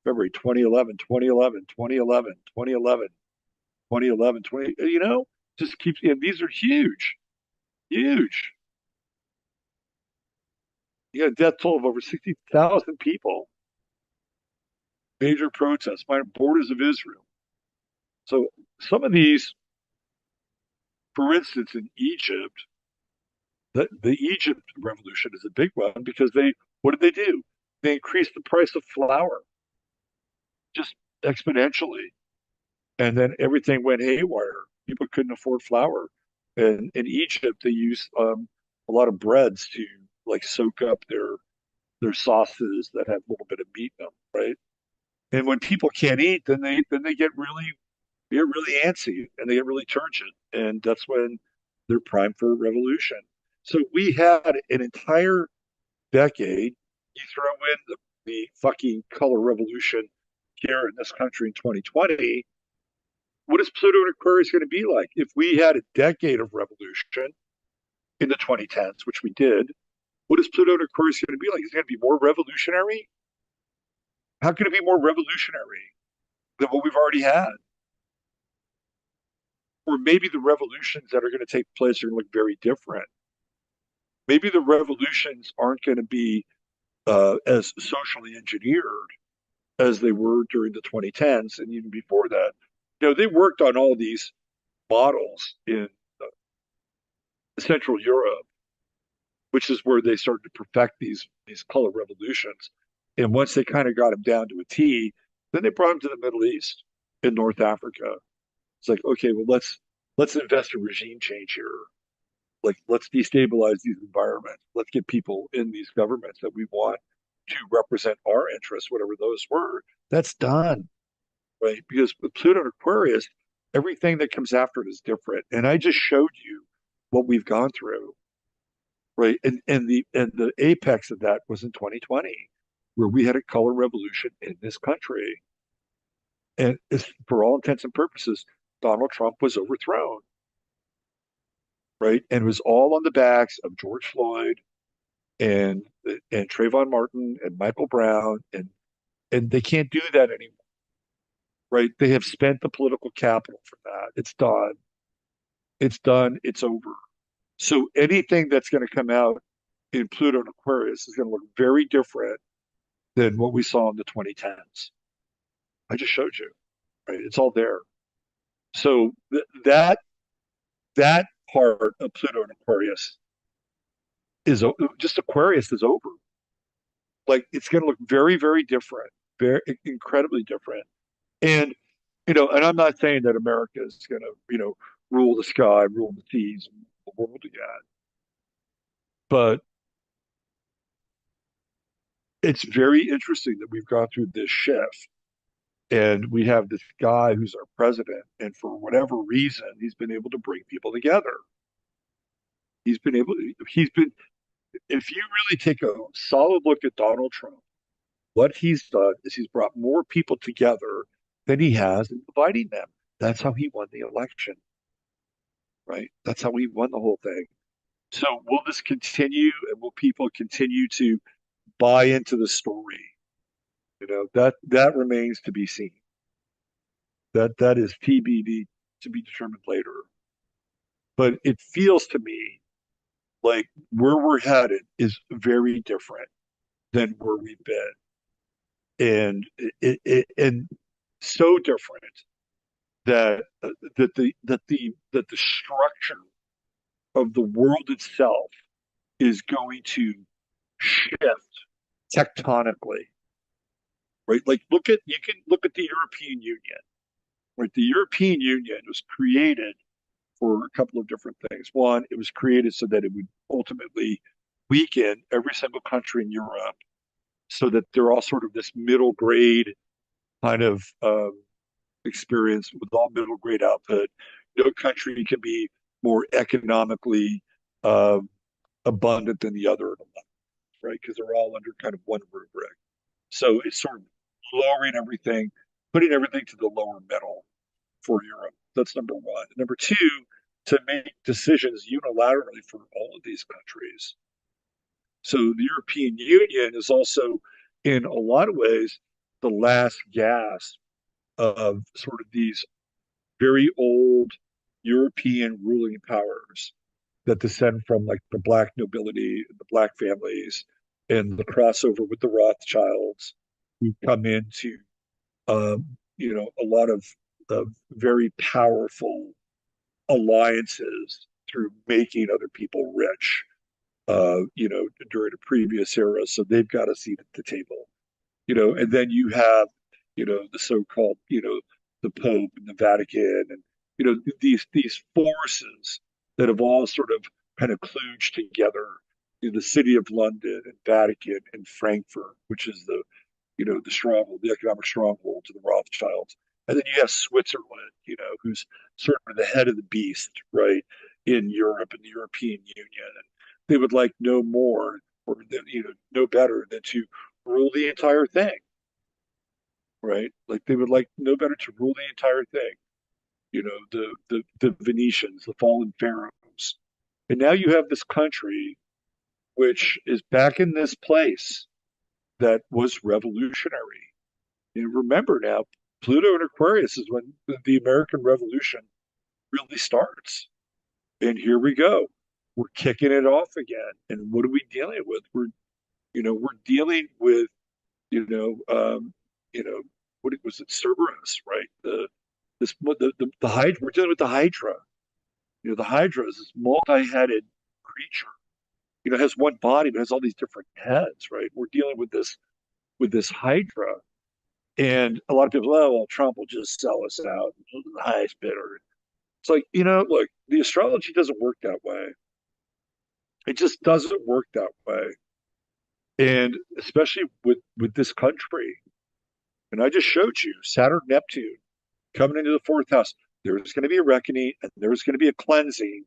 February 2011, 2011, 2011, 2011, 2011, 20, just keeps, and these are huge, huge. You got a death toll of over 60,000 people. Major protests by borders of Israel. So some of these, for instance, in Egypt, the Egypt revolution is a big one because what did they do? They increased the price of flour just exponentially. And then everything went haywire. People couldn't afford flour. And in Egypt, they used a lot of breads to like soak up their sauces that have a little bit of meat in them, right? And when people can't eat, then they get really antsy and they get really turgid, and that's when they're primed for a revolution. So we had an entire decade. You throw in the fucking color revolution here in this country in 2020. What is Pluto and Aquarius going to be like? If we had a decade of revolution in the 2010s, which we did, what is Pluto and Aquarius going to be like? Is it going to be more revolutionary? How can it be more revolutionary than what we've already had? or maybe the revolutions that are going to take place are going to look very different. Maybe the revolutions aren't going to be as socially engineered as they were during the 2010s and even before that. They worked on all these models in Central Europe, which is where they started to perfect these color revolutions. And once they kind of got them down to a T, then they brought them to the Middle East and North Africa. It's like, okay, well, let's invest in regime change here. Like, let's destabilize these environments. Let's get people in these governments that we want to represent our interests, whatever those were. That's done, right? Because with Pluto and Aquarius, everything that comes after it is different. And I just showed you what we've gone through, right? And the apex of that was in 2020, where we had a color revolution in this country. And for all intents and purposes, Donald Trump was overthrown, right? And it was all on the backs of George Floyd and and Trayvon Martin and Michael Brown, and they can't do that anymore, right? They have spent the political capital for that. It's done. It's done. It's over. So anything that's going to come out in Pluto and Aquarius is going to look very different than what we saw in the 2010s. I just showed you, right? It's all there. So that part of Pluto and Aquarius is just Aquarius is over. Like it's going to look very, very different, very incredibly different. And and I'm not saying that America is going to rule the sky, rule the seas, the world again, but it's very interesting that we've gone through this shift. And we have this guy who's our president, and for whatever reason, he's been able to bring people together. He's been, if you really take a solid look at Donald Trump, what he's done is he's brought more people together than he has in dividing them. That's how he won the election, right? That's how he won the whole thing. So will this continue, and will people continue to buy into the story? That remains to be seen. That is TBD, to be determined later. But it feels to me like where we're headed is very different than where we've been, and and so different that that the structure of the world itself is going to shift tectonically, right? Like you can look at the European Union, right? The European Union was created for a couple of different things. One, it was created so that it would ultimately weaken every single country in Europe so that they're all sort of this middle grade kind of experience with all middle grade output. No country can be more economically uh, abundant than the other, right? Because they're all under kind of one rubric. So it's sort of lowering everything, putting everything to the lower middle for Europe. That's number one. Number two, to make decisions unilaterally for all of these countries. So the European Union is also, in a lot of ways, the last gasp of sort of these very old European ruling powers that descend from like the black nobility, the black families, and the crossover with the Rothschilds, who come into a lot of very powerful alliances through making other people rich, during a previous era. So they've got a seat at the table, and then you have, the so-called, the Pope and the Vatican and, these forces that have all sort of kind of kludged together in the city of London and Vatican and Frankfurt, which is the stronghold, the economic stronghold to the Rothschilds. And then you have Switzerland, who's sort of the head of the beast, right, in Europe and the European Union. And they would like no more or no better than to rule the entire thing, right? Like they would like no better to rule the entire thing. The Venetians, the fallen pharaohs. And now you have this country which is back in this place that was revolutionary. And remember now, Pluto and Aquarius is when the American Revolution really starts. And here we go. We're kicking it off again. And what are we dealing with? We're dealing with, you know, you know, what was it, Cerberus, right? The Hydra. We're dealing with the Hydra. The Hydra is this multi-headed creature. It has one body, but it has all these different heads, right? We're dealing with this Hydra, and a lot of people, oh well, Trump will just sell us out, the highest bidder. It's like, look, the astrology doesn't work that way. It just doesn't work that way, and especially with this country. And I just showed you Saturn, Neptune coming into the fourth house. There's going to be a reckoning, and there's going to be a cleansing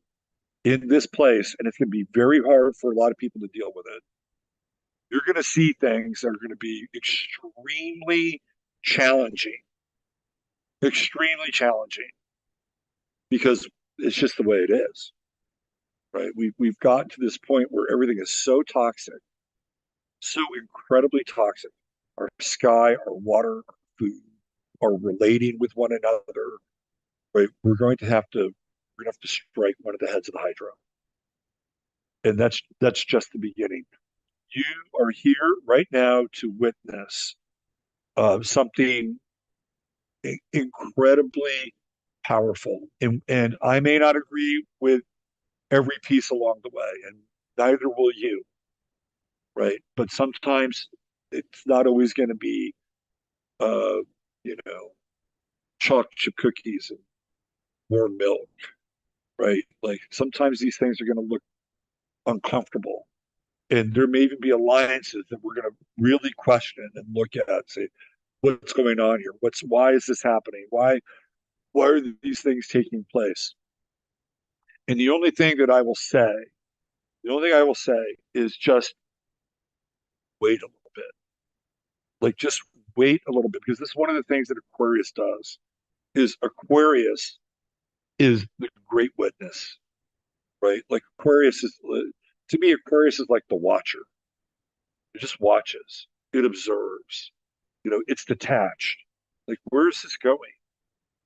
in this place, and it's going to be very hard for a lot of people to deal with it. You're going to see things that are going to be extremely challenging, because it's just the way it is, right? We've gotten to this point where everything is so toxic, so incredibly toxic. Our sky, our water, our food are relating with one another, right? We're going to have to strike one of the heads of the Hydra, and that's just the beginning. You are here right now to witness something incredibly powerful. And I may not agree with every piece along the way, and neither will you, right? But sometimes it's not always going to be, uh, you know, chocolate chip cookies and warm milk, right? Like sometimes these things are going to look uncomfortable. And there may even be alliances that we're going to really question and look at, say, what's going on here? Why is this happening? Why are these things taking place? And the only thing I will say is just wait a little bit. Like just wait a little bit, because this is one of the things that Aquarius does. Is Aquarius is the great witness, right? Like to me, Aquarius is like the watcher. It just watches. It observes. It's detached. Like, where is this going?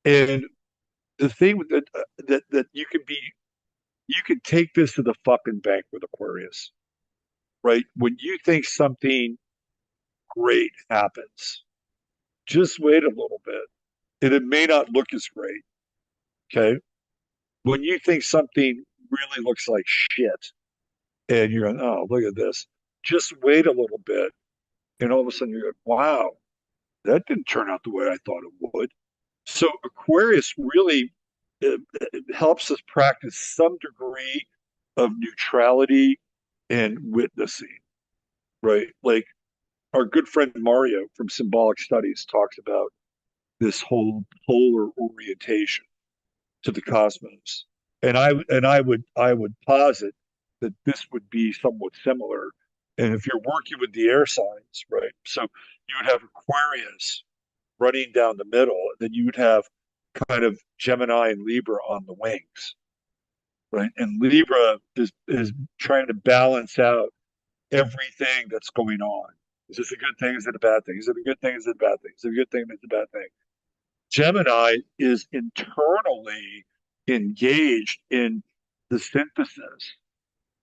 And the thing with that you can take this to the fucking bank with Aquarius, right? When you think something great happens, just wait a little bit, and it may not look as great. Okay, when you think something really looks like shit, and you're going, oh, look at this, just wait a little bit, and all of a sudden you're going, wow, that didn't turn out the way I thought it would. So Aquarius really helps us practice some degree of neutrality and witnessing, right? Like our good friend Mario from Symbolic Studies talks about this whole polar orientation to the cosmos. And I would posit that this would be somewhat similar. And if you're working with the air signs, right? So you would have Aquarius running down the middle, and then you would have kind of Gemini and Libra on the wings, right? And Libra is trying to balance out everything that's going on. Is this a good thing? Is it a bad thing? Is it a good thing? Is it a bad thing? Is it a good thing? Is it a bad thing? Gemini is internally engaged in the synthesis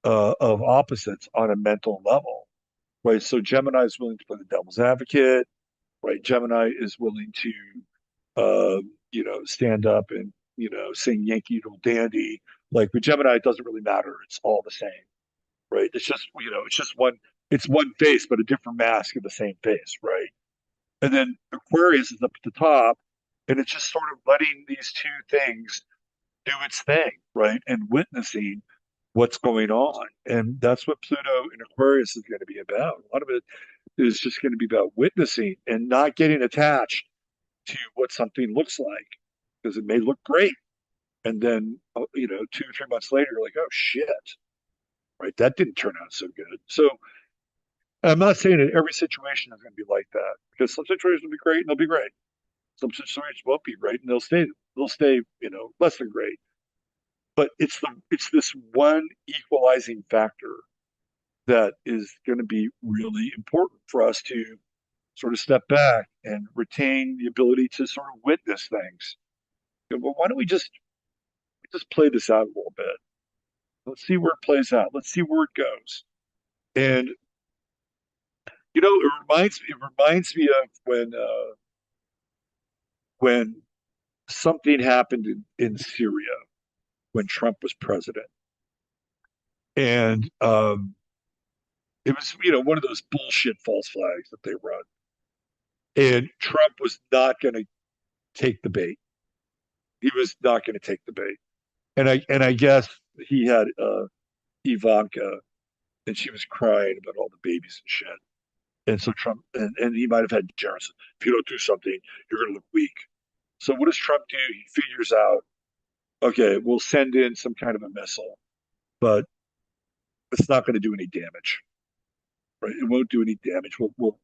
of opposites on a mental level, right? So Gemini is willing to play the devil's advocate, right? Gemini is willing to, stand up and, sing Yankee Doodle Dandy. Like with Gemini, it doesn't really matter. It's all the same, right? It's one face, but a different mask of the same face, right? And then Aquarius is up at the top, and it's just sort of letting these two things do its thing, right? And witnessing what's going on. And that's what Pluto in Aquarius is going to be about. A lot of it is just going to be about witnessing and not getting attached to what something looks like, because it may look great. And then, 2 or 3 months later, you're like, oh shit, right? That didn't turn out so good. So I'm not saying that every situation is going to be like that, because some situations will be great and they'll be great. Some situations won't be great and they'll stay, less than great. But it's this one equalizing factor that is going to be really important for us to sort of step back and retain the ability to sort of witness things. Well, why don't we just just play this out a little bit. Let's see where it plays out. Let's see where it goes. And it reminds me of when something happened in Syria when Trump was president, and it was one of those bullshit false flags that they run, and Trump was not going to take the bait. He was not going to take the bait, and I guess he had Ivanka, and she was crying about all the babies and shit. And so Trump, and he might have had Jared. If you don't do something, you're going to look weak. So what does Trump do? He figures out, okay, we'll send in some kind of a missile, but it's not going to do any damage, right? It won't do any damage. We'll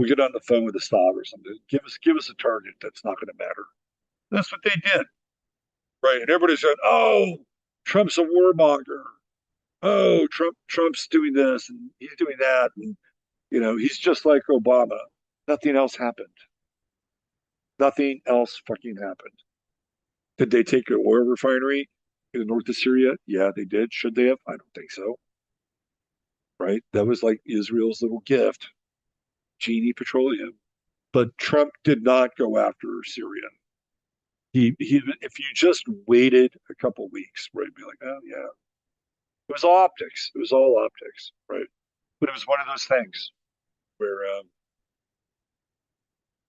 get on the phone with Assad or something. Give us a target that's not going to matter. That's what they did, right? And everybody said, "Oh, Trump's a warmonger. Oh, Trump's doing this and he's doing that, and he's just like Obama." Nothing else happened. Nothing else fucking happened. Did they take an oil refinery in the north of Syria? Yeah, they did. Should they have? I don't think so. Right? That was like Israel's little gift, Genie Petroleum. But Trump did not go after Syria. If you just waited a couple weeks, right, be like, oh yeah, it was all optics. It was all optics, right? But it was one of those things where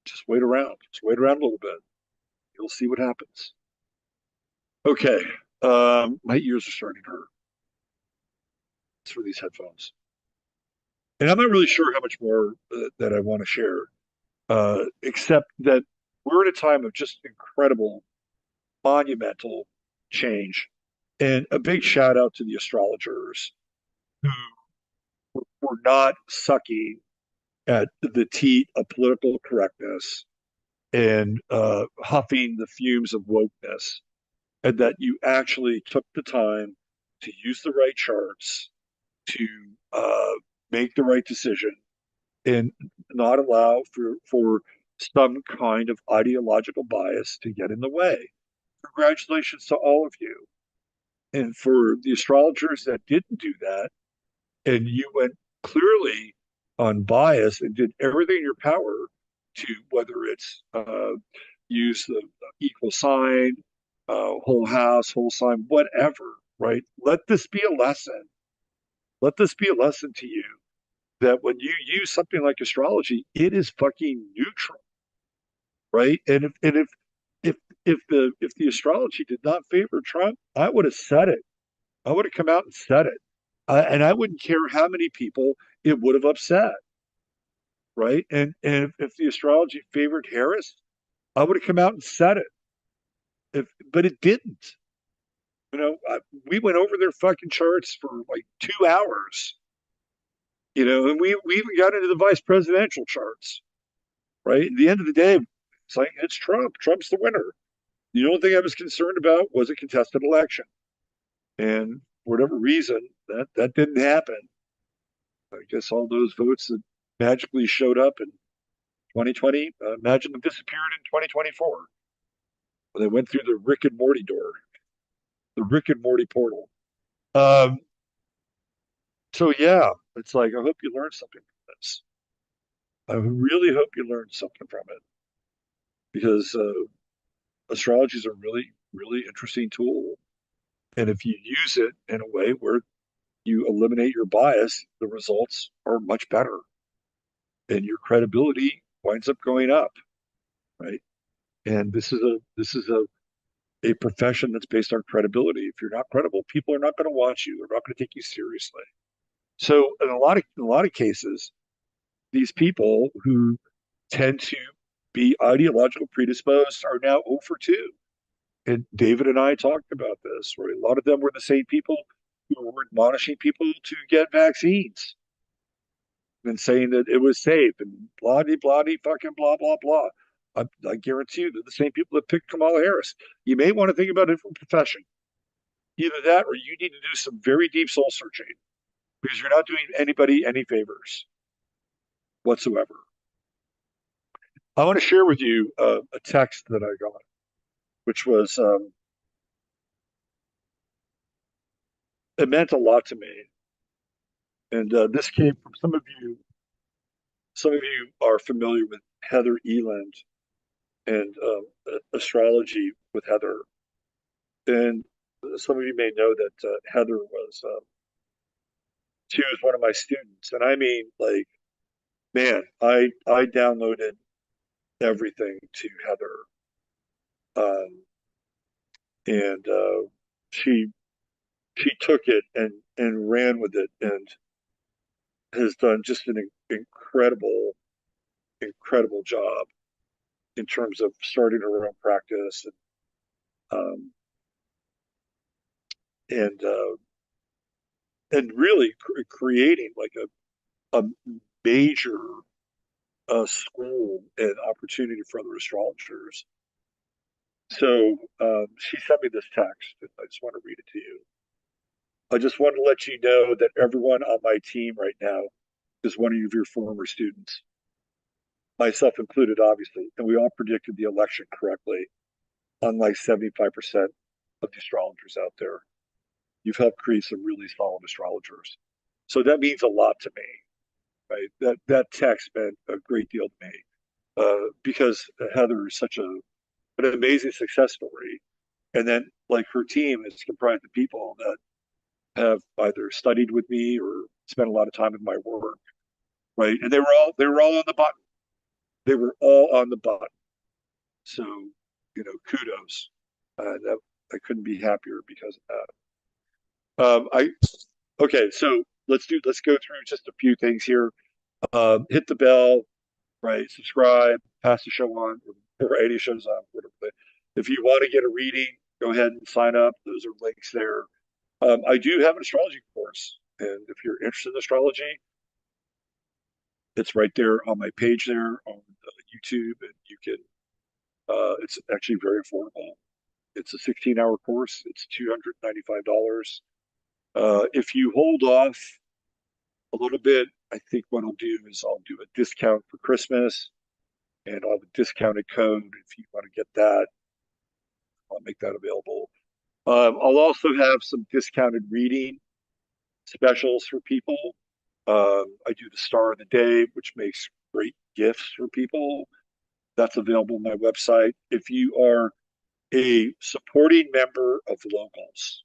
just wait around a little bit. You'll see what happens. Okay, my ears are starting to hurt. It's for these headphones, and I'm not really sure how much more that I want to share, except that we're at a time of just incredible, monumental change, and a big shout out to the astrologers who were not sucking at the teat of political correctness and huffing the fumes of wokeness, and that you actually took the time to use the right charts to uh, make the right decision and not allow for some kind of ideological bias to get in the way. Congratulations to all of you. And for the astrologers that didn't do that, and you went clearly unbiased and did everything in your power to, whether it's use the equal sign, whole house, whole sign, whatever, right? Let this be a lesson. Let this be a lesson to you that when you use something like astrology, it is fucking neutral, right? And if the astrology did not favor Trump, I would have said it. I would have come out and said it, and I wouldn't care how many people it would have upset, right? And if the astrology favored Harris, I would have come out and said it. But it didn't. We went over their fucking charts for like 2 hours, and we even got into the vice presidential charts, right? At the end of the day, it's like it's Trump. Trump's the winner. The only thing I was concerned about was a contested election, and for whatever reason, that didn't happen. I guess all those votes that magically showed up in 2020 magically disappeared in 2024 when they went through the Rick and Morty door, the Rick and Morty portal. Um, so yeah, it's like I hope you learned something from this. I really hope you learned something from it because astrology is a really, really interesting tool. And if you use it in a way where you eliminate your bias, the results are much better and your credibility winds up going up, right? And this is a profession that's based on credibility. If you're not credible, people are not going to watch you. They're not going to take you seriously. So in a lot of cases, these people who tend to be ideological predisposed are now 0 for 2. And David and I talked about this, right? A lot of them were the same people who were admonishing people to get vaccines and saying that it was safe and blah, blah, fucking blah, blah, blah. I guarantee you they're the same people that picked Kamala Harris. You may want to think about a different profession. Either that or you need to do some very deep soul searching because you're not doing anybody any favors whatsoever. I want to share with you a text that I got, which was it meant a lot to me. And this came from some of you. Some of you are familiar with Heather Eland and astrology with Heather. And some of you may know that Heather was she was one of my students, and I mean, like, man, I downloaded everything to Heather, um, and she she took it and ran with it, and has done just an incredible job in terms of starting her own practice um, and really creating like a major school and opportunity for other astrologers. So she sent me this text, and I just want to read it to you. I just want to let you know that everyone on my team right now is one of your former students, myself included, obviously, and we all predicted the election correctly, unlike 75% of the astrologers out there. You've helped create some really solid astrologers. So that means a lot to me, right? That text meant a great deal to me because Heather is such an amazing success story. And then, like, her team is comprised of people that have either studied with me or spent a lot of time in my work, right? And they were all on the button. They were all on the button. So, kudos. That I couldn't be happier because of that. I Okay, so let's go through just a few things here. Hit the bell, right? Subscribe, pass the show on, or any shows on, whatever. If you want to get a reading, go ahead and sign up. Those are links there. I do have an astrology course, and if you're interested in astrology, it's right there on my page there on YouTube, and you can. It's actually very affordable. It's a 16-hour course. It's $295. If you hold off a little bit, I think what I'll do is I'll do a discount for Christmas, and I'll have a discounted code if you want to get that. I'll make that available. I'll also have some discounted reading specials for people. I do the Star of the Day, which makes great gifts for people. That's available on my website. If you are a supporting member of Locals,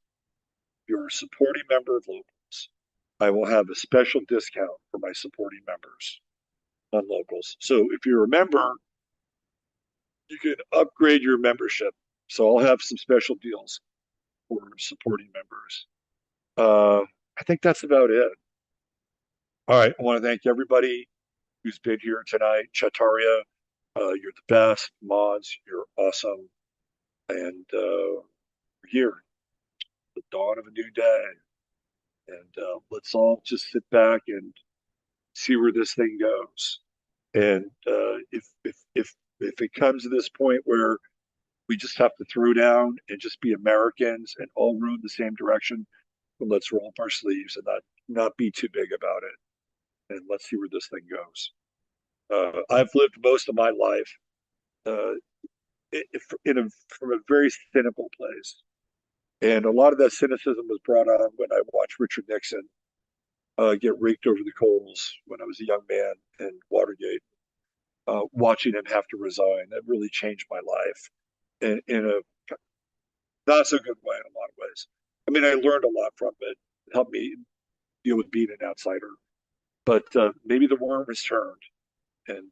if you're a supporting member of Locals, I will have a special discount for my supporting members on Locals. So if you're a member, you can upgrade your membership. So I'll have some special deals for supporting members. I think that's about it. All right. I want to thank everybody who's been here tonight. Chataria, you're the best. Mods, you're awesome. And we're here, the dawn of a new day. And let's all just sit back and see where this thing goes. And if it comes to this point where we just have to throw down and just be Americans and all row in the same direction, then let's roll up our sleeves and not be too big about it. And let's see where this thing goes. I've lived most of my life uh, from a very cynical place. And a lot of that cynicism was brought on when I watched Richard Nixon get raked over the coals when I was a young man in Watergate. Watching him have to resign, that really changed my life in a not so good way in a lot of ways. I mean, I learned a lot from it, helped me deal with being an outsider. But maybe the worm has turned, and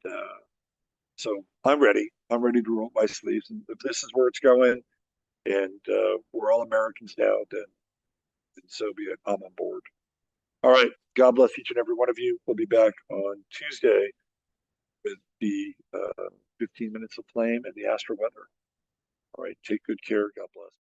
so I'm ready. I'm ready to roll up my sleeves. And if this is where it's going, and we're all Americans now, then so be it. I'm on board. All right. God bless each and every one of you. We'll be back on Tuesday with the 15 minutes of flame and the astro weather. All right. Take good care. God bless.